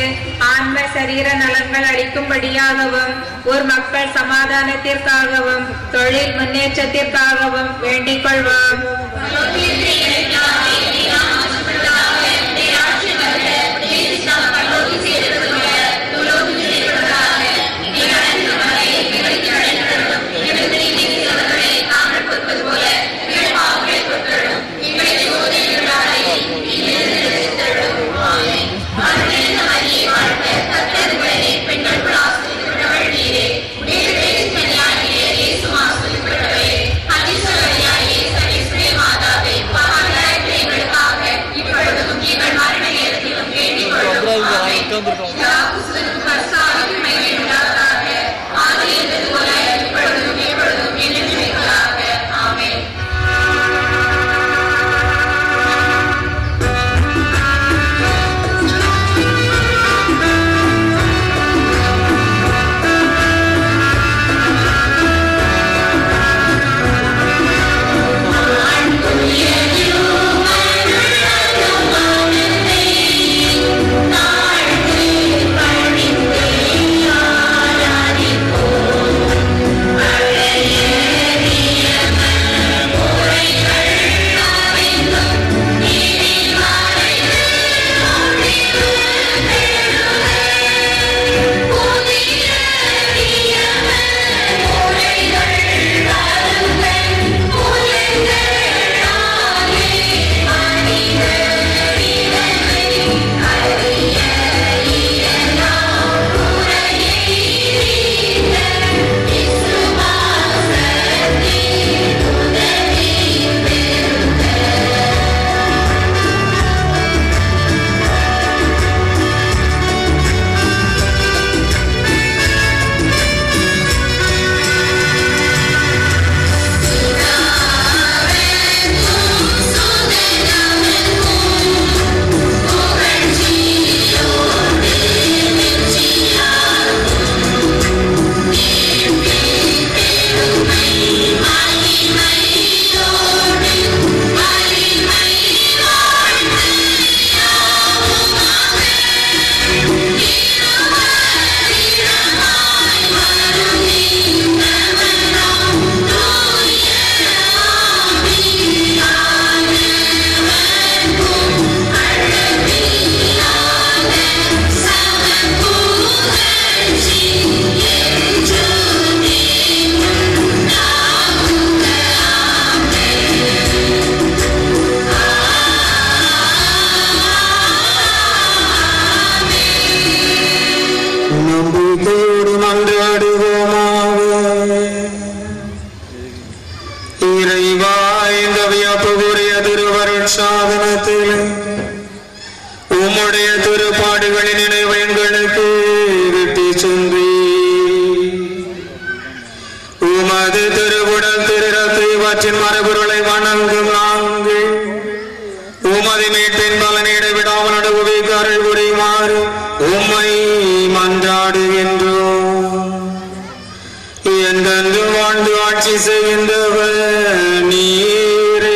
ஆன்ம சரீர நலன்கள் அளிக்கும்படியாகவும் ஊர் மக்கள் சமாதானத்திற்காகவும் தொழில் முன்னேற்றத்திற்காகவும் வேண்டிக் கொள்வோம். உம்முடைய திருப்பாடுகளின் நினைவு எங்களுக்கு விட்டு சென்றி உமது திருவுடல் திருரத்தை வற்றின் மரபொருளை வணங்கும் நாங்கள் உமது மீட்பின் பலனீட விடாமல் அனுபவிக்க அருள் புரியுமாறு உம்மை மன்றாடுகின்றோம். என்றென்று வாழ்ந்து ஆட்சி செய்கின்றவர் நீரே.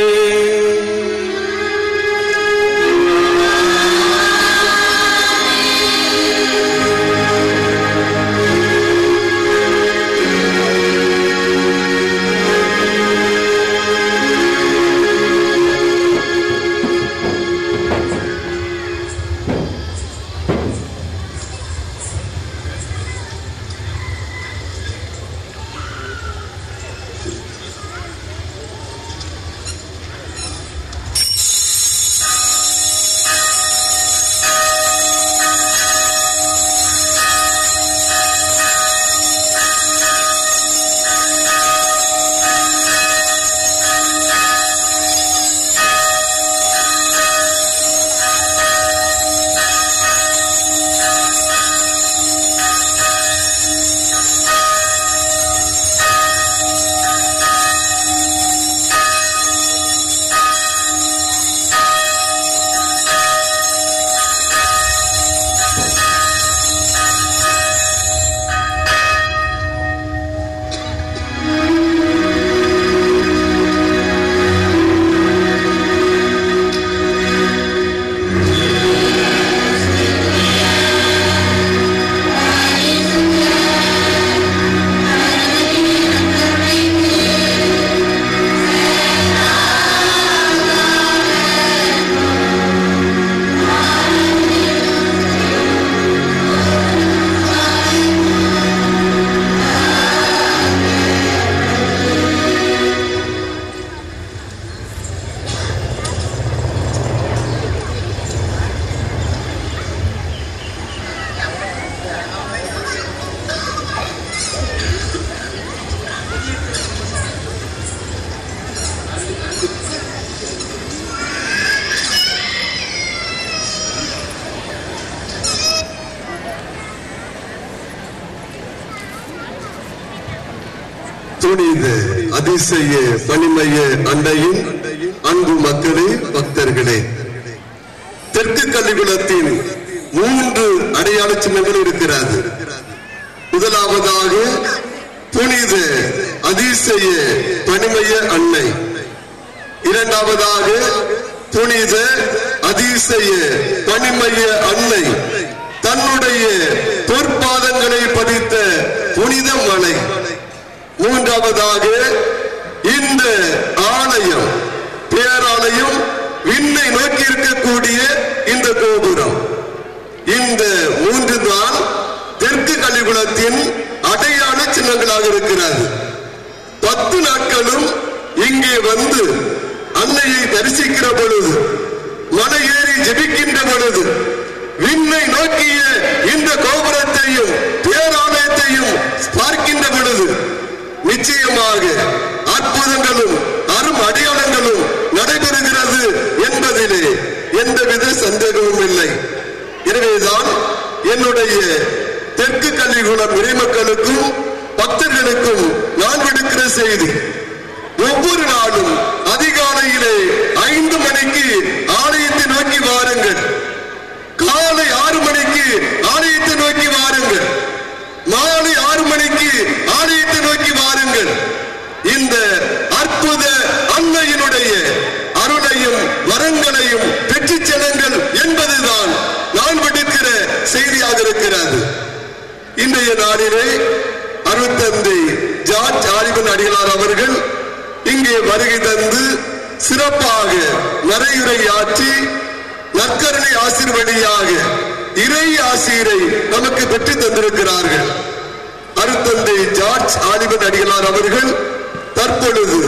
புனித அதிசய பணிமய அண்டையின் அன்பு மக்களே, பக்தர்களே, தெற்கு கலிகுளத்தின் 3 அடையாள சின்னங்கள் இருக்கிறது. முதலாவதாக புனித அதிசய பணிமய அன்னை, இரண்டாவதாக புனித அதிசய பணிமய அன்னை தன்னுடைய பொற்பாதங்களை பதித்த புனித மலை, மூன்றாவதாக இந்த ஆலயம் பேராலயம் விண்ணை நோக்கி இருக்கக்கூடிய இந்த கோபுரம். இந்த 3 தான் தெற்கு கலிகுளத்தின் அடையாள சின்னங்களாக இருக்கிறது. 10 நாட்களும் இங்கே வந்து அன்னையை தரிசிக்கிற பொழுது, மலை ஏறி ஜெபிக்கின்ற பொழுது, விண்ணை நோக்கிய இந்த கோபுரத்தையும் பேராலயத்தையும் பார்க்கின்ற பொழுது நிச்சயமாக அற்புதங்களும் அரும் அடையாளங்களும் நடைபெறுகிறது என்பதிலே எந்தவித சந்தேகமும் இல்லை. எனவேதான் என்னுடைய தெற்கு கலிகுளம் இறைமக்களுக்கும் பக்தர்களுக்கும் நான் விடுக்கிற செய்தி, ஒவ்வொரு நாளும் அதிகாலையிலே 5 மணிக்கு ஆலயத்தை நோக்கி வாருங்கள், காலை 6 மணிக்கு ஆலயத்தை நோக்கி வாருங்கள், மாலை 6 மணிக்கு ஆலயத்தை நோக்கி வாருங்கள். இந்த அற்புத அன்னையினுடைய அருளையும் வரங்களையும் பெற்று செல்லுங்கள் என்பதுதான் நான் விடுக்கிற செய்தியாக இருக்கிறது. இன்றைய நாளிலே அருட்தந்தை ஜார்ஜ் ஆலிவன் அடிகளார் அவர்கள் இங்கே வருகை தந்து சிறப்பாக மறையுரை ஆற்றி நற்கருணை ஆசிர் வழியாக இறை ஆசிரை நமக்கு பெற்று தந்திருக்கிறார்கள். அருட்தந்தை ஜார்ஜ் ஆலிவன் அடிகளார் அவர்கள் தற்பொழுது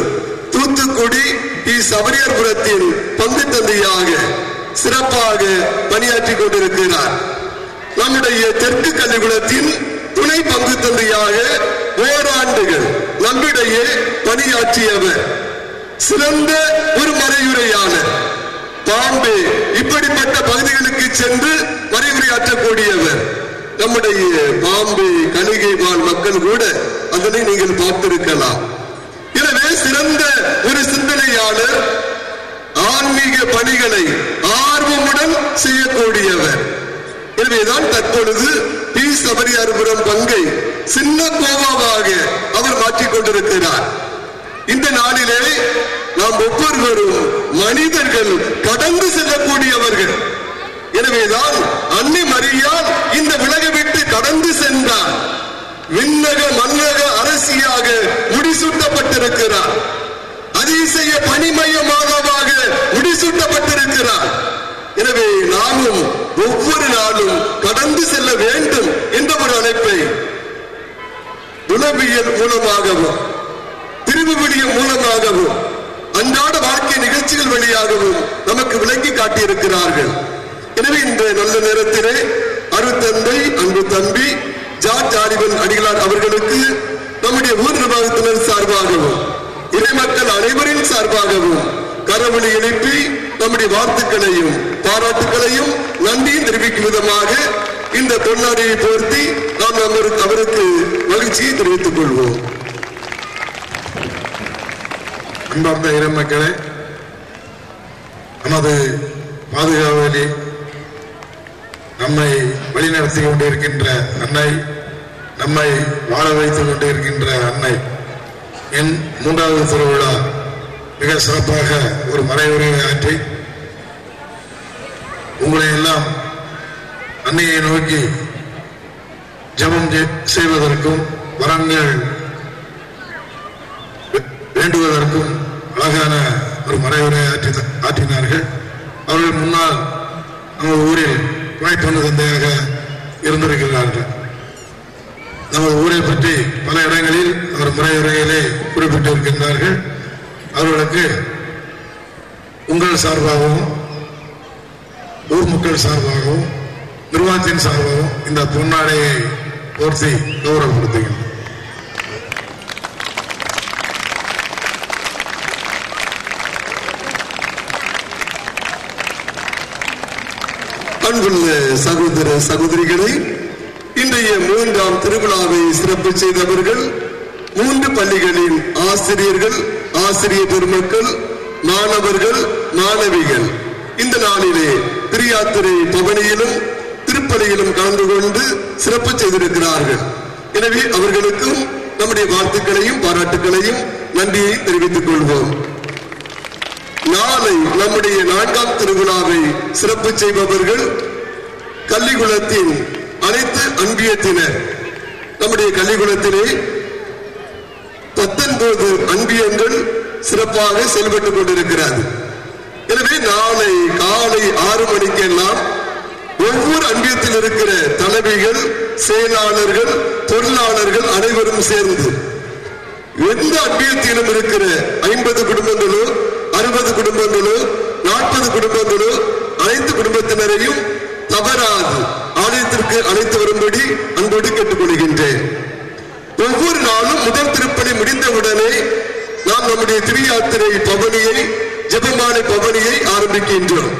தூத்துக்குடி சபரியர்புரத்தில் பங்கு தந்தையாக சிறப்பாக பணியாற்றி கொண்டிருக்கிறார். நம்முடைய தெற்கு கலிகுளத்தின் துணை பங்கு தந்தையாக ஓராண்டுகள் நம்மிடையே பணியாற்றியவர், சிறந்த ஒரு மறையுரையாளர், பாம்பே இப்படிப்பட்ட பகுதிகளுக்கு சென்று மறைவுரையாற்றக்கூடியவர். நம்முடைய பாம்பே கலிகை வாழ் மக்கள் கூட அதனை நீங்கள் பார்த்திருக்கலாம். எனவே சிறந்த ஒரு சிந்தனையாளர், ஆன்மீக பணிகளை ஆர்வமுடன் செய்யக்கூடியவர். எனவேதான் தற்பொழுது சபரியர்புரம் பங்கை சின்ன கோவாவாக அவர் மாற்றிக் கொண்டிருக்கிறார். இந்த நாளிலே நாம் ஒவ்வொருவரும் மனிதர்கள் கடந்து செல்லக்கூடியவர்கள். எனவேதான் அன்னை மரியாள் இந்த உலகை விட்டு கடந்து சென்றார். விண்ணக மன்னக அரசியாக முடிசூட்டப்பட்டிருக்கிறார். அதிசய பணிமய மாதாவாக முடிசூட்டப்பட்டிருக்கிறார். எனவே நாமும் ஒவ்வொரு நாளும் கடந்து செல்ல வேண்டும் என்ற ஒரு அழைப்பை உளவியல் மூலமாகவும் திருவிவிலியம் மூலமாகவும் அன்றாட வாழ்க்கை நிகழ்ச்சிகள் வழியாகவும் நமக்கு விளக்கி காட்டியிருக்கிறார்கள். எனவே இந்த நல்ல நேரத்திலே அருட்தந்தை அன்பு தம்பி ஜார்ஜ் ஆலிவன் அடிகளார் அவர்களுக்கு நம்முடைய ஊர் நிர்வாகத்தினர் சார்பாகவும் இறைமக்கள் அனைவரின் சார்பாகவும் கரவொலி எழுப்பி நம்முடைய வாழ்த்துக்களையும் பாராட்டுகளையும் நன்றியும் தெரிவிக்கும் விதமாக இந்த பொன்னாடியை போர்த்தி நாம் அவருக்கு மகிழ்ச்சியை தெரிவித்துக் கொள்வோம். அன்பார்ந்த இறைமக்களே, நமது பாதுகாவலி நம்மை வழிநடத்தி கொண்டிருக்கின்ற அன்னை, நம்மை வாழ வைத்துக் கொண்டிருக்கின்ற அன்னை, என் 3வது திருவிழா மிக சிறப்பாக ஒரு மறைவுரையை ஆற்றி உங்களை எல்லாம் அன்னையை நோக்கி ஜெபம் செய்வதற்கும் வரங்கள் வேண்டுவதற்கும் அழகான ஒரு மறைவுரை ஆற்றினார்கள். அவர்கள் முன்னால் நமது ஊரில் துணை பங்கு தந்தையாக இருந்திருக்கிறார்கள். நமது ஊரை பற்றி பல இடங்களில் அவர் மறைவுரையிலே குறிப்பிட்டிருக்கின்றார்கள். அவர்களுக்கு உங்கள் சார்பாகவும் ஊர் மக்கள் சார்பாகவும் நிர்வாகத்தின் சார்பாகவும் இந்த பொன்னாடையை போர்த்தி கௌரவப்படுத்துகிறோம். அன்புள்ள சகோதர சகோதரிகளை, இன்றைய 3ஆம் திருவிழாவை சிறப்பு செய்தவர்கள் 3 பள்ளிகளின் ஆசிரியர்கள், ஆசிரியர் பெருமக்கள், மாணவர்கள், மாணவிகள் இந்த நாளிலே திரியாத்திரை பவனியிலும் திருப்பலியிலும் கலந்து கொண்டு சிறப்பு செய்திருக்கிறார்கள். எனவே அவர்களுக்கும் நம்முடைய வாழ்த்துக்களையும் பாராட்டுகளையும் நன்றியையும் தெரிவித்துக் கொள்வோம். நாளை நம்முடைய 4ஆம் திருவிழாவை சிறப்பு செய்பவர்கள் கள்ளிகுளத்தின் அனைத்து அன்பியத்தினர். நம்முடைய கள்ளிகுளத்திலே 19 அன்பியங்கள் சிறப்பாக செயல்பட்டுக் கொண்டிருக்கிறது. எனவே நாளை காலை 6 மணிக்கெல்லாம் ஒவ்வொரு அன்பியத்தில் இருக்கிற தலைவிகள், செயலாளர்கள், தொழிலாளர்கள் அனைவரும் சேர்ந்து எந்த அன்பியத்திலும் இருக்கிற 50 குடும்பங்களோ 60 குடும்பங்களோ 40 குடும்பங்களோ அனைத்து குடும்பத்தினரையும் தவறாது ஆலயத்திற்கு அழைத்து வரும்படி அன்போடு கேட்டுக்கொள்கின்றேன். ஒவ்வொரு நாளும் முதல் திருப்பலி முடிந்தவுடனே நாம் நம்முடைய திரியாத்திரை பவனியை, ஜெபமாலை பவனியை ஆரம்பிக்கின்றோம்.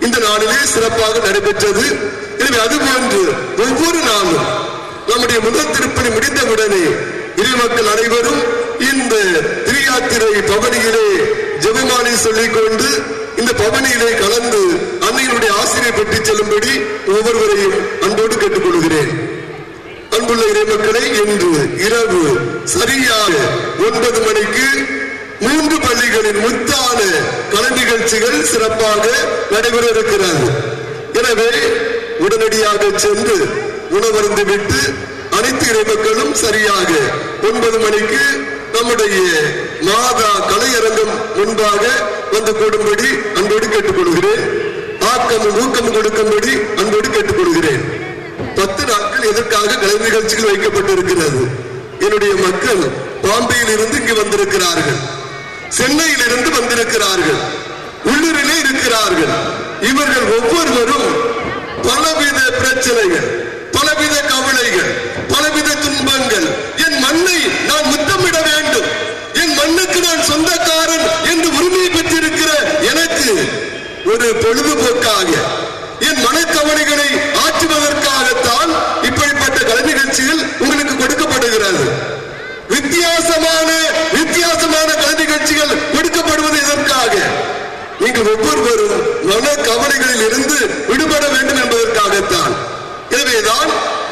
இந்த நாளிலே சிறப்பாக நடைபெற்றது. எனவே அதுபோன்று ஒவ்வொரு நாளும் நம்முடைய முதல் திருப்பலி முடிந்தவுடனே இறைமக்கள் அனைவரும் இந்த திரியாத்திரை பவனியிலே ஜெபமாலை சொல்லிக் கொண்டு இந்த பவனியிலே கலந்து அன்னையினுடைய ஆசிரியர் பெற்று செல்லும்படி ஒவ்வொருவரையும் அன்போடு கேட்டுக்கொள்கிறேன். அன்புள்ள இறைமக்களை, இன்று இரவு சரியாக 9 மணிக்கு 3 பள்ளிகளின் முத்தான கலை நிகழ்ச்சிகள் சிறப்பாக நடைபெற இருக்கிறது. எனவே உடனடியாக சென்று உணவருந்து விட்டு அனைத்து இறைமக்களும் சரியாக 9 மணிக்கு நம்முடைய மாதா கலையரங்கம் முன்பாக வந்து கூடும்படி அன்போடு கேட்டுக்கொள்கிறேன். ஆக்கமும் ஊக்கமும் கொடுக்கும்படி அன்போடு கேட்டுக்கொள்கிறேன். 10 நாட்கள் எதற்காக கலை நிகழ்ச்சிகள் வைக்கப்பட்டிருக்கிறது? என்னுடைய மக்கள் பாம்பேயில் இருந்து இங்கு வந்திருக்கிறார்கள், சென்னையில் இருந்து வந்திருக்கிறார்கள், உள்ளூரிலே இருக்கிறார்கள். இவர்கள் ஒவ்வொருவரும் பலவித பிரச்சனைகள், பலவித கவலைகள், பலவித துன்பங்கள். என் மண்ணை நான் முத்தமிட வேண்டும், என் மண்ணுக்கு நான் சொந்தக்காரன் என்று உரிமையை பெற்றிருக்கிற எனக்கு ஒரு பொழுதுபோக்காக என் மனக்கவலைகளை ஆற்றுவதற்காகத்தான் இப்படிப்பட்ட கலை நிகழ்ச்சிகள் உங்களுக்கு கொடுக்கப்படுகிறது. வித்தியாசமான கலை நிகழ்ச்சிகள் கொடுக்கப்படுவது எதற்காக? நீங்கள் ஒவ்வொருவரும் மன கவலைகளில் இருந்து விடுபட வேண்டும் என்பதற்காகத்தான். எனவேதான்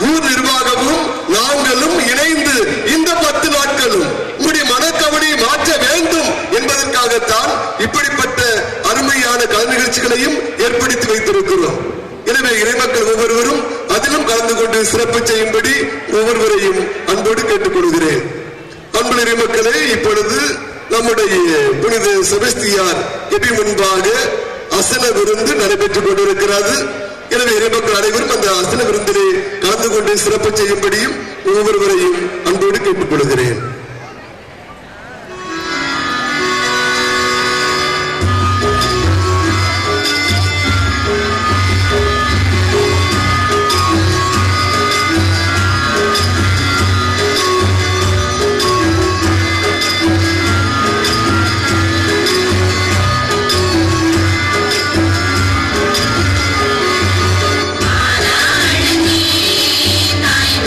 ஊர் நிர்வாகமும் நாங்களும் இணைந்து இந்த 10 நாட்களும் உங்களுடைய மனக்கவலையை மாற்ற வேண்டும் என்பதற்காகத்தான் இப்படிப்பட்ட அருமையான கலை நிகழ்ச்சிகளையும் ஏற்படுத்தி வைத்திருக்கிறோம். எனவே இறைமக்கள் ஒவ்வொருவரும் அதிலும் கலந்து கொண்டு சிறப்பு செய்யும்படி ஒவ்வொருவரையும் அன்போடு கேட்டுக்கொள்கிறேன். அன்பு இறைமக்களே, இப்பொழுது நம்முடைய புனித செபஸ்தியார் எபி முன்பாக அசன விருந்து நடைபெற்றுக் கொண்டிருக்கிறது. எனவே இறைமக்கள் அனைவரும் அந்த அசன விருந்திலே கலந்து கொண்டு சிறப்பு செய்யும்படியும் ஒவ்வொருவரையும் அன்போடு கேட்டுக்கொள்கிறேன். தாய்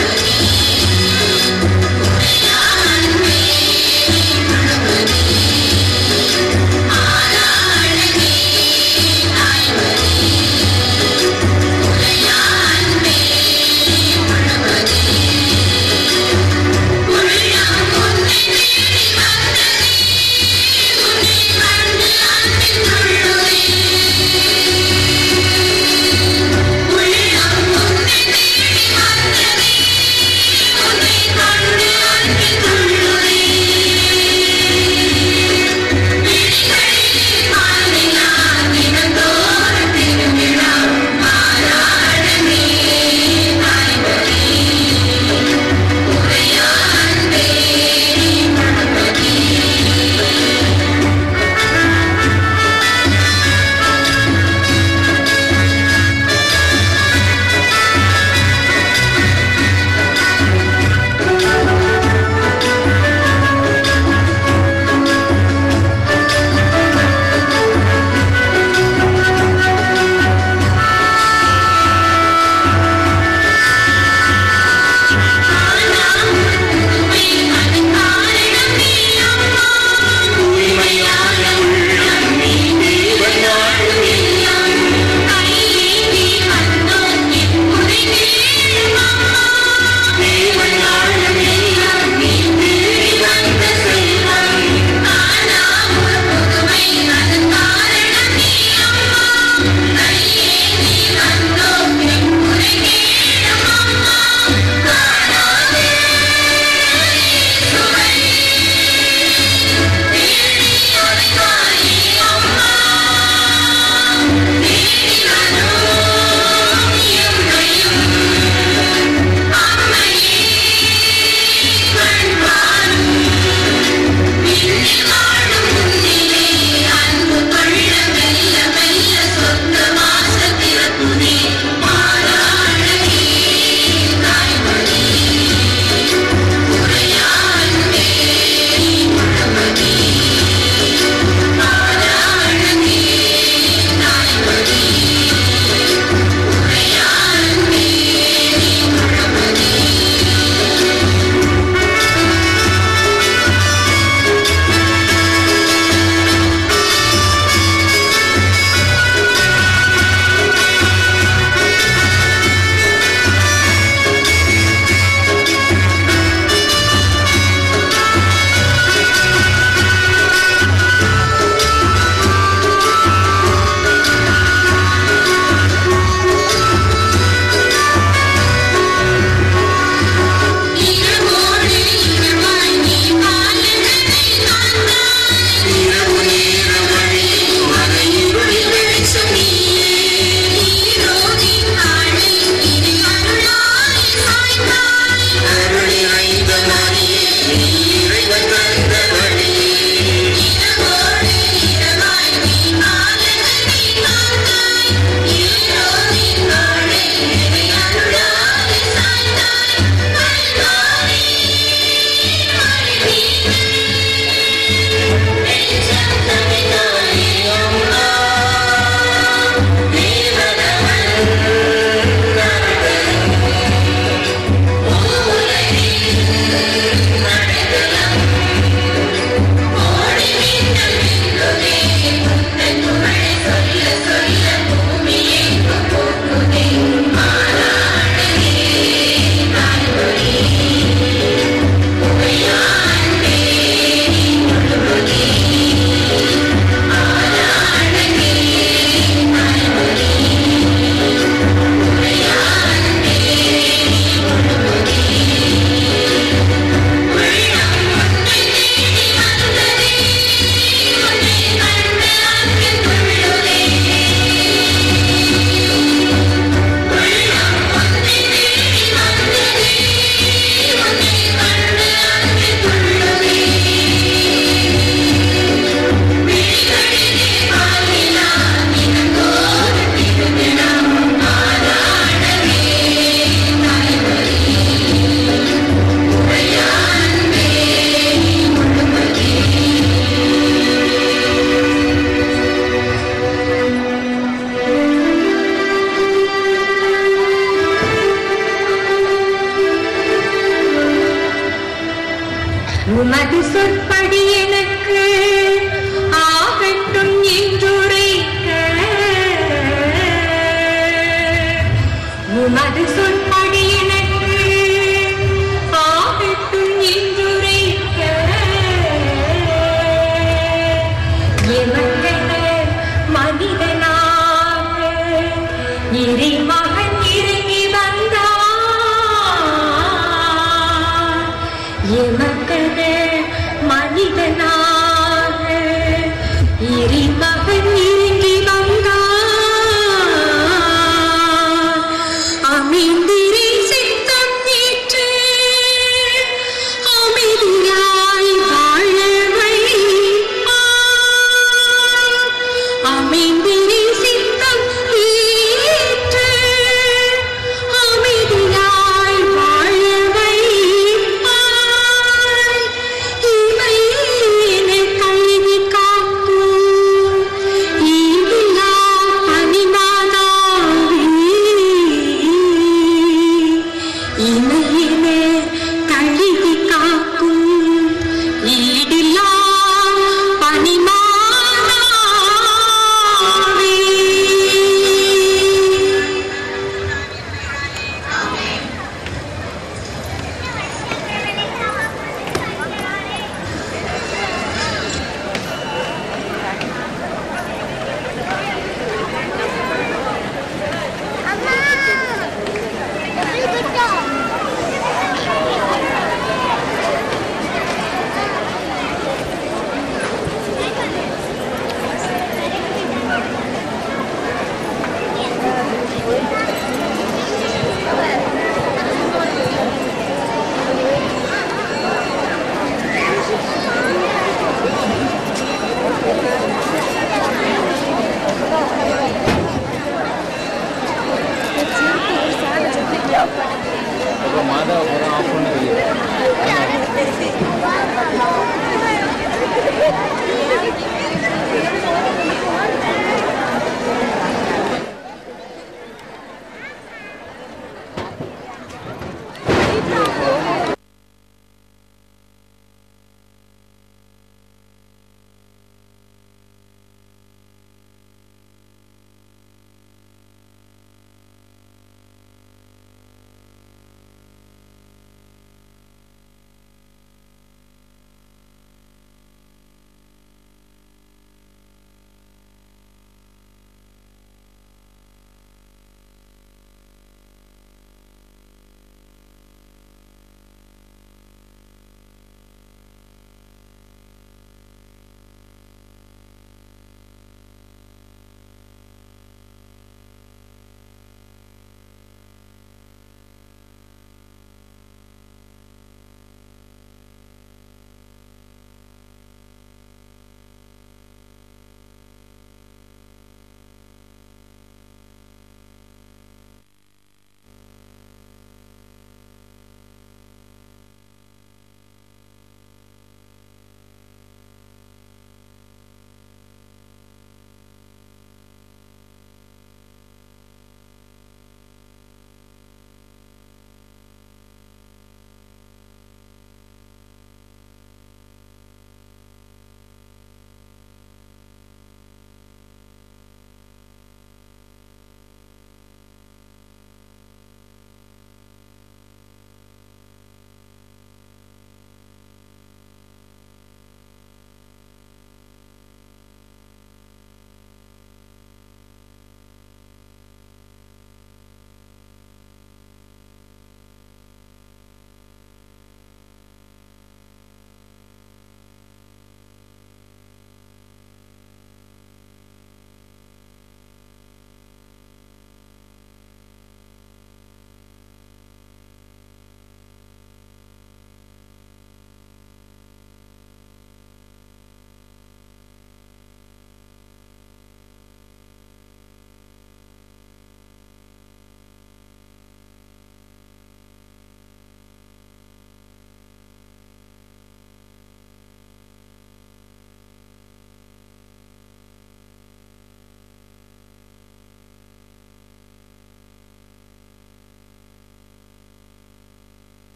ஆமீன்.